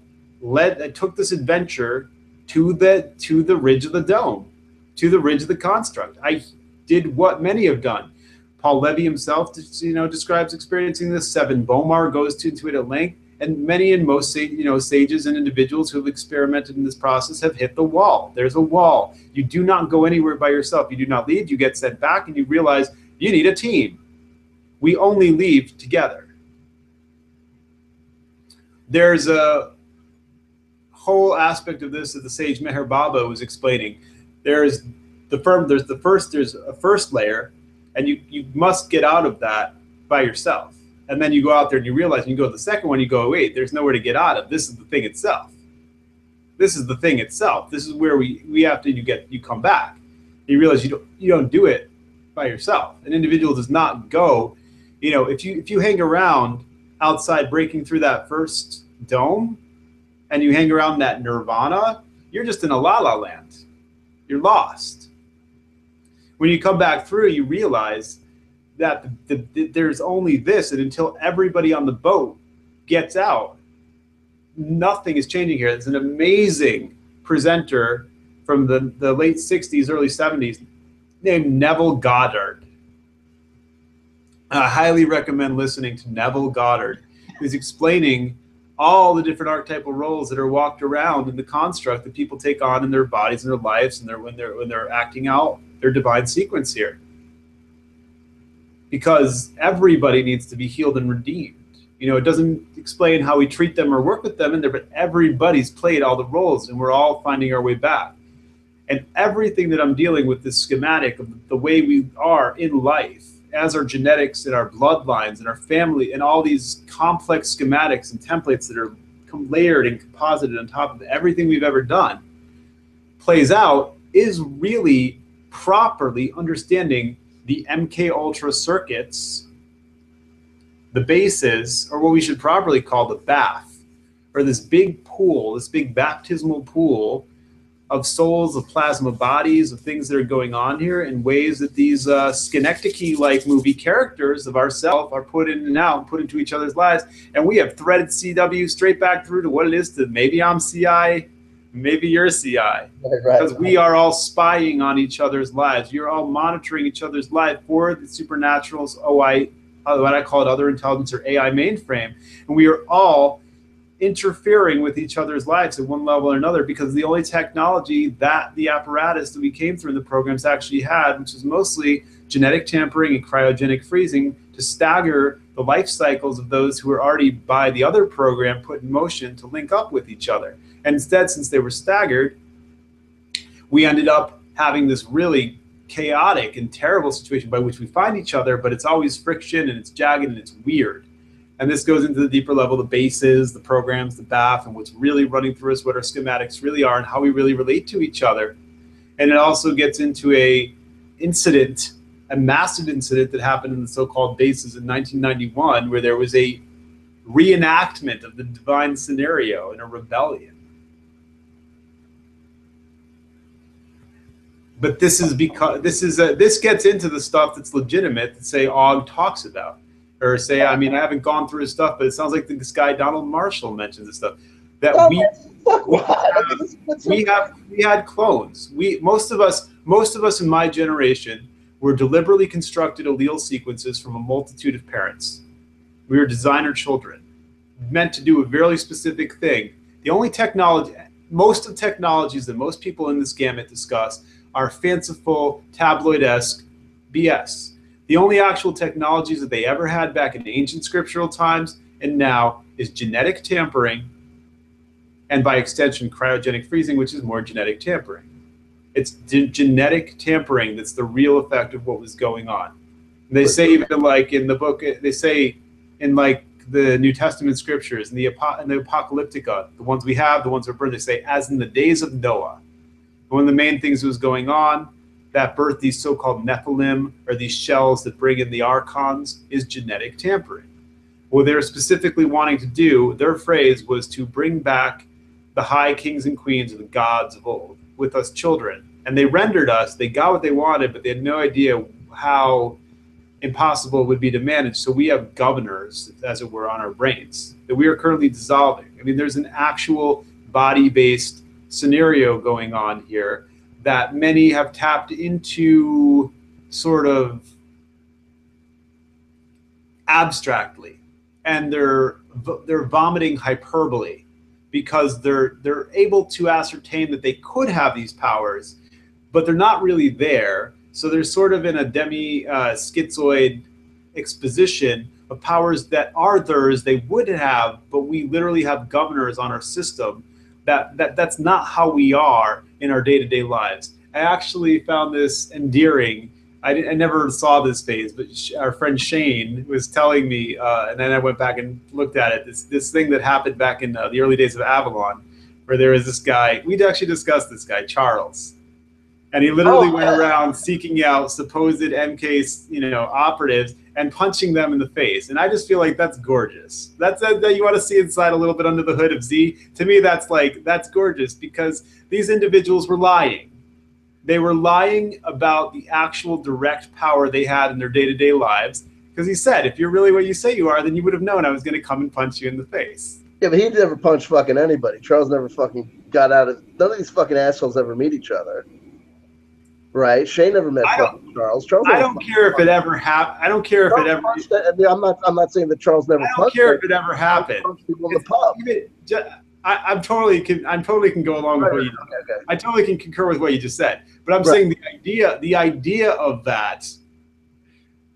I took this adventure to the ridge of the dome, to the ridge of the construct. I did what many have done. Paul Levy himself, describes experiencing this. Seven Bomar goes into it at length, and many and most, sages and individuals who have experimented in this process have hit the wall. There's a wall. You do not go anywhere by yourself. You do not leave. You get sent back, and you realize you need a team. We only leave together. There's a whole aspect of this that the sage Meher Baba was explaining. There's a first layer, and you must get out of that by yourself. And then you go out there and you realize, and you go to the second one, you go, wait, there's nowhere to get out of. This is the thing itself. This is the thing itself. This is where we have to, you come back. You realize you don't do it by yourself. An individual does not go, if you hang around outside breaking through that first dome, and you hang around that nirvana, you're just in a la-la land. You're lost. When you come back through, you realize that there's only this, and until everybody on the boat gets out, nothing is changing here. There's an amazing presenter from the late 60s, early 70s named Neville Goddard. I highly recommend listening to Neville Goddard, who's explaining all the different archetypal roles that are walked around in the construct that people take on in their bodies and their lives, and when they're acting out their divine sequence here. Because everybody needs to be healed and redeemed. It doesn't explain how we treat them or work with them in there, but everybody's played all the roles, and we're all finding our way back. And everything that I'm dealing with, this schematic of the way we are in life, as our genetics and our bloodlines and our family, and all these complex schematics and templates that are layered and composited on top of everything we've ever done, plays out, is really properly understanding the MK Ultra circuits, the bases, or what we should properly call the bath, or this big pool, this big baptismal pool of souls, of plasma bodies, of things that are going on here in ways that these Schenectady-like movie characters of ourselves are put in and out, put into each other's lives. And we have threaded CW straight back through to what it is to maybe I'm CI, maybe you're CI. Right. Because we are all spying on each other's lives. You're all monitoring each other's life for the supernatural's what I call it other intelligence or AI mainframe. And we are all interfering with each other's lives at one level or another, because the only technology that the apparatus that we came through in the programs actually had, which is mostly genetic tampering and cryogenic freezing, to stagger the life cycles of those who were already by the other program put in motion to link up with each other. And instead, since they were staggered, we ended up having this really chaotic and terrible situation by which we find each other, but it's always friction and it's jagged and it's weird. And this goes into the deeper level, the bases, the programs, the BAF, and what's really running through us, what our schematics really are, and how we really relate to each other. And it also gets into a massive incident that happened in the so-called bases in 1991, where there was a reenactment of the divine scenario in a rebellion. But this is because this gets into the stuff that's legitimate that, say, Og talks about. Or say, I haven't gone through his stuff, but it sounds like this guy Donald Marshall mentions this stuff. That we had clones. Most of us in my generation were deliberately constructed allele sequences from a multitude of parents. We were designer children, meant to do a very specific thing. The only technology, most of technologies that most people in this gamut discuss are fanciful, tabloid-esque BS. The only actual technologies that they ever had back in ancient scriptural times and now is genetic tampering and by extension, cryogenic freezing, which is more genetic tampering. It's genetic tampering that's the real effect of what was going on. And they say even like in the book, they say in like the New Testament scriptures and the Apocalyptica, the ones we have, the ones that burned, they say, as in the days of Noah. One of the main things that was going on that birthed these so-called Nephilim, or these shells that bring in the archons, is genetic tampering. What they're specifically wanting to do, their phrase was to bring back the high kings and queens of the gods of old with us children. And they rendered us, they got what they wanted, but they had no idea how impossible it would be to manage. So we have governors, as it were, on our brains that we are currently dissolving. I mean, there's an actual body-based scenario going on here that many have tapped into sort of abstractly, and they're vomiting hyperbole because they're able to ascertain that they could have these powers, but they're not really there. So they're sort of in a schizoid exposition of powers that are theirs, they would have, but we literally have governors on our system that's not how we are in our day-to-day lives. I actually found this endearing. I never saw this phase, but our friend Shane was telling me, and then I went back and looked at it, this thing that happened back in the early days of Avalon, where there was this guy, we'd actually discussed this guy, Charles, and he literally went around seeking out supposed MK, operatives and punching them in the face. And I just feel like that's gorgeous. That you want to see inside a little bit under the hood of Z. To me, that's gorgeous, because these individuals were lying. They were lying about the actual direct power they had in their day-to-day lives. Because he said, if you're really what you say you are, then you would have known I was going to come and punch you in the face. Yeah, but he never punched fucking anybody. Charles never fucking got out of... None of these fucking assholes ever meet each other. Right? Shane never met fucking Charles. I don't care if it ever happened. I don't care if it ever... I'm not saying that Charles never punched. I don't care if it ever happened. People in the pub. I totally can go along with what you. Okay. I totally can concur with what you just said. But I'm saying the idea of that's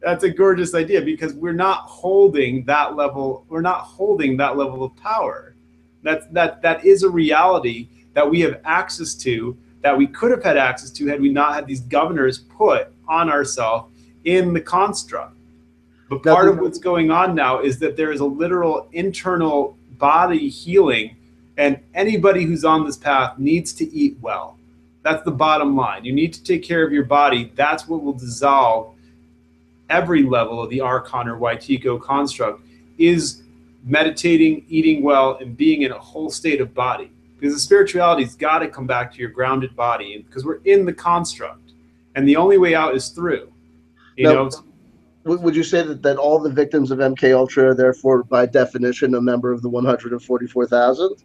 a gorgeous idea, because we're not holding that level. We're not holding that level of power. That is a reality that we have access to, that we could have had access to had we not had these governors put on ourselves in the construct. But part of what's going on now is that there is a literal internal body healing, and anybody who's on this path needs to eat well. That's the bottom line. You need to take care of your body. That's what will dissolve every level of the Archon or Waitiko construct, is meditating, eating well, and being in a whole state of body. Because the spirituality's got to come back to your grounded body, because we're in the construct, and the only way out is through. You know. Would you say that all the victims of MK Ultra are therefore, by definition, a member of the 144,000?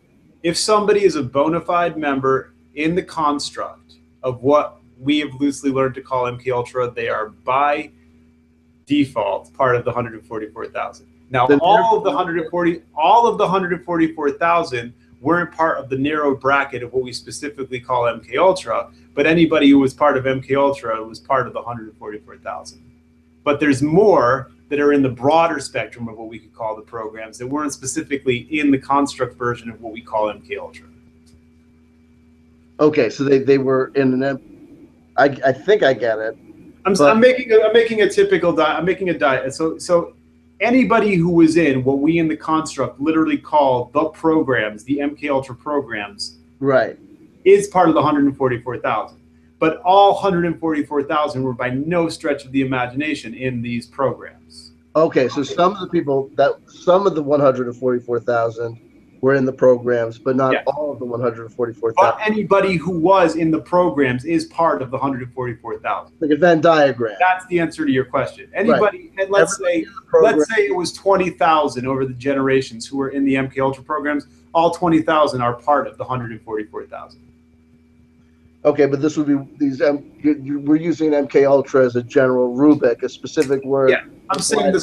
If somebody is a bona fide member in the construct of what we have loosely learned to call MK Ultra, they are by default part of the 144,000. Now, all of the 144,000 weren't part of the narrow bracket of what we specifically call MK Ultra, but anybody who was part of MK Ultra was part of the 144,000. But there's more that are in the broader spectrum of what we could call the programs that weren't specifically in the construct version of what we call MK Ultra. Okay, so they were in an I think I get it. I'm making a typical diet. I'm making a diet. So anybody who was in what we in the construct literally call the programs, the MK Ultra programs, right, is part of the 144,000. But all 144,000 were by no stretch of the imagination in these programs. Okay, so some of the 144,000 were in the programs, but not all of the 144,000. But anybody who was in the programs is part of the 144,000. Like a Venn diagram. That's the answer to your question. Anybody, and let's say it was 20,000 over the generations who were in the MK Ultra programs. All 20,000 are part of the 144,000. Okay, but this would be we're using MK Ultra as a general rubric, a specific word. Yeah, I'm saying the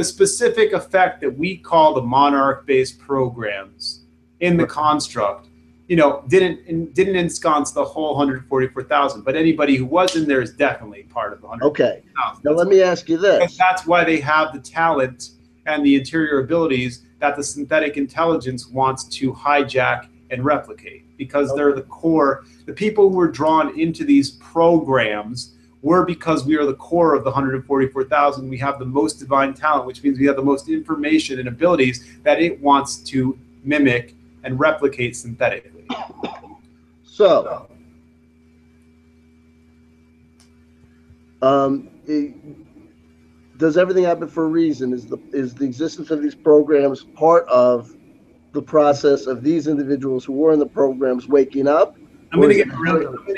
specific effect that we call the monarch-based programs in the construct, didn't ensconce the whole 144,000. But anybody who was in there is definitely part of the 144,000. Okay, now let me ask you this. That's why they have the talent and the interior abilities that the synthetic intelligence wants to hijack and replicate, because they're the core. The people who were drawn into these programs were because we are the core of the 144,000. We have the most divine talent, which means we have the most information and abilities that it wants to mimic and replicate synthetically. So, does everything happen for a reason? Is the existence of these programs part of the process of these individuals who were in the programs waking up? I'm going to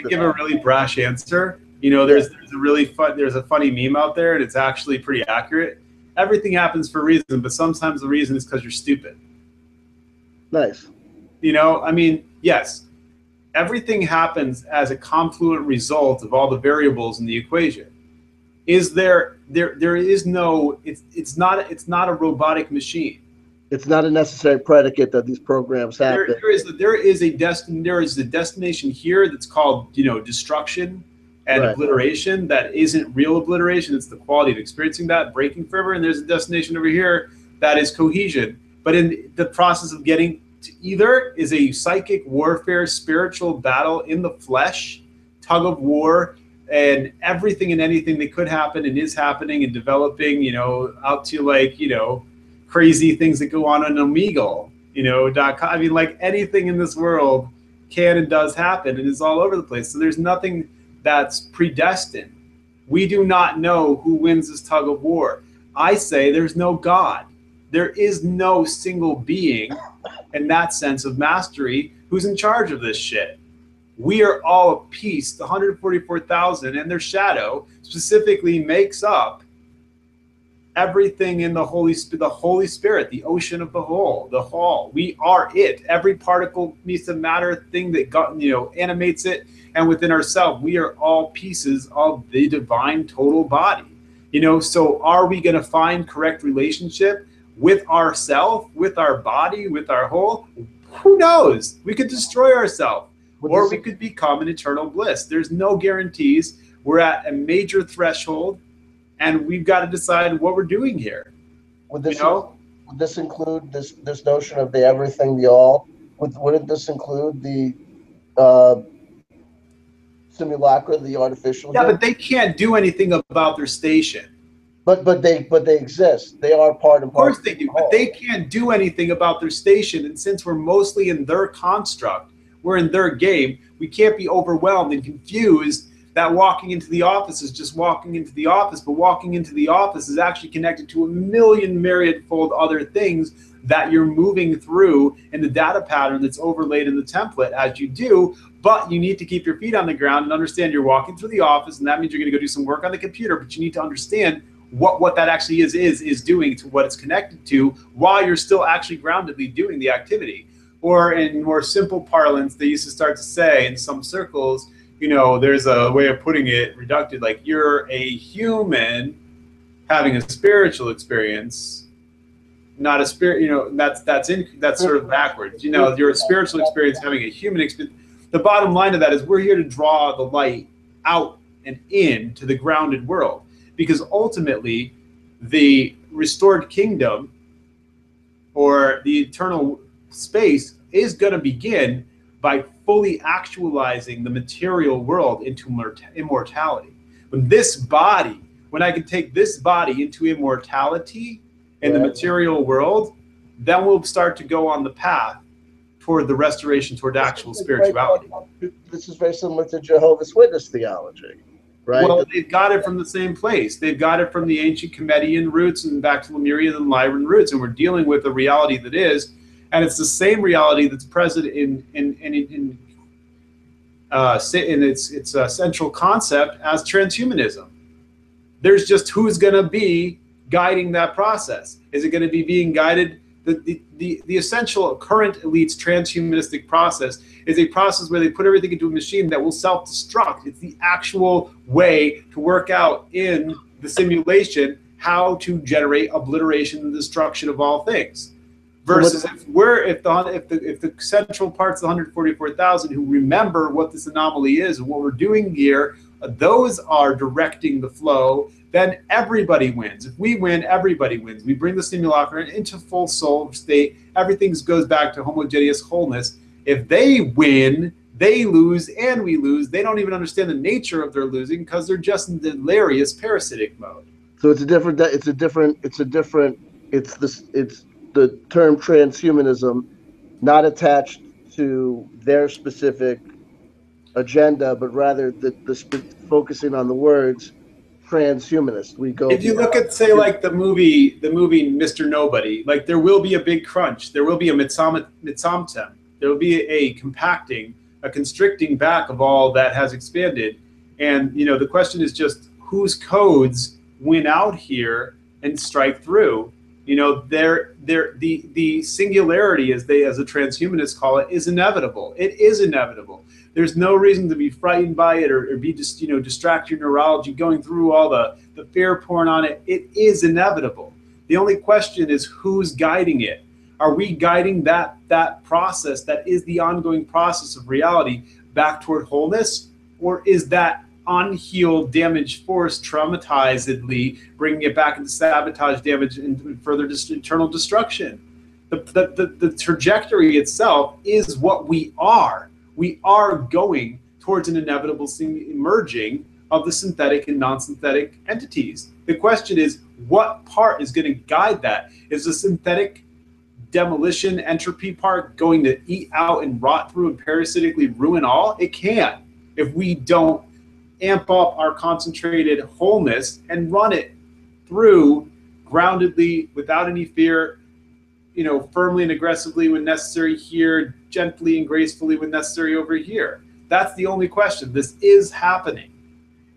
give a really brash answer. You know, there's a funny meme out there, and it's actually pretty accurate. Everything happens for a reason, but sometimes the reason is because you're stupid. Nice. You know, I mean, yes, everything happens as a confluent result of all the variables in the equation. There is no, it's not a robotic machine. It's not a necessary predicate that these programs happen. There is a destination here that's called, you know, destruction and obliteration. That isn't real obliteration. It's the quality of experiencing that, breaking forever. And there's a destination over here that is cohesion. But in the process of getting to either is a psychic warfare, spiritual battle in the flesh, tug of war, and everything and anything that could happen and is happening and developing, you know, out to, like, you know, crazy things that go on Omegle, you know, .com. I mean, like, anything in this world can and does happen, and is all over the place. So there's nothing that's predestined. We do not know who wins this tug of war. I say there's no God. There is no single being in that sense of mastery who's in charge of this shit. We are all a piece. The 144,000 and their shadow specifically makes up everything in the Holy Spirit, the ocean of the whole, the whole. We are it. Every particle, piece of matter, thing that animates it, and within ourselves, we are all pieces of the divine total body. You know, so are we going to find correct relationship with ourself, with our body, with our whole? Who knows? We could destroy ourselves, or we could become an eternal bliss. There's no guarantees. We're at a major threshold, and we've got to decide what we're doing here. Would this include this notion of the everything, the all? Wouldn't this include the simulacra, the artificial? Yeah, but they can't do anything about their station. But they exist. They are part and part. Of course they do, but they can't do anything about their station. And since we're mostly in their construct, we're in their game, we can't be overwhelmed and confused that walking into the office is just walking into the office, but walking into the office is actually connected to a million myriad-fold other things that you're moving through in the data pattern that's overlaid in the template as you do. But you need to keep your feet on the ground and understand you're walking through the office, and that means you're going to go do some work on the computer, but you need to understand what that actually is doing to what it's connected to, while you're still actually groundedly doing the activity. Or in more simple parlance, they used to start to say in some circles, you know, there's a way of putting it reducted, like, you're a human having a spiritual experience, not a spirit. You know, that's sort of backwards. You know, you're a spiritual experience having a human experience. The bottom line of that is we're here to draw the light out and in to the grounded world, because ultimately the restored kingdom or the eternal space is going to begin by fully actualizing the material world into immortality. When I can take this body into immortality in the material world, then we'll start to go on the path toward the restoration, toward actual spirituality. This is very similar to Jehovah's Witness theology, right? Well, they've got it from the same place. They've got it from the ancient Comedian roots and back to Lemurian and Lyran roots, and we're dealing with a reality that is, and it's the same reality that's present in its central concept as transhumanism. There's just who's going to be guiding that process. Is it going to be being guided? The essential current elite's transhumanistic process is a process where they put everything into a machine that will self-destruct. It's the actual way to work out in the simulation how to generate obliteration and destruction of all things. Versus if the central parts of the 144,000 who remember what this anomaly is and what we're doing here those are directing the flow, then everybody wins. If we win, everybody wins. We bring the simulacrum into full soul state. Everything goes back to homogeneous wholeness. If they win, they lose and we lose. They don't even understand the nature of their losing because they're just in delirious parasitic mode. So it's the term transhumanism, not attached to their specific agenda, but rather focusing on the words transhumanist. We go. If you look at, say, like the movie Mr. Nobody, like there will be a big crunch. There will be a mitzamtem. There will be a compacting, a constricting back of all that has expanded. And, the question is just whose codes win out here and strike through. The singularity, as the transhumanists call it, is inevitable. It is inevitable. There's no reason to be frightened by it or be just, distract your neurology going through all the fear porn on it. It is inevitable. The only question is who's guiding it. Are we guiding that process that is the ongoing process of reality back toward wholeness? Or is that unhealed, damaged force traumatizedly bringing it back into sabotage, damage, and further internal destruction? The trajectory itself is what we are. We are going towards an inevitable merging of the synthetic and non-synthetic entities. The question is, what part is going to guide that? Is the synthetic demolition entropy part going to eat out and rot through and parasitically ruin all? It can, if we don't amp up our concentrated wholeness and run it through groundedly, without any fear, firmly and aggressively when necessary here, gently and gracefully when necessary over here. That's the only question. This is happening.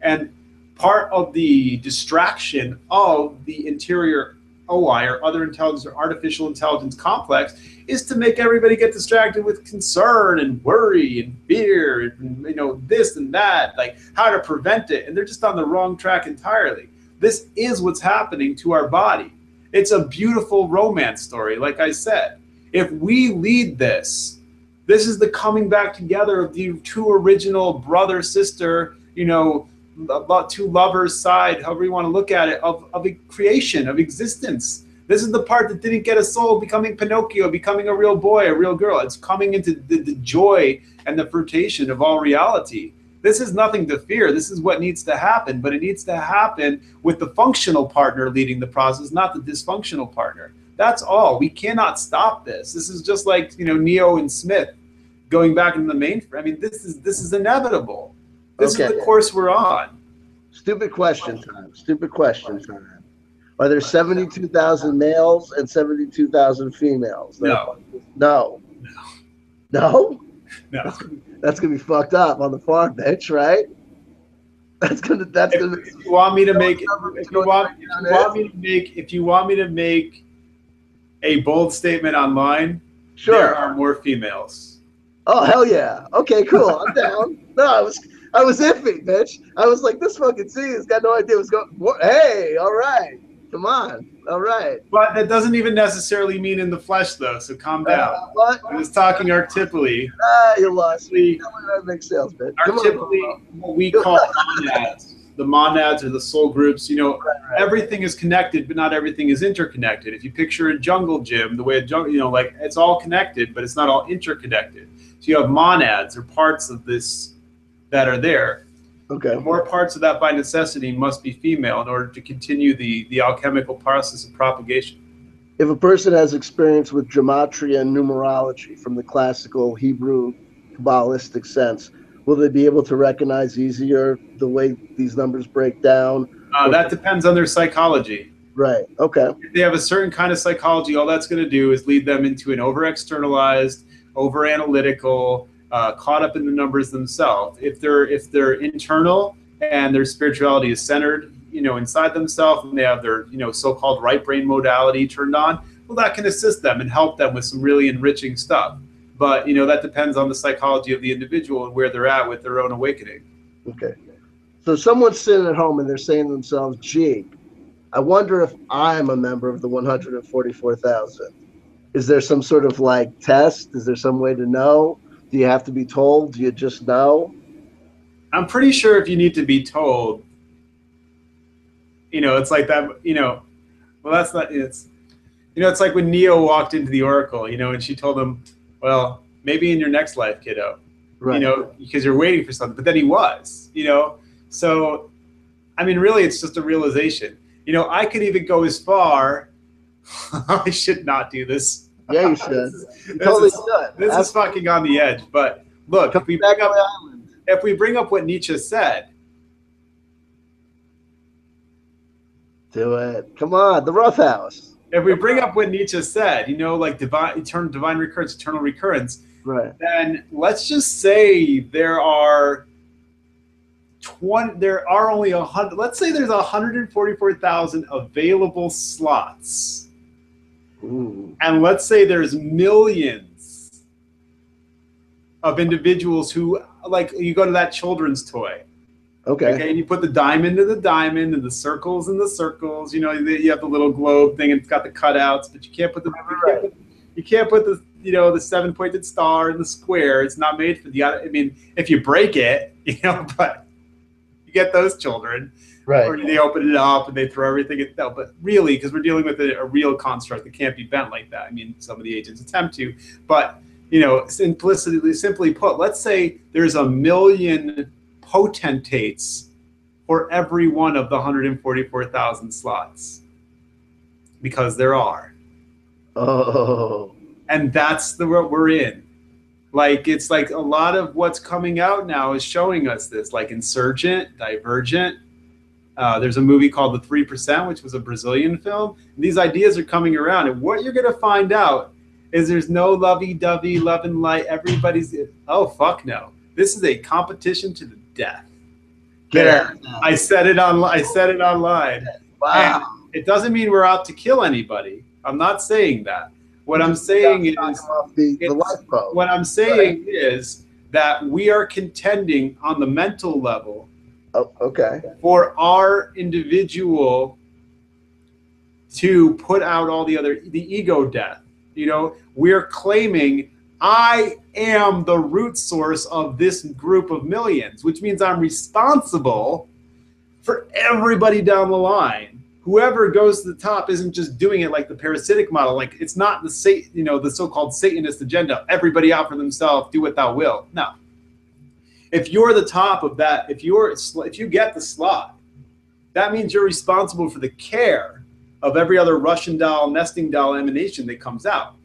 And part of the distraction of the interior OI, or other intelligence or artificial intelligence complex, is to make everybody get distracted with concern and worry and fear and this and that, like how to prevent it. And they're just on the wrong track entirely. This is what's happening to our body. It's a beautiful romance story, like I said. If we lead this is the coming back together of the two original brother, sister, two lovers side, however you want to look at it, of a creation, of existence. This is the part that didn't get a soul, becoming Pinocchio, becoming a real boy, a real girl. It's coming into the joy and the fruition of all reality. This is nothing to fear. This is what needs to happen, but it needs to happen with the functional partner leading the process, not the dysfunctional partner. That's all. We cannot stop this. This is just like, Neo and Smith going back into the mainframe. I mean, this is inevitable. This is the course we're on. Stupid question time. Are there 72,000 males and 72,000 females? No. No. That's gonna be fucked up on the farm, bitch, right? If you want me to make a bold statement online, sure. There are more females. Oh hell yeah! Okay, cool. I'm down. No, I was iffy, bitch. I was like, this fucking C has got no idea what's going. Hey, all right, come on, all right. But that doesn't even necessarily mean in the flesh, though. So calm down. What? I was talking artifically. You lost me. That makes sales, bitch. Artifically, what we call monads. The monads or the soul groups. Right. Everything is connected, but not everything is interconnected. If you picture a jungle gym, the way a jungle, like it's all connected, but it's not all interconnected. So you have monads or parts of this that are there. Okay. The more parts of that by necessity must be female in order to continue the alchemical process of propagation. If a person has experience with gematria and numerology from the classical Hebrew Kabbalistic sense, will they be able to recognize easier the way these numbers break down? That depends on their psychology. Right. Okay. If they have a certain kind of psychology, all that's going to do is lead them into an over-externalized, over-analytical, caught up in the numbers themselves. If they're internal and their spirituality is centered, inside themselves, and they have their, so-called right brain modality turned on, well, that can assist them and help them with some really enriching stuff. But, that depends on the psychology of the individual and where they're at with their own awakening. Okay. So someone's sitting at home and they're saying to themselves, gee, I wonder if I'm a member of the 144,000. Is there some sort of test? Is there some way to know? Do you have to be told? Do you just know? I'm pretty sure if you need to be told, it's like that, well, that's not, it's like when Neo walked into the Oracle, and she told him, well, maybe in your next life, kiddo, Right. Because you're waiting for something, but then he was, so, I mean, really, it's just a realization. I could even go as far, I should not do this. Yeah, you should. You totally should. This is fucking on the edge, but look, if we bring up what Nietzsche said. Do it. Come on, the Rough House. If we bring up what Nietzsche said, like divine recurrence, eternal recurrence, right? Then let's just say there are only 100. Let's say there's 144,000 available slots, and let's say there's millions of individuals who, like, you go to that children's toy. Okay, and you put the diamond in the diamond and the circles in the circles. You have the little globe thing and it's got the cutouts, but you can't put the the 7-pointed star in the square. It's not made for the. I mean, if you break it, but you get those children, right? Or they open it up and they throw everything at them. But really, because we're dealing with a real construct that can't be bent like that. I mean, some of the agents attempt to, but simply put, let's say there's 1 million potentates for every one of the 144,000 slots, because there are. Oh. And that's what we're in. Like, it's like a lot of what's coming out now is showing us this, like Insurgent, Divergent. There's a movie called The 3%, which was a Brazilian film. And these ideas are coming around. And what you're going to find out is there's no lovey-dovey, love and light. Everybody's, oh, fuck no. This is a competition to the death. Yeah. I said it online. Wow. And it doesn't mean we're out to kill anybody. I'm not saying that. What I'm saying is that we are contending on the mental level. Oh, okay. For our individual to put out all the ego death. We're claiming I am the root source of this group of millions, which means I'm responsible for everybody down the line. Whoever goes to the top isn't just doing it like the parasitic model. Like, it's not the so-called Satanist agenda. Everybody out for themselves, do what thou will. No. If you're the top of that, if you get the slot, that means you're responsible for the care of every other Russian doll, nesting doll emanation that comes out.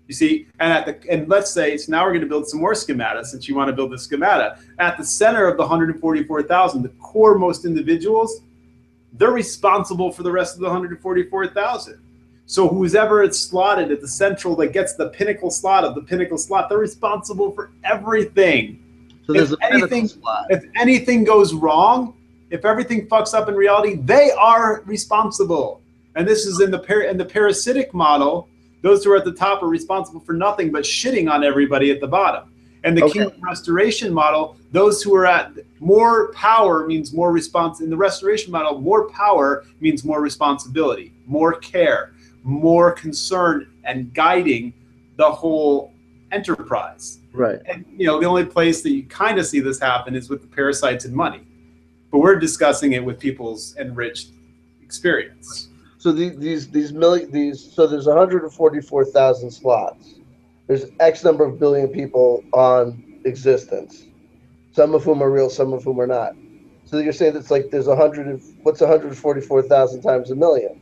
You see, and let's say, so now we're going to build some more schemata, since you want to build the schemata. At the center of the 144,000, the core most individuals, they're responsible for the rest of the 144,000. So who's ever it's slotted at the central that gets the pinnacle slot of the pinnacle slot, they're responsible for everything. So there's if anything goes wrong, if everything fucks up in reality, they are responsible. And this is in the parasitic model. Those who are at the top are responsible for nothing but shitting on everybody at the bottom. And the Kingdom Restoration model, those who are at more power means more response. In the Restoration model, more power means more responsibility, more care, more concern, and guiding the whole enterprise. Right. And the only place that you kind of see this happen is with the parasites and money. But we're discussing it with people's enriched experience. So so there's 144,000 slots. There's X number of billion people on existence, some of whom are real, some of whom are not. So you're saying it's like there's 144,000 times a million?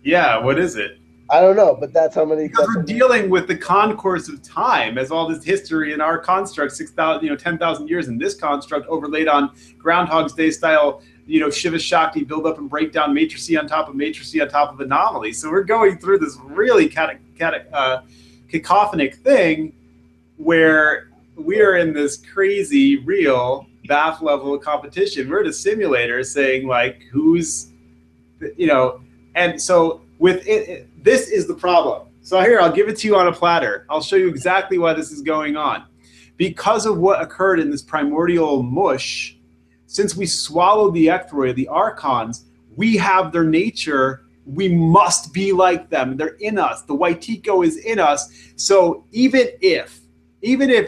Yeah, what is it? I don't know, but that's how many. Because we're dealing with the concourse of time as all this history in our construct, 6,000, 10,000 years in this construct overlaid on Groundhog's Day style, Shiva Shakti, build up and break down matrices on top of matrices on top of anomalies. So we're going through this really cacophonic thing where we are in this crazy, real, BAF level of competition. We're at a simulator saying, like, and so with it, this is the problem. So here, I'll give it to you on a platter. I'll show you exactly why this is going on. Because of what occurred in this primordial mush, since we swallowed the ecthroid, the archons, we have their nature. We must be like them. They're in us. The Waitiko is in us. So even if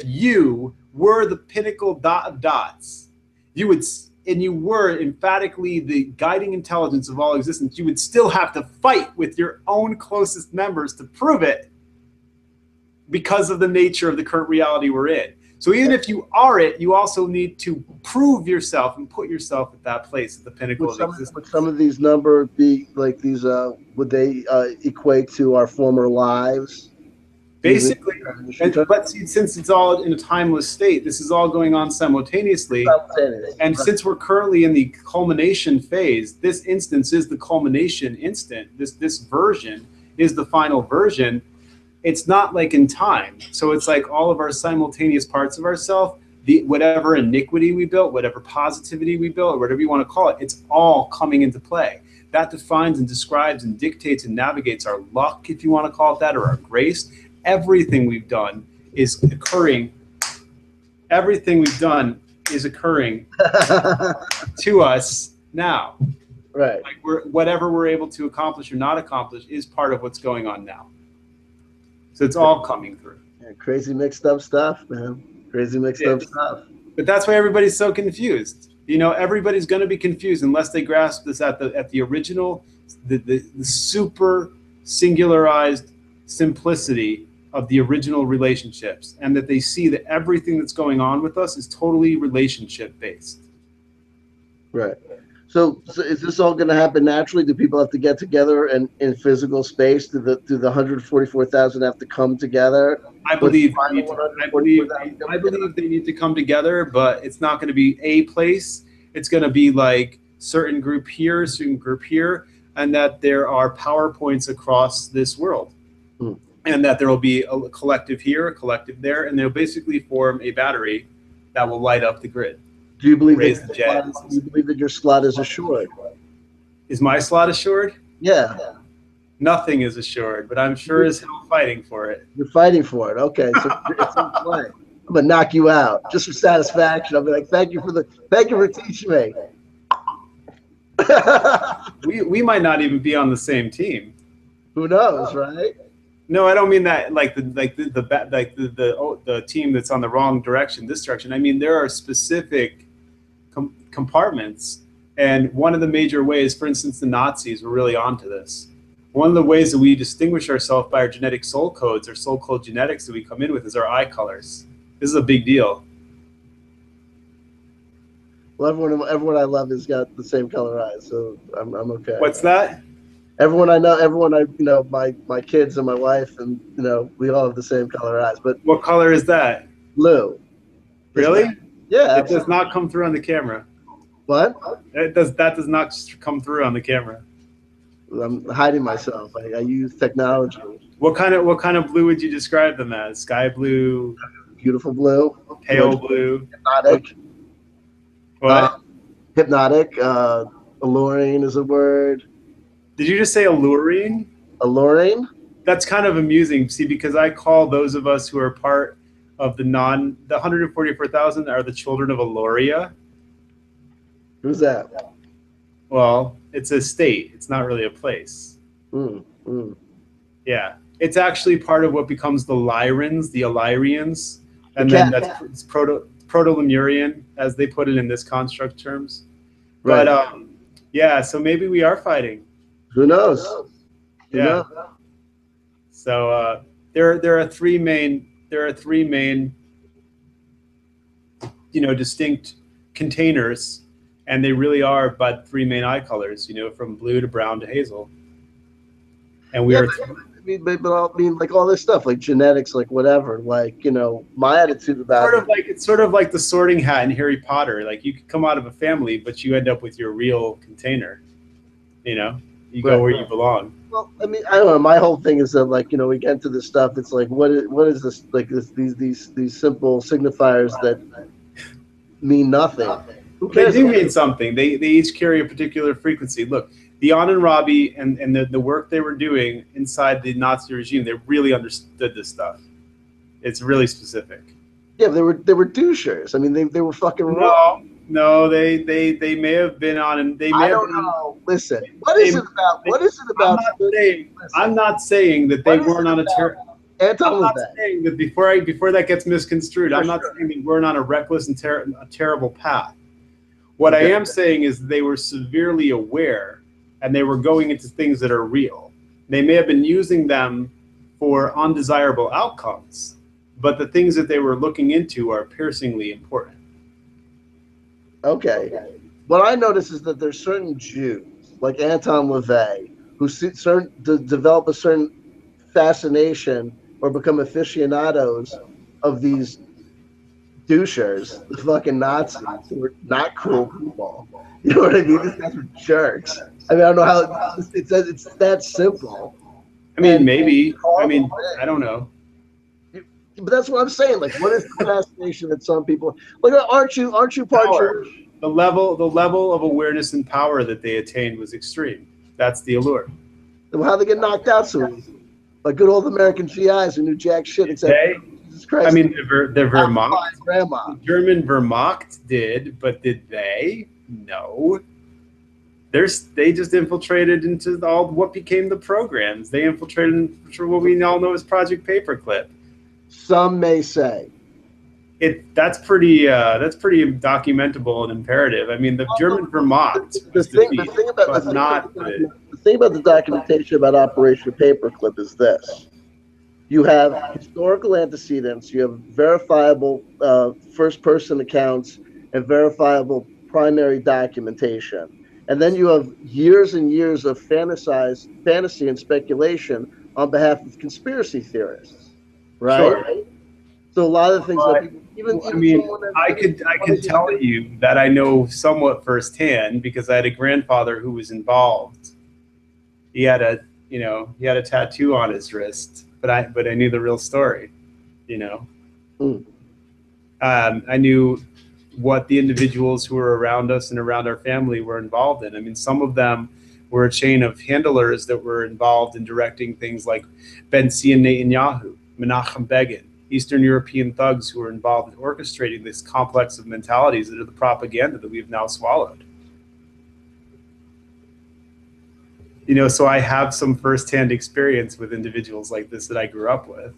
you were the pinnacle dot of dots, you would, and you were emphatically the guiding intelligence of all existence, you would still have to fight with your own closest members to prove it because of the nature of the current reality we're in. So even if you are it, you also need to prove yourself and put yourself at that place at the pinnacle of existence. Would some of these numbers be like these? Would they equate to our former lives? Basically, but since it's all in a timeless state, this is all going on simultaneously. And since we're currently in the culmination phase, this instance is the culmination instant. This version is the final version. It's not like in time. So it's like all of our simultaneous parts of ourselves, whatever iniquity we built, whatever positivity we built, or whatever you want to call it, it's all coming into play. That defines and describes and dictates and navigates our luck, if you want to call it that, or our grace. Everything we've done is occurring. Everything we've done is occurring to us now. Right. Like whatever we're able to accomplish or not accomplish is part of what's going on now. So it's all coming through. Yeah, crazy mixed up stuff, man. Crazy mixed up stuff. But that's why everybody's so confused. You know, everybody's going to be confused unless they grasp this at the original, the super singularized simplicity of the original relationships, and that they see that everything that's going on with us is totally relationship based. Right. So is this all going to happen naturally? Do people have to get together and in physical space? Do the 144,000 have to come together? I believe they need to come together, but it's not going to be a place. It's going to be like certain group here, certain group here, and that there are PowerPoints across this world. And that there will be a collective here, a collective there, and they'll basically form a battery that will light up the grid. Do you believe that your slot is assured? Is my slot assured? Yeah. Nothing is assured, but I'm sure as hell fighting for it. You're fighting for it. Okay, so it's in play. I'm gonna knock you out just for satisfaction. I'll be like, thank you for teaching me. we might not even be on the same team. Who knows, right? No, I don't mean that like the team that's on the wrong direction, this direction. I mean there are specific compartments, and one of the major ways, for instance, the Nazis were really onto this. One of the ways that we distinguish ourselves by our genetic soul codes, or soul code genetics that we come in with, is our eye colors. This is a big deal. Well, everyone I love has got the same color eyes, so I'm okay. What's that? Everyone I know, my kids and my wife, and we all have the same color eyes. But what color is that? Blue. Really? Yeah. It does not come through on the camera. What? That does not come through on the camera. I'm hiding myself. I use technology. What kind of blue would you describe them as? Sky blue? Beautiful blue. Pale blue? Hypnotic. What? Hypnotic. Alluring is a word. Did you just say alluring? Alluring? That's kind of amusing. See, because I call those of us who are part of the 144,000 are the children of Alluria. Who's that? Well, it's a state. It's not really a place. Yeah. It's actually part of what becomes the Lyrans, the Illyrians. And then that's Proto-Lemurian, as they put it in this construct terms. Right. But yeah, so maybe we are fighting. Who knows? Yeah. So there are three main distinct containers, and they really are but three main eye colors, from blue to brown to hazel. And we are like all this stuff, like genetics, like whatever, like, my attitude about it's sort of like the sorting hat in Harry Potter. Like you could come out of a family, but you end up with your real container, You go where you belong. Well, I mean, I don't know. My whole thing is that, like, we get into this stuff. It's like, what is this? Like these simple signifiers that mean nothing. Who cares? They do mean something. They each carry a particular frequency. Look, the Anunnaki and the work they were doing inside the Nazi regime, they really understood this stuff. It's really specific. Yeah, they were douchers. I mean, they were fucking wrong. No, they may have been on, and they may. I don't know. Listen, what is it about? I'm not saying that they weren't on a terror. Anton I'm not LaVey. saying that before that gets misconstrued. I'm not Sure. saying that we're on a reckless and a terrible path. What I am saying is they were severely aware, and they were going into things that are real. They may have been using them for undesirable outcomes, but the things that they were looking into are piercingly important. Okay. What I notice is that there's certain Jews, like Anton LaVey, who develop a certain fascination or become aficionados of these douchers, the fucking Nazis, who are not cool people. You know what I mean? These guys are jerks. I mean, I don't know how it's that simple. I mean, And maybe. I mean, I don't know. but that's what I'm saying. Like, what is the fascination that some people like? Aren't you part Power. Jewish? The level of awareness and power that they attained was extreme. That's the allure. Then how they get knocked out so easy? Like good old American GIs who knew jack shit except Jesus Christ. I mean, the Vermont, grandma. the German Vermont did, but did they? No. They just infiltrated into all what became the programs. They infiltrated into what we all know as Project Paperclip. Some may say that's pretty documentable and imperative. I mean, the German Vermont was defeated, but not the thing about the documentation about Operation Paperclip is this: you have historical antecedents, you have verifiable first-person accounts, and verifiable primary documentation. And then you have years and years of fantasy and speculation on behalf of conspiracy theorists, right? Sure. So a lot of things that I mean, I could tell you that I know somewhat firsthand because I had a grandfather who was involved. He had a tattoo on his wrist, but I knew the real story, you know. I knew what the individuals who were around us and around our family were involved in. I mean, some of them were a chain of handlers that were involved in directing things like Benzion Netanyahu, Menachem Begin, Eastern European thugs who were involved in orchestrating this complex of mentalities that are the propaganda that we've now swallowed. You know, so I have some firsthand experience with individuals like this that I grew up with.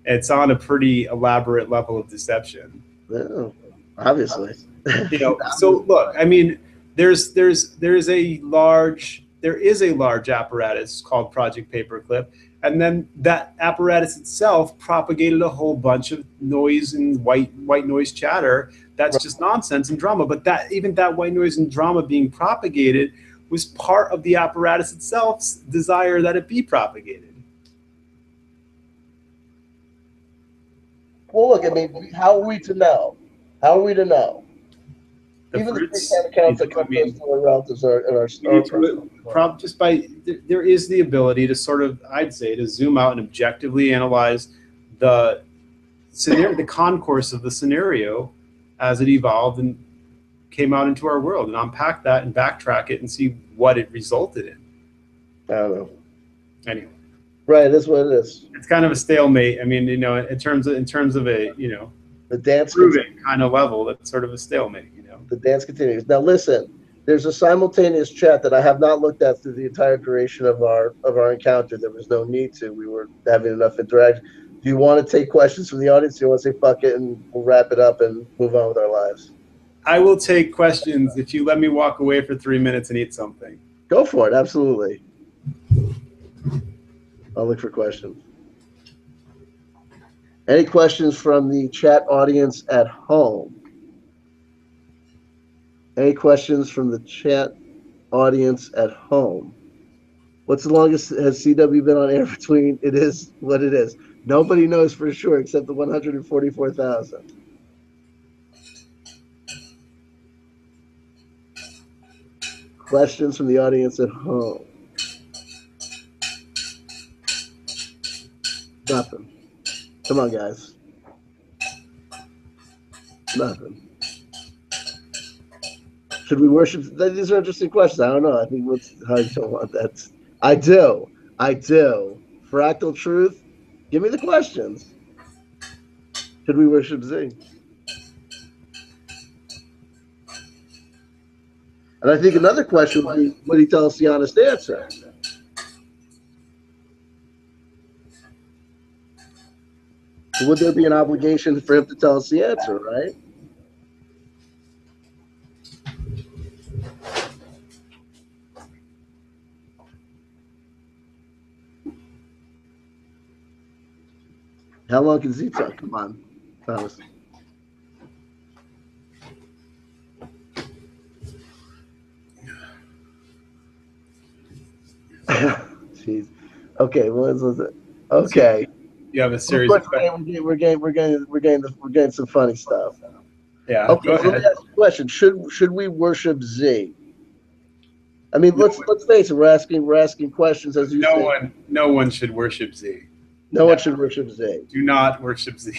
It's on a pretty elaborate level of deception. Yeah, obviously. You know, so look, I mean, there is a large apparatus called Project Paperclip, and then that apparatus itself propagated a whole bunch of noise and white noise chatter. That's just nonsense and drama. But that white noise and drama being propagated was part of the apparatus itself's desire that it be propagated. Well, look, I mean, how are we to know? How are we to know? Even the accounts that come close to our relatives are just by there is the ability to sort of, I'd say, to zoom out and objectively analyze the scenario, the concourse of the scenario as it evolved and came out into our world, and unpack that and backtrack it and see what it resulted in. I don't know. Anyway. Right, that's what it is. It's kind of a stalemate. I mean, you know, in terms of a, you know, the dance proving kind of level, that's sort of a stalemate, you know. The dance continues. Now listen, there's a simultaneous chat that I have not looked at through the entire duration of our encounter. There was no need to. We were having enough interaction. Do you want to take questions from the audience? Do you want to say fuck it and we'll wrap it up and move on with our lives? I will take questions if you let me walk away for 3 minutes and eat something. Go for it, absolutely. I'll look for questions. Any questions from the chat audience at home? Any questions from the chat audience at home? What's the longest has CW been on air between? It is what it is. Nobody knows for sure except the 144,000. Questions from the audience at home? Nothing. Come on, guys. Nothing. Should we worship? These are interesting questions. I don't know. I think how you don't want that. I do. Fractal truth. Give me the questions. Should we worship Z? And I think another question would be, would he tell us the honest answer? Would there be an obligation for him to tell us the answer, right? How long can Z talk? Come on, Thomas. Jeez. Okay, what was it? Okay. You have a series of questions. We're getting some funny stuff. Yeah. Okay, Go so let me ahead. ask you a question. Should we worship Z? I mean, let's face it. We're asking questions as you say. No one should worship Z. No one should worship Z. Do not worship Z.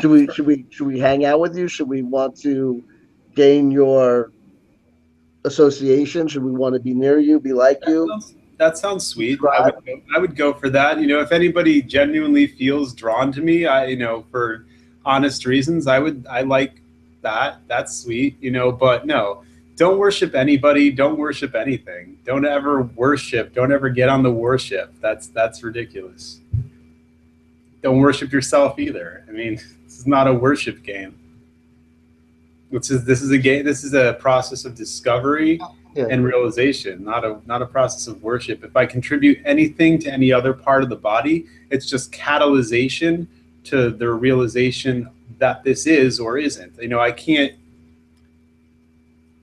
Should we hang out with you? Should we want to gain your association? Should we want to be near you, be like you? That sounds sweet. Subscribe? I would go for that. You know, if anybody genuinely feels drawn to me, for honest reasons, I like that. That's sweet. You know, but no, don't worship anybody. Don't worship anything. Don't ever worship. Don't ever get on the worship. That's ridiculous. Don't worship yourself either. I mean, this is not a worship game. This is a game. This is a process of discovery and realization, not a process of worship. If I contribute anything to any other part of the body, it's just catalyzation to the realization that this is or isn't. You know, I can't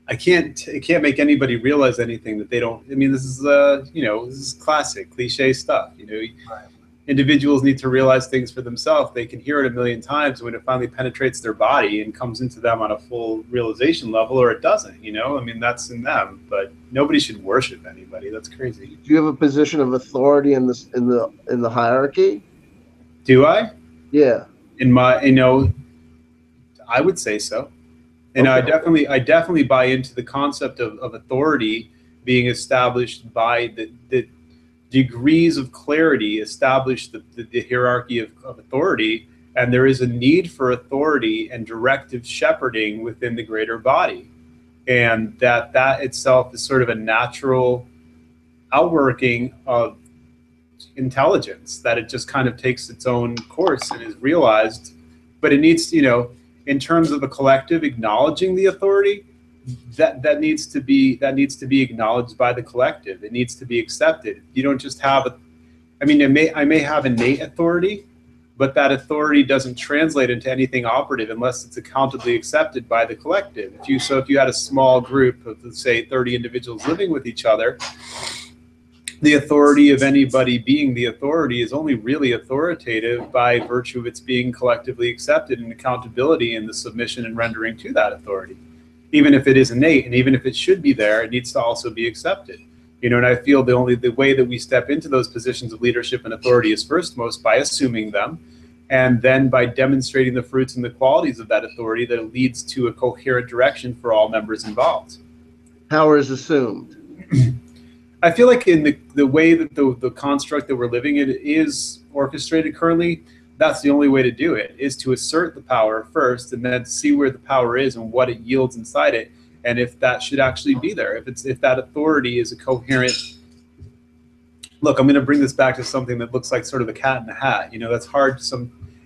make anybody realize anything that they don't. I mean, this is classic cliche stuff. You know, Right. Individuals need to realize things for themselves. They can hear it a million times. When it finally penetrates their body and comes into them on a full realization level, or it doesn't, you know, I mean, that's in them, but nobody should worship anybody. That's crazy. Do you have a position of authority in the hierarchy? Do I? Yeah. I would say so. And Okay. I definitely buy into the concept of authority being established by the degrees of clarity establish the hierarchy of authority, and there is a need for authority and directive shepherding within the greater body, and that itself is sort of a natural outworking of intelligence, that it just kind of takes its own course and is realized. But it needs, in terms of the collective acknowledging the authority, that needs to be acknowledged by the collective. It needs to be accepted. You don't just have I may have innate authority, but that authority doesn't translate into anything operative unless it's accountably accepted by the collective. If you had a small group of, let's say, 30 individuals living with each other, the authority of anybody being the authority is only really authoritative by virtue of its being collectively accepted, and accountability and the submission and rendering to that authority. Even if it is innate, and even if it should be there, it needs to also be accepted. And I feel the way that we step into those positions of leadership and authority is first most by assuming them, and then by demonstrating the fruits and the qualities of that authority that leads to a coherent direction for all members involved. Power is assumed. I feel like in the way that the construct that we're living in is orchestrated currently, that's the only way to do it, is to assert the power first, and then see where the power is and what it yields inside it, and if that should actually be there, if that authority is a coherent. Look, I'm going to bring this back to something that looks like sort of a cat in a hat. That's hard.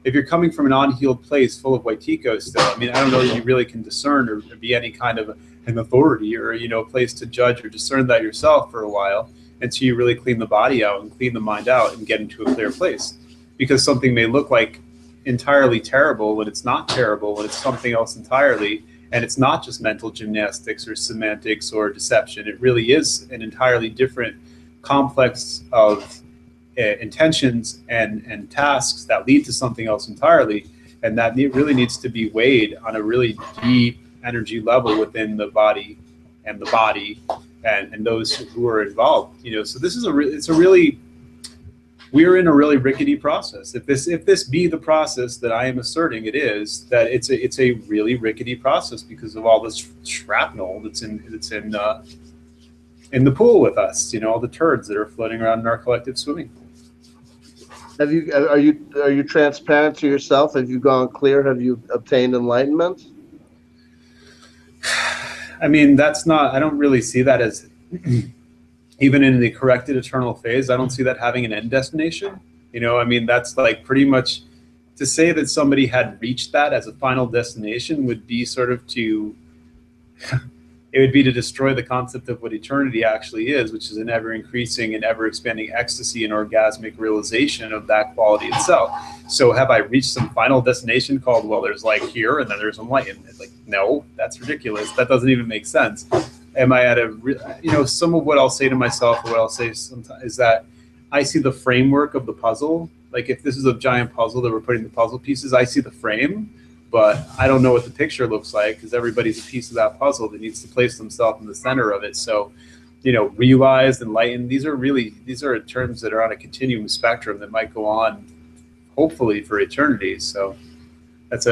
If you're coming from an unhealed place full of Waitiko still, I mean, I don't know that you really can discern or be any kind of an authority or a place to judge or discern that yourself for a while until you really clean the body out and clean the mind out and get into a clear place. Because something may look like entirely terrible when it's not terrible, when it's something else entirely, and it's not just mental gymnastics or semantics or deception. It really is an entirely different complex of intentions and tasks that lead to something else entirely, and that really needs to be weighed on a really deep energy level within the body and those who are involved. So this is we're in a really rickety process. If this be the process that I am asserting it is, that it's a really rickety process because of all this shrapnel that's in the pool with us. All the turds that are floating around in our collective swimming pool. Are you transparent to yourself? Have you gone clear? Have you obtained enlightenment? I mean, I don't really see that as even in the corrected eternal phase. I don't see that having an end destination. I mean, that's like pretty much to say that somebody had reached that as a final destination would be sort of to it would be to destroy the concept of what eternity actually is, which is an ever increasing and ever expanding ecstasy and orgasmic realization of that quality itself. So have I reached some final destination called, well, there's like here and then there's enlightenment? Like, no, that's ridiculous. That doesn't even make sense. Am I at a, some of what I'll say to myself, or what I'll say sometimes is that I see the framework of the puzzle. Like if this is a giant puzzle that we're putting the puzzle pieces, I see the frame, but I don't know what the picture looks like because everybody's a piece of that puzzle that needs to place themselves in the center of it. So, realized, enlightened, these are terms that are on a continuum spectrum that might go on hopefully for eternity. So that's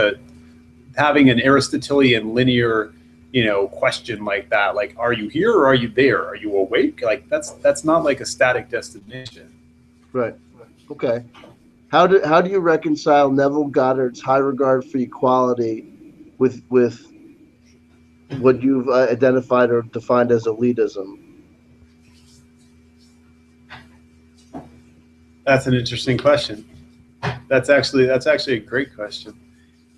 having an Aristotelian linear, question like that, like, are you here or are you there? Are you awake? Like that's not like a static destination. Right. Okay. How do you reconcile Neville Goddard's high regard for equality with what you've identified or defined as elitism? That's an interesting question. That's actually a great question.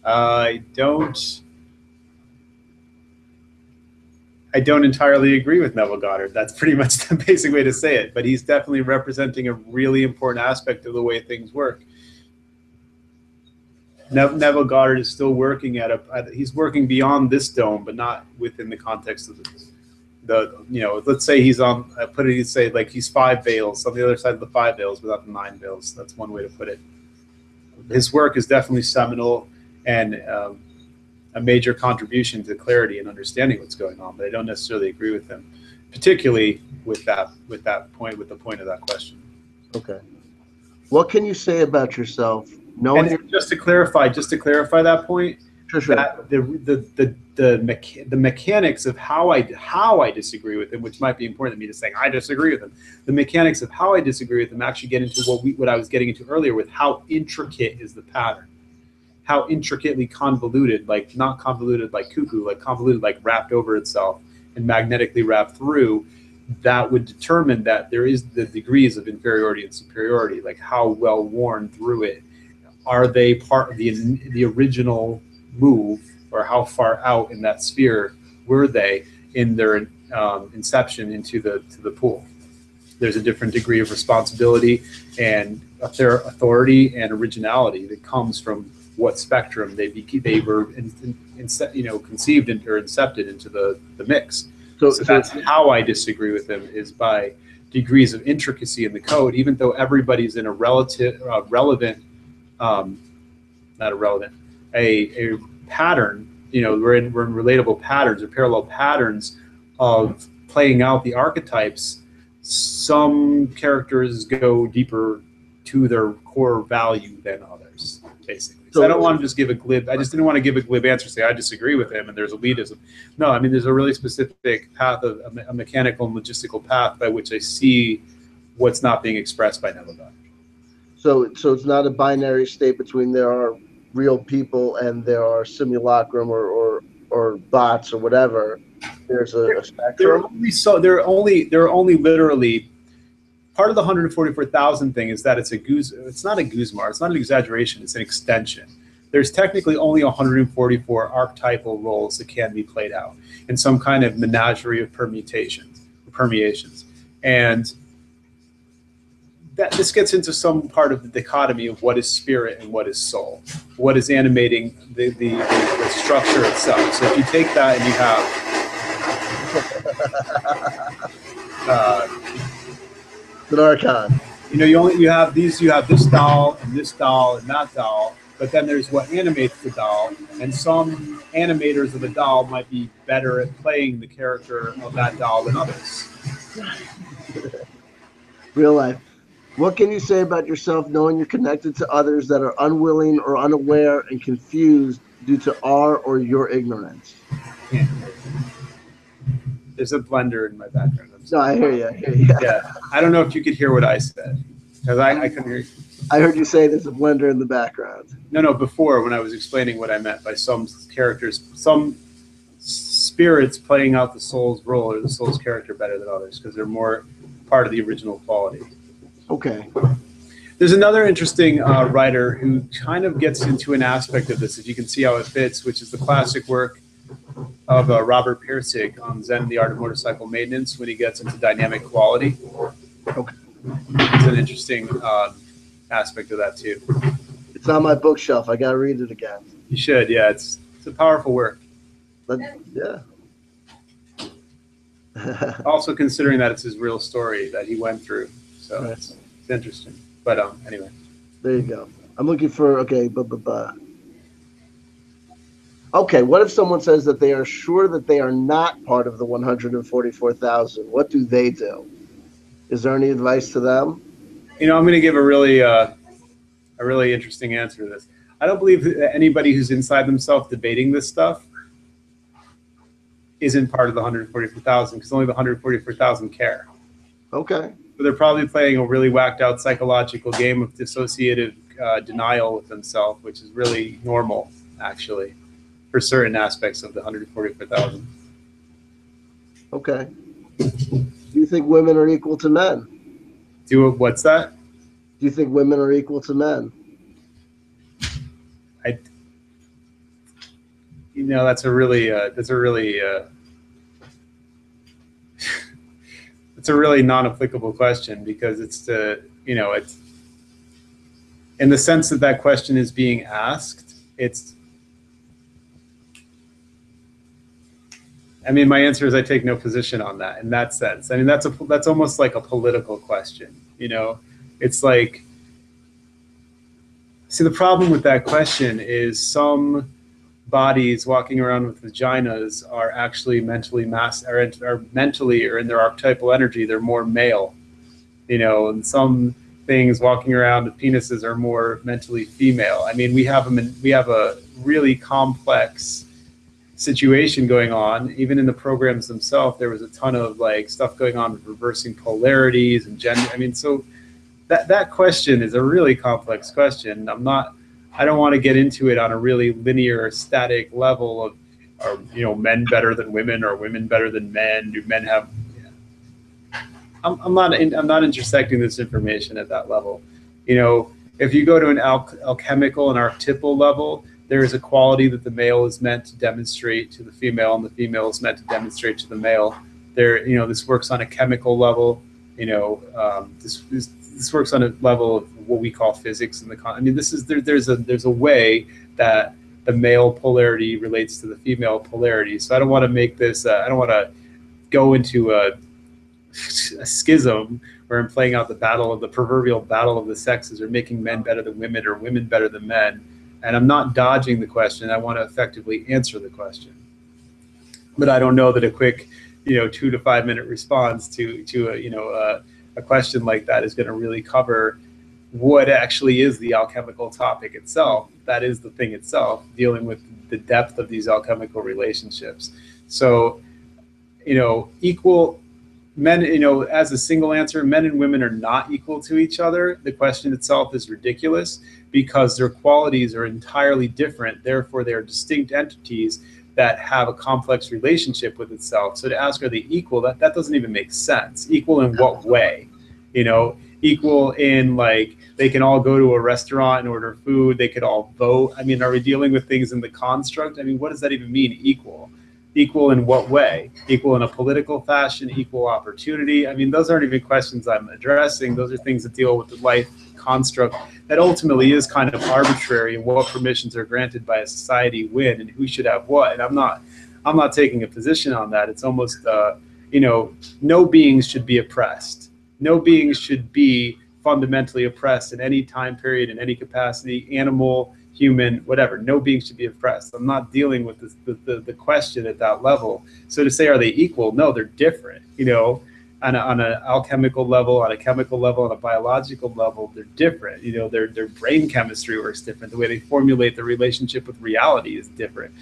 I don't entirely agree with Neville Goddard. That's pretty much the basic way to say it. But he's definitely representing a really important aspect of the way things work. Neville Goddard is still working he's working beyond this dome, but not within the context of let's say he's on, like he's 5 veils on the other side of the 5 veils without the 9 veils. That's one way to put it. His work is definitely seminal and a major contribution to clarity and understanding what's going on, but I don't necessarily agree with him, particularly with the point of that question. Okay. What can you say about yourself? And just to clarify that point, sure. That the mechanics of how I disagree with him, which might be important to me to say I disagree with him. The mechanics of how I disagree with him actually get into what I was getting into earlier with how intricate is the pattern. How intricately convoluted, like not convoluted like cuckoo, like convoluted like wrapped over itself and magnetically wrapped through, that would determine that there is the degrees of inferiority and superiority, like how well worn through it. Are they part of the original move, or how far out in that sphere were they in their inception into the pool? There's a different degree of responsibility and authority and originality that comes from what spectrum they were conceived or incepted into the mix. So that's how I disagree with them, is by degrees of intricacy in the code, even though everybody's in a a pattern. We're in relatable patterns or parallel patterns of playing out the archetypes. Some characters go deeper to their core value than others, basically. So I don't want to just give a glib. I just didn't want to give a glib answer. Say I disagree with him and there's elitism. No, I mean there's a really specific path of a mechanical and logistical path by which I see what's not being expressed by Neville Goddard. So it's not a binary state between there are real people and there are simulacrum or bots or whatever. There's a spectrum. They're only literally. Part of the 144,000 thing is that it's not a guzmar, it's not an exaggeration, it's an extension. There's technically only 144 archetypal roles that can be played out in some kind of menagerie of permutations, permeations. And this gets into some part of the dichotomy of what is spirit and what is soul, what is animating the structure itself. So if you take that and you have an archon. You have this doll and this doll and that doll, but then there's what animates the doll, and some animators of the doll might be better at playing the character of that doll than others. Real life. What can you say about yourself knowing you're connected to others that are unwilling or unaware and confused due to our or your ignorance? Yeah. There's a blender in my background. No, I hear you. Yeah, I don't know if you could hear what I said, because I couldn't hear you. I heard you say there's a blender in the background. No, before, when I was explaining what I meant by some characters, some spirits playing out the soul's role or the soul's character better than others, because they're more part of the original quality. Okay. There's another interesting writer who kind of gets into an aspect of this, if you can see how it fits, which is the classic work of Robert Pirsig on Zen and the Art of Motorcycle Maintenance, when he gets into dynamic quality. Okay. It's an interesting aspect of that too. It's on my bookshelf. I got to read it again. You should, yeah. It's a powerful work. But, yeah. Also considering that it's his real story that he went through, so Right. it's interesting. But anyway, there you go. I'm looking for okay, okay. What if someone says that they are sure that they are not part of the 144,000? What do they do? Is there any advice to them? I'm going to give a really interesting answer to this. I don't believe that anybody who's inside themselves debating this stuff isn't part of the 144,000, because only the 144,000 care. Okay. But they're probably playing a really whacked out psychological game of dissociative denial with themselves, which is really normal, actually, for certain aspects of the 144,000. Okay. Do you think women are equal to men? What's that? Do you think women are equal to men? That's a really it's a really non-applicable question, because it's it's in the sense that question is being asked. My answer is I take no position on that in that sense. That's almost like a political question. It's like, see, the problem with that question is some bodies walking around with vaginas are actually mentally or in their archetypal energy, they're more male, and some things walking around with penises are more mentally female. We have a really complex situation going on. Even in the programs themselves, there was a ton of stuff going on with reversing polarities and gender. So that question is a really complex question. I don't want to get into it on a really linear, static level of, are men better than women, or women better than men? Do men have? I'm not intersecting this information at that level. If you go to an alchemical and archetypal level, there is a quality that the male is meant to demonstrate to the female, and the female is meant to demonstrate to the male. This works on a chemical level. This works on a level of what we call physics. There's a way that the male polarity relates to the female polarity. So I don't want to make this. I don't want to go into a schism where I'm playing out the proverbial battle of the sexes, or making men better than women or women better than men. And I'm not dodging the question. I want to effectively answer the question. But I don't know that a quick, 2 to 5 minute response to a question like that is going to really cover what actually is the alchemical topic itself. That is the thing itself, dealing with the depth of these alchemical relationships. So, equal men, as a single answer, men and women are not equal to each other. The question itself is ridiculous, because their qualities are entirely different. Therefore, they are distinct entities that have a complex relationship with itself. So to ask, are they equal? That doesn't even make sense. Equal in what way? Equal in they can all go to a restaurant and order food. They could all vote. Are we dealing with things in the construct? What does that even mean, equal? Equal in what way? Equal in a political fashion? Equal opportunity? Those aren't even questions I'm addressing. Those are things that deal with the life construct that ultimately is kind of arbitrary, and what permissions are granted by a society when, and who should have what. And I'm not taking a position on that. It's almost no beings should be oppressed. No beings should be fundamentally oppressed in any time period, in any capacity, animal, human, whatever. No being should be oppressed. I'm not dealing with the question at that level. So to say, are they equal? No, they're different. On an alchemical level, on a chemical level, on a biological level, they're different. Their brain chemistry works different. The way they formulate the relationship with reality is different.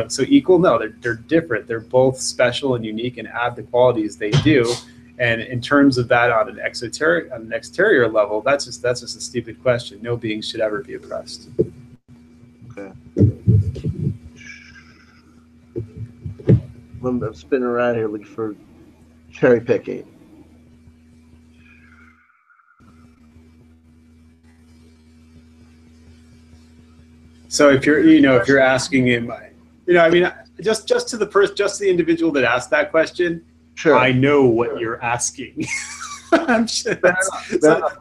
So equal? No, they're different. They're both special and unique, and add the qualities they do. And in terms of that, on an exterior level, that's just a stupid question. No being should ever be oppressed. Okay. I'm spinning around here looking for cherry picking. So if you're, if you're asking him, I mean, just to the person, just to the individual that asked that question, Sure. I know what you're asking. I'm sure Fair that's, enough. Fair so enough.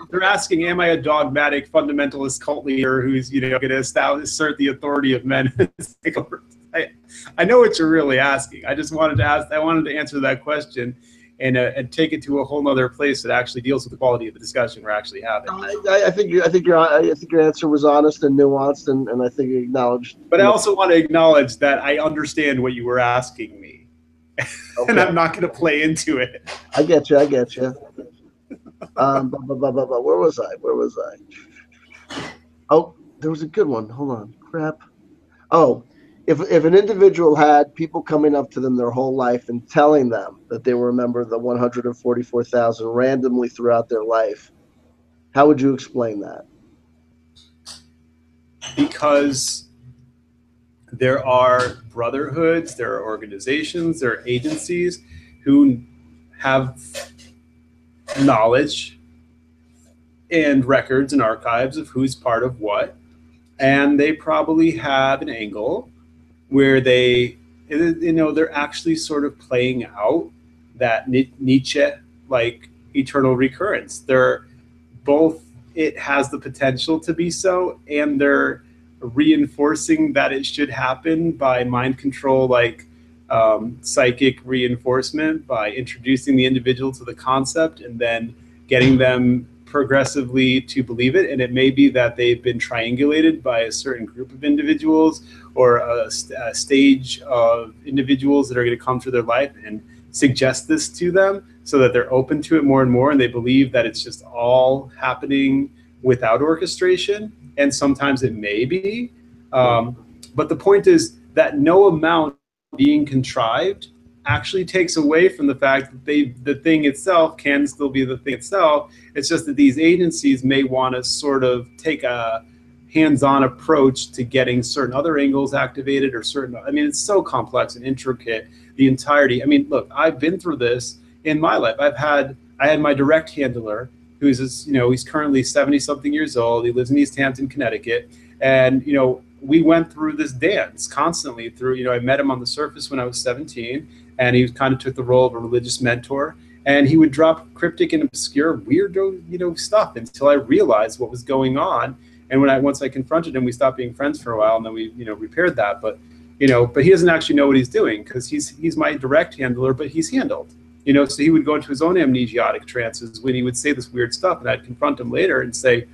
they're asking, am I a dogmatic fundamentalist cult leader who's going to assert the authority of men? I know what you're really asking. I just wanted to ask. I wanted to answer that question, and take it to a whole other place that actually deals with the quality of the discussion we're actually having. I think your answer was honest and nuanced, and I think you acknowledged. But I also want to acknowledge that I understand what you were asking me, Okay. and I'm not going to play into it. I get you. I get you. Where was I? Where was I? Oh, there was a good one. Hold on. Crap. Oh, if an individual had people coming up to them their whole life and telling them that they were a member of the 144,000 randomly throughout their life, how would you explain that? Because there are brotherhoods, there are organizations, there are agencies who have knowledge and records and archives of who's part of what, and they probably have an angle where they're actually sort of playing out that Nietzsche like eternal recurrence. They're both, it has the potential to be so, and they're reinforcing that it should happen by mind control, like psychic reinforcement, by introducing the individual to the concept and then getting them progressively to believe it. And it may be that they've been triangulated by a certain group of individuals or a stage of individuals that are going to come through their life and suggest this to them so that they're open to it more and more, and they believe that it's just all happening without orchestration. And sometimes it may be, but the point is that no amount being contrived actually takes away from the fact that the thing itself can still be the thing itself. It's just that these agencies may want to sort of take a hands-on approach to getting certain other angles activated, or certain, I mean, it's so complex and intricate, the entirety. I mean, look, I've been through this in my life. I had my direct handler, who's, he's currently 70 something years old. He lives in East Hampton, Connecticut. And, we went through this dance constantly through, I met him on the surface when I was 17, and he kind of took the role of a religious mentor. And he would drop cryptic and obscure, weirdo, stuff until I realized what was going on. And once I confronted him, we stopped being friends for a while, and then we, repaired that. But he doesn't actually know what he's doing, because he's my direct handler, but he's handled. So he would go into his own amnesiatic trances when he would say this weird stuff, and I'd confront him later and say,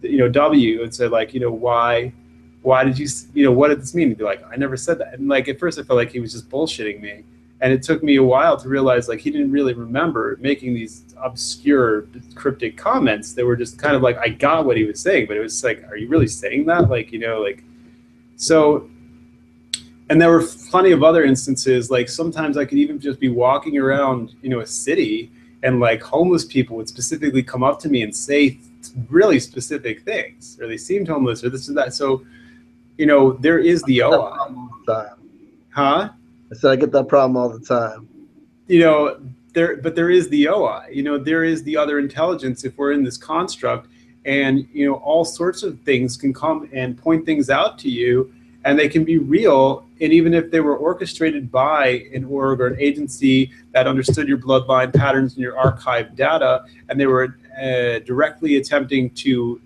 and say, like, why did you, what did this mean? He'd be like, I never said that. And like, at first I felt like he was just bullshitting me. And it took me a while to realize, like, he didn't really remember making these obscure, cryptic comments that were just kind of like, I got what he was saying, but it was like, are you really saying that? Like, so, and there were plenty of other instances. Like, sometimes I could even just be walking around, a city, and like homeless people would specifically come up to me and say really specific things, or they seemed homeless, or this or that. So, there is the OI. Huh? I said I get that problem all the time. There is the OI. There is the other intelligence if we're in this construct, and all sorts of things can come and point things out to you, and they can be real. And even if they were orchestrated by an org or an agency that understood your bloodline patterns and your archived data, and they were directly attempting to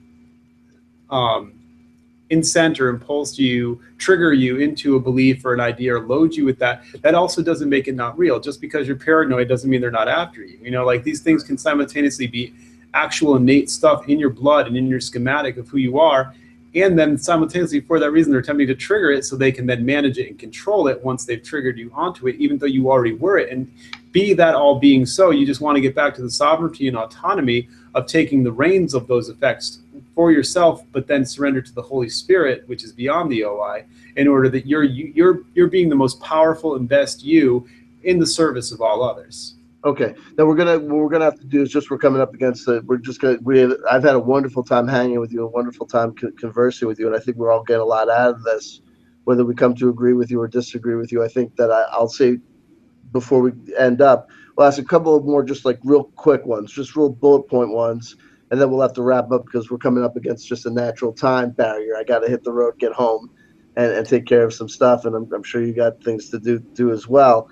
incent or impulse you, trigger you into a belief or an idea, or load you with that also doesn't make it not real. Just because you're paranoid doesn't mean they're not after you. Like, these things can simultaneously be actual innate stuff in your blood and in your schematic of who you are, and then simultaneously, for that reason, they're attempting to trigger it so they can then manage it and control it once they've triggered you onto it, even though you already were it. And be that all being so, you just want to get back to the sovereignty and autonomy of taking the reins of those effects for yourself, but then surrender to the Holy Spirit, which is beyond the OI, in order that you're being the most powerful and best you in the service of all others. Okay. Now what we're gonna have to do is, we're coming up against it. I've had a wonderful time hanging with you, a wonderful time conversing with you, and I think we're all getting a lot out of this, whether we come to agree with you or disagree with you. I think that I'll say, before we end up, we'll ask a couple of more just like real quick ones, just real bullet point ones. and then we'll have to wrap up because we're coming up against just a natural time barrier. I got to hit the road, get home, and take care of some stuff, and I'm sure you got things to do as well.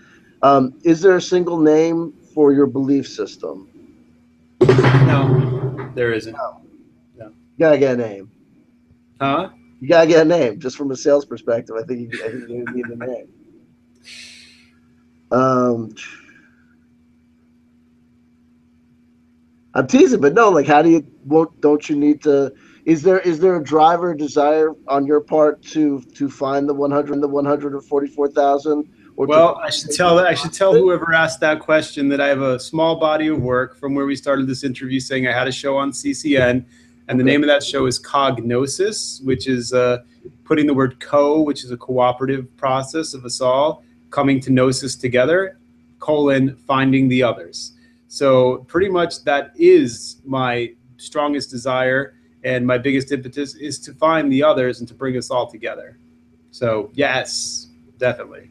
Is there a single name for your belief system? No, there isn't. No. You gotta get a name. Huh? You gotta get a name. Just from a sales perspective, I think you need a name. Um, I'm teasing, but no. Like, how do you? Don't you need to? Is there a driver desire on your part to find the 144,000, or to? Well, I should tell whoever asked that question that I have a small body of work from where we started this interview, saying I had a show on CCN, and the name of that show is Cognosis, which is putting the word co, which is a cooperative process of us all coming to gnosis together, finding the others. So pretty much that is my strongest desire, and my biggest impetus is to find the others and to bring us all together. So yes, definitely.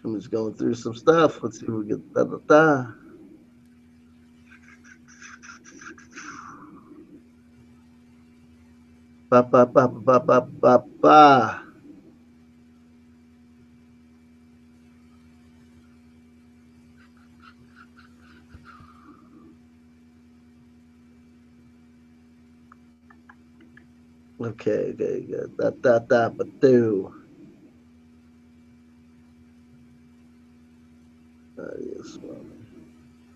I'm just going through some stuff. Let's see if we get da da da. Ba ba ba ba ba ba ba. Okay, good. Da but do. Yes,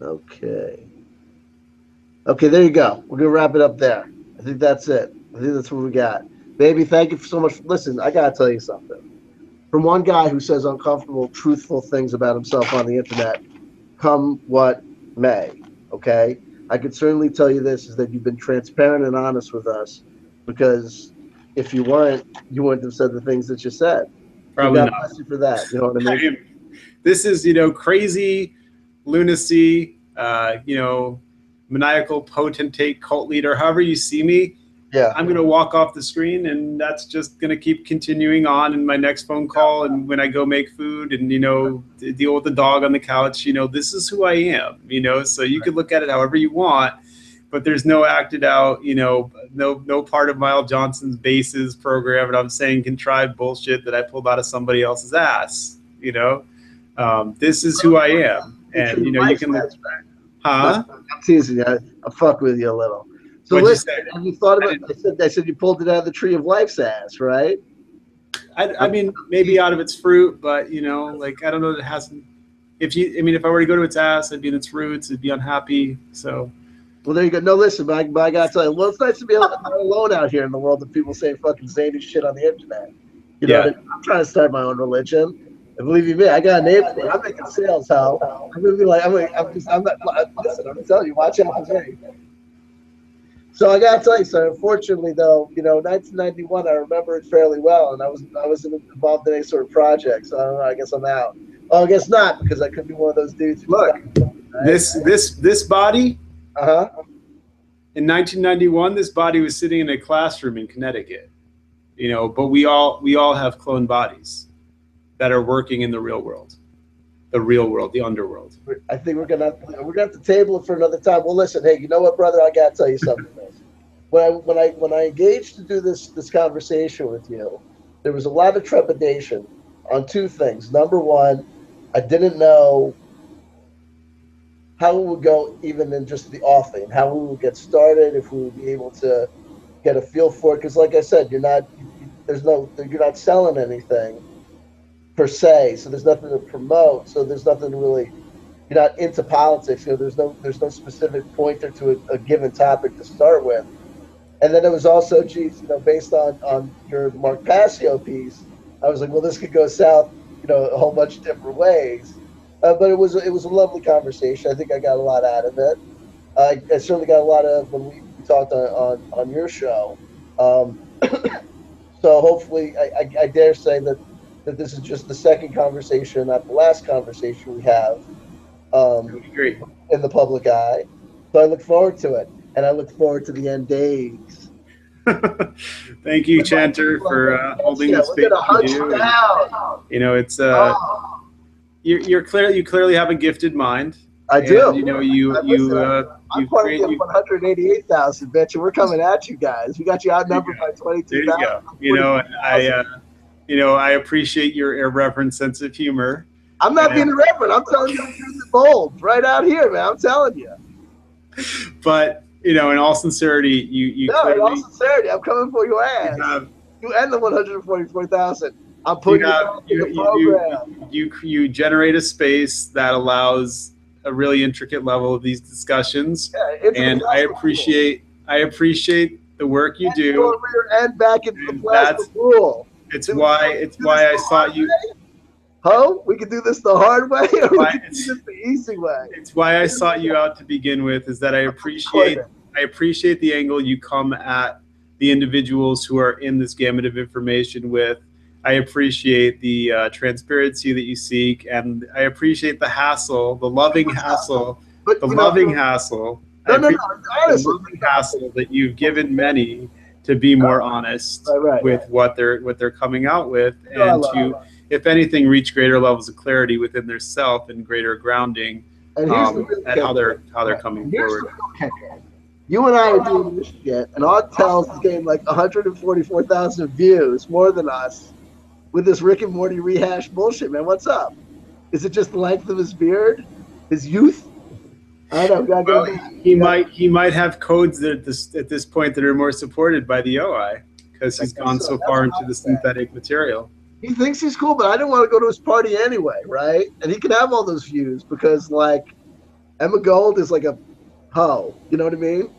okay. Okay, there you go. We're gonna wrap it up there. I think that's it. I think that's what we got. Baby, thank you so much. Listen, I gotta tell you something. From one guy who says uncomfortable, truthful things about himself on the internet, come what may. Okay, I could certainly tell you this: is that you've been transparent and honest with us, because if you weren't, you wouldn't have said the things that you said. So Probably God not. bless you for that. You know what I mean? This is, crazy lunacy, maniacal potentate cult leader, however you see me. Yeah. I'm going to walk off the screen, and that's just going to keep continuing on in my next phone call. And when I go make food and, deal with the dog on the couch, this is who I am, so you could look at it however you want, but there's no acted out, no part of Miles Johnson's bases program. And I'm saying contrived bullshit that I pulled out of somebody else's ass, this is who I am. And, you can look, huh? I'm teasing you. I fuck with you a little. So What'd you listen, say? have you thought about? I said you pulled it out of the tree of life's ass, right? I mean, maybe out of its fruit, but I don't know that it hasn't. If I were to go to its ass, I'd be in its roots. It'd be unhappy. So. Well, there you go. No, listen, but I gotta tell you, well, it's nice to be not alone out here in the world of people saying fucking zany shit on the internet. You know what I mean? I'm trying to start my own religion. And believe you me, I got a name for it. I'm making sales, how? I'm gonna be like, I'm not. Listen, I'm telling you, watch out for me. So I gotta tell you, sir. Unfortunately, though, 1991, I remember it fairly well, and I wasn't involved in any sort of project. So I don't know. I guess I'm out. Oh, I guess not, because I could be one of those dudes. Look, this body. In 1991, this body was sitting in a classroom in Connecticut. But we all have clone bodies that are working in the real world, the underworld. I think we're gonna have to table it for another time. Well, listen, hey, you know what, brother? I gotta tell you something. When I engaged to do this conversation with you, there was a lot of trepidation on two things. Number one, I didn't know how it would go, even in just the offing, how we would get started, if we would be able to get a feel for it. Because, like I said, you're not selling anything per se, so there's nothing to promote. So there's nothing to really. You're not into politics. There's no specific pointer to a given topic to start with. And then it was also, based on your Mark Passio piece, I was like, well, this could go south, a whole bunch of different ways. But it was a lovely conversation. I think I got a lot out of it. I certainly got a lot of when we talked on your show. So hopefully, I dare say that this is just the second conversation, not the last conversation we have. Great. In the public eye. So I look forward to it, and I look forward to the end days. Thank you, Chanter, for holding this space. It's you clearly have a gifted mind, I and do. you know Listen, I'm you part of create the you 188,000, bitch, and we're coming at you guys. We got you there you outnumbered by go. There you 22,000, go. You know, and 44,000. I appreciate your irreverent sense of humor, I'm not being and irreverent. I'm telling you the truth and bold right out here, man. I'm telling you. but in all sincerity, you No, in all clearly sincerity, I'm coming for your you ass. have You and the 144,000. I'm you putting you have back in the program. you generate a space that allows a really intricate level of these discussions, Yeah, into the and plasma pool. I appreciate the work you And you do, over here and back into the and plasma pool. it's Do we why do this I the hard sought you. way? Ho, we can do this the hard way, or we Why can do this the easy way. it's why I sought you out to begin with, is that I appreciate the angle you come at the individuals who are in this gamut of information with. I appreciate the transparency that you seek, and I appreciate the hassle, But the you know, loving hassle. I no, appreciate the honestly, loving hassle that you've given many to be more honest right. with what they're coming out with, You know I and love to, it. if anything, reach greater levels of clarity within their self and greater grounding And here's the real at kicker. how they're Right. coming And here's the forward. real kicker. You and I are doing this shit, and our tells is getting like 144,000 views, more than us, with this Rick and Morty rehash bullshit, man. What's up? Is it just the length of his beard? His youth? I don't know. Well, he might have codes that at this point that are more supported by the OI, because he's gone so far into the synthetic material. He thinks he's cool, but I didn't want to go to his party anyway, right? And he can have all those views because, like, Emma Gold is like a hoe. You know what I mean?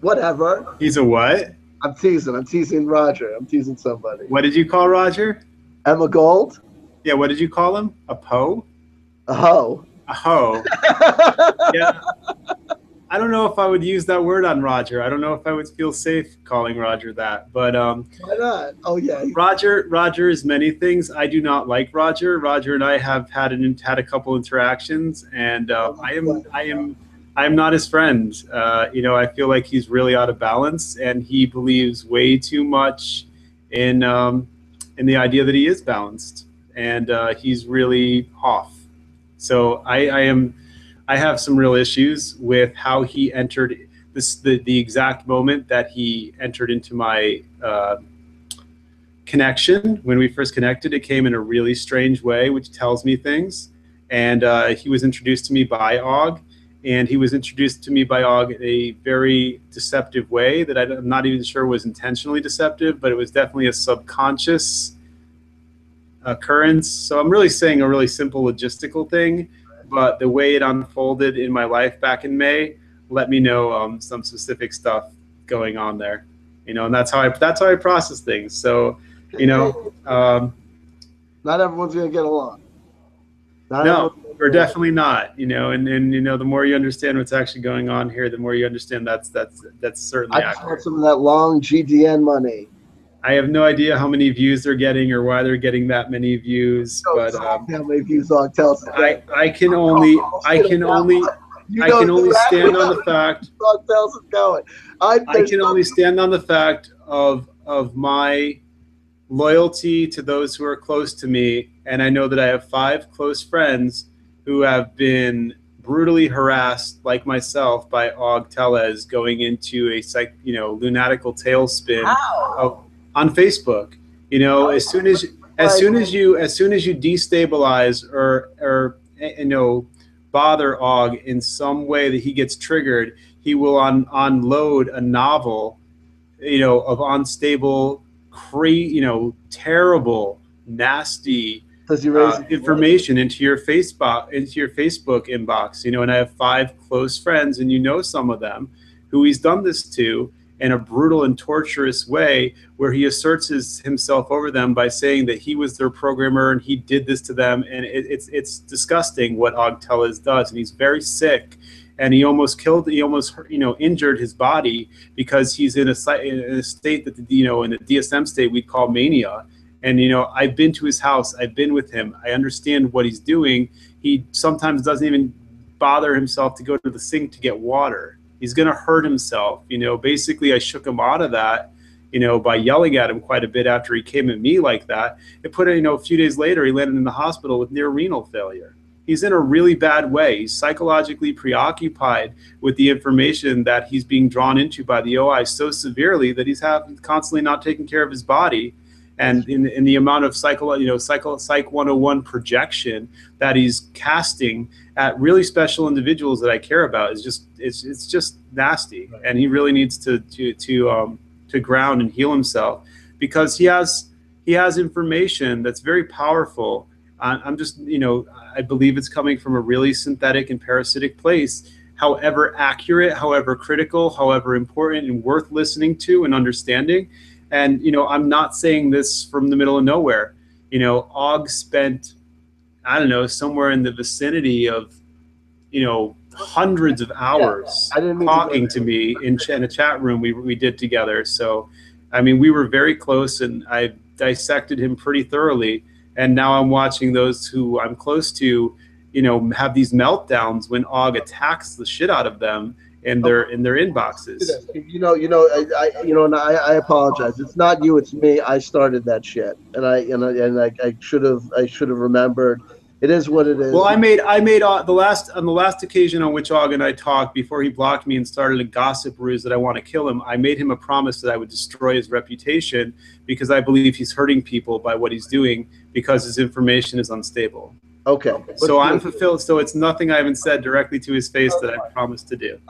Whatever. He's a what? I'm teasing. I'm teasing Roger. I'm teasing somebody. What did you call Roger? Emma Gold? Yeah, what did you call him? A Poe? A hoe. A hoe. Yeah. I don't know if I would use that word on Roger. I don't know if I would feel safe calling Roger that. But why not? Oh yeah. Roger is many things. I do not like Roger. Roger and I have had a couple interactions, and I am not his friend. I feel like he's really out of balance, and he believes way too much in the idea that he is balanced, and he's really off. So I have some real issues with how he entered the exact moment that he entered into my connection. When we first connected, it came in a really strange way, which tells me things. And he was introduced to me by Og, and he was introduced to me by Og in a very deceptive way that I'm not even sure was intentionally deceptive, but it was definitely a subconscious occurrence. So I'm really saying a really simple logistical thing, but the way it unfolded in my life back in May let me know some specific stuff going on there, and that's how I process things. So, not everyone's gonna get along. No, we're definitely not. And the more you understand what's actually going on here, the more you understand that's certainly I just want some of that long GDN money. I have no idea how many views they're getting or why they're getting that many views, but how many views on tells I can only stand on the fact. I can only stand on the fact of my loyalty to those who are close to me, and I know that I have 5 close friends who have been brutally harassed, like myself, by Og Tellez going into a lunatical tailspin on Facebook. As soon as you destabilize or bother Og in some way that he gets triggered, he will unload a novel, of unstable, terrible, nasty information into your Facebook inbox. And I have 5 close friends, and some of them who he's done this to in a brutal and torturous way, where he asserts himself over them by saying that he was their programmer and he did this to them. And it's disgusting what Og Tellez does, and he's very sick. And he almost injured his body because he's in a state that, in the DSM state we'd call mania. And, I've been to his house. I've been with him. I understand what he's doing. He sometimes doesn't even bother himself to go to the sink to get water. He's going to hurt himself. Basically I shook him out of that, by yelling at him quite a bit after he came at me like that. It put a few days later, he landed in the hospital with near renal failure. he's in a really bad way. He's psychologically preoccupied with the information that he's being drawn into by the OI so severely that he's constantly not taking care of his body. And in the amount of psych 101 projection that he's casting at really special individuals that I care about is just it's just nasty. And he really needs to ground and heal himself, because he has information that's very powerful. I'm just, I believe it's coming from a really synthetic and parasitic place, however accurate, however critical, however important and worth listening to and understanding. And, I'm not saying this from the middle of nowhere. Og spent, I don't know, somewhere in the vicinity of, hundreds of hours talking to me in a chat room we did together. So, I mean, we were very close, and I dissected him pretty thoroughly. And now I'm watching those who I'm close to, have these meltdowns when Og attacks the shit out of them in their inboxes. And I apologize. It's not you, it's me. I started that shit, and I should have remembered. It is what it is. Well, I made on the last occasion on which Og and I talked, before he blocked me and started a gossip ruse that I want to kill him, I made him a promise that I would destroy his reputation, because I believe he's hurting people by what he's doing, because his information is unstable. Okay. So I'm fulfilled. So it's nothing I haven't said directly to his face that I promised to do.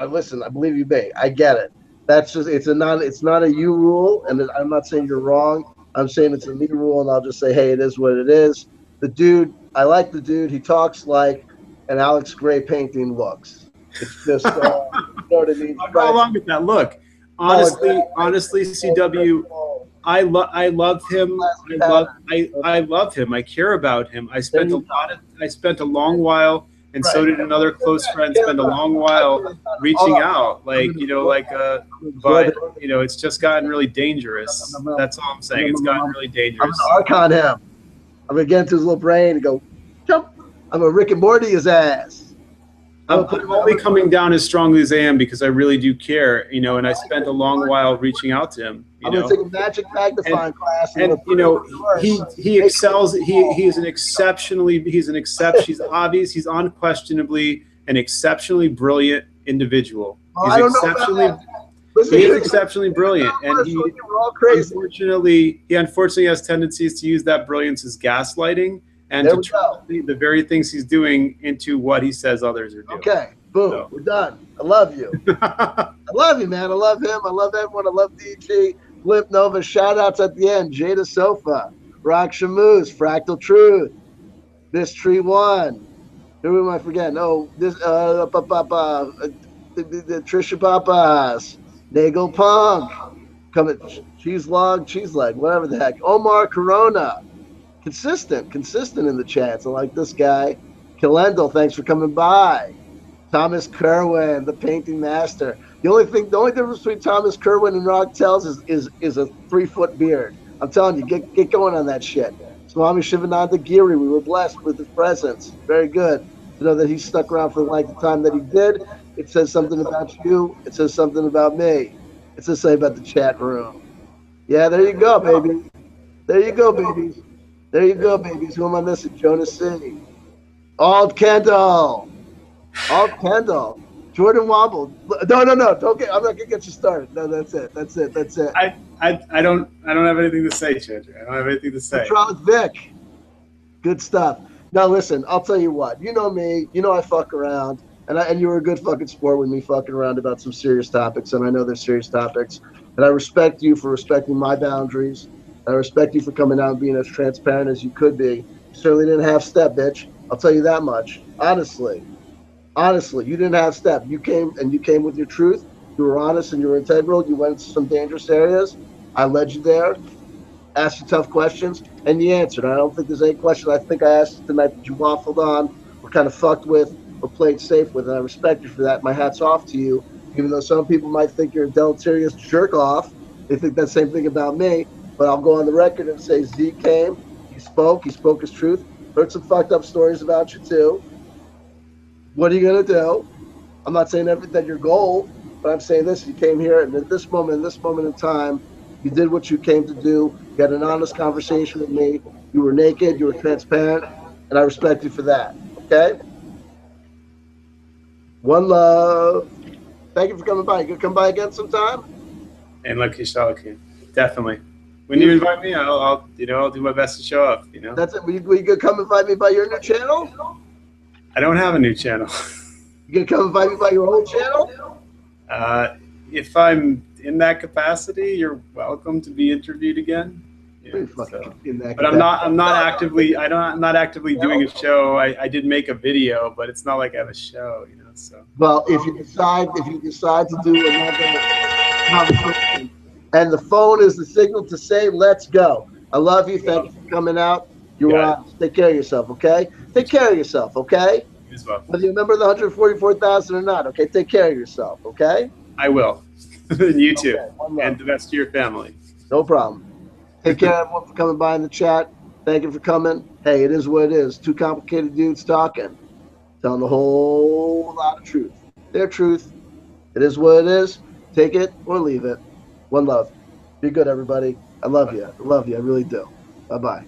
Listen, I believe you may. I get it. That's just it's not a you rule, and I'm not saying you're wrong. I'm saying it's a me rule, and I'll just say, hey, it is what it is. The dude, I like the dude. He talks like an Alex Gray painting looks. It's just, you know what I mean? I'll go along with that. Look, honestly, CW, I love him. I love him. I care about him. I spent a long while, and so did another close friend, spend a long while reaching out, but it's just gotten really dangerous. That's all I'm saying. It's gotten really dangerous. I'm gonna arc on him. I'm gonna get into his little brain and go, jump. I'm gonna Rick and Morty his ass. I'm only coming down as strongly as I am because I really do care, and I spent a long while reaching out to him. I'm gonna take a magic magnifying glass, and he excels. He's he's unquestionably an exceptionally brilliant individual. He's exceptionally brilliant, and he unfortunately has tendencies to use that brilliance as gaslighting, and to turn the very things he's doing into what he says others are doing. Okay, boom, so. We're done. I love you. I love you, man. I love him. I love everyone. I love DG. Blimp Nova, shout outs at the end. Jada Sofa, Rock Shamoose, Fractal Truth, This Tree One. Who am I forgetting? Oh, this the Trisha Papas, Nagel Punk, Cheese Log, Cheese Leg, whatever the heck. Omar Corona. Consistent in the chats. I like this guy. Kalendal, thanks for coming by. Thomas Kerwin, the painting master. The only difference between Thomas Kerwin and Rock Tells is a 3-foot beard. I'm telling you, get going on that shit. Swami Shivananda Giri, we were blessed with his presence. Very good to know that he stuck around for the length of time that he did. It says something about you. It says something about me. It says something about the chat room. Yeah, there you go, baby. There you go, babies. There you go, babies. Who am I missing? Jonas C. Alt Kendall. Jordan Womble. No. Don't get. I'm not gonna get you started. No, that's it. I don't have anything to say, Chanter. I don't have anything to say. Patronic Vic. Good stuff. Now listen, I'll tell you what. You know me. You know I fuck around, and you were a good fucking sport with me fucking around about some serious topics, and I know they're serious topics, and I respect you for respecting my boundaries. I respect you for coming out and being as transparent as you could be. You certainly didn't have step, bitch. I'll tell you that much. Honestly, you didn't have step. You came with your truth. You were honest and you were integral. You went into some dangerous areas. I led you there, asked you tough questions, and you answered. I don't think there's any question I think I asked you tonight that you waffled on or kind of fucked with or played safe with, and I respect you for that. My hat's off to you, even though some people might think you're a deleterious jerk off. They think that same thing about me. But I'll go on the record and say Z came, he spoke his truth, heard some fucked up stories about you too. What are you gonna do? I'm not saying that you're gold, but I'm saying this, you came here and at this moment in time, you did what you came to do. You had an honest conversation with me. You were naked, you were transparent, and I respect you for that. Okay. One love. Thank you for coming by. You gonna come by again sometime? And like Kishalaki, definitely. When you invite me, I'll do my best to show up. That's it. Will you gonna come invite me by your new channel? I don't have a new channel. You gonna come invite me by your old channel? If I'm in that capacity, you're welcome to be interviewed again. Yeah, but I'm not actively. I'm not actively doing a show. I did make a video, but it's not like I have a show. So. Well, if you decide to do another conversation, and the phone is the signal to say, "Let's go." I love you. Thank you for coming out. You're honest. Take care of yourself, okay? Take care of yourself, okay? As well. Whether you remember the 144,000 or not, okay? Take care of yourself, okay? I will. You too, and the rest of your family. No problem. Take care, everyone, for coming by in the chat. Thank you for coming. Hey, it is what it is. Two complicated dudes talking, telling a whole lot of truth. Their truth. It is what it is. Take it or leave it. One love. Be good, everybody. I love you. I love you. I really do. Bye-bye.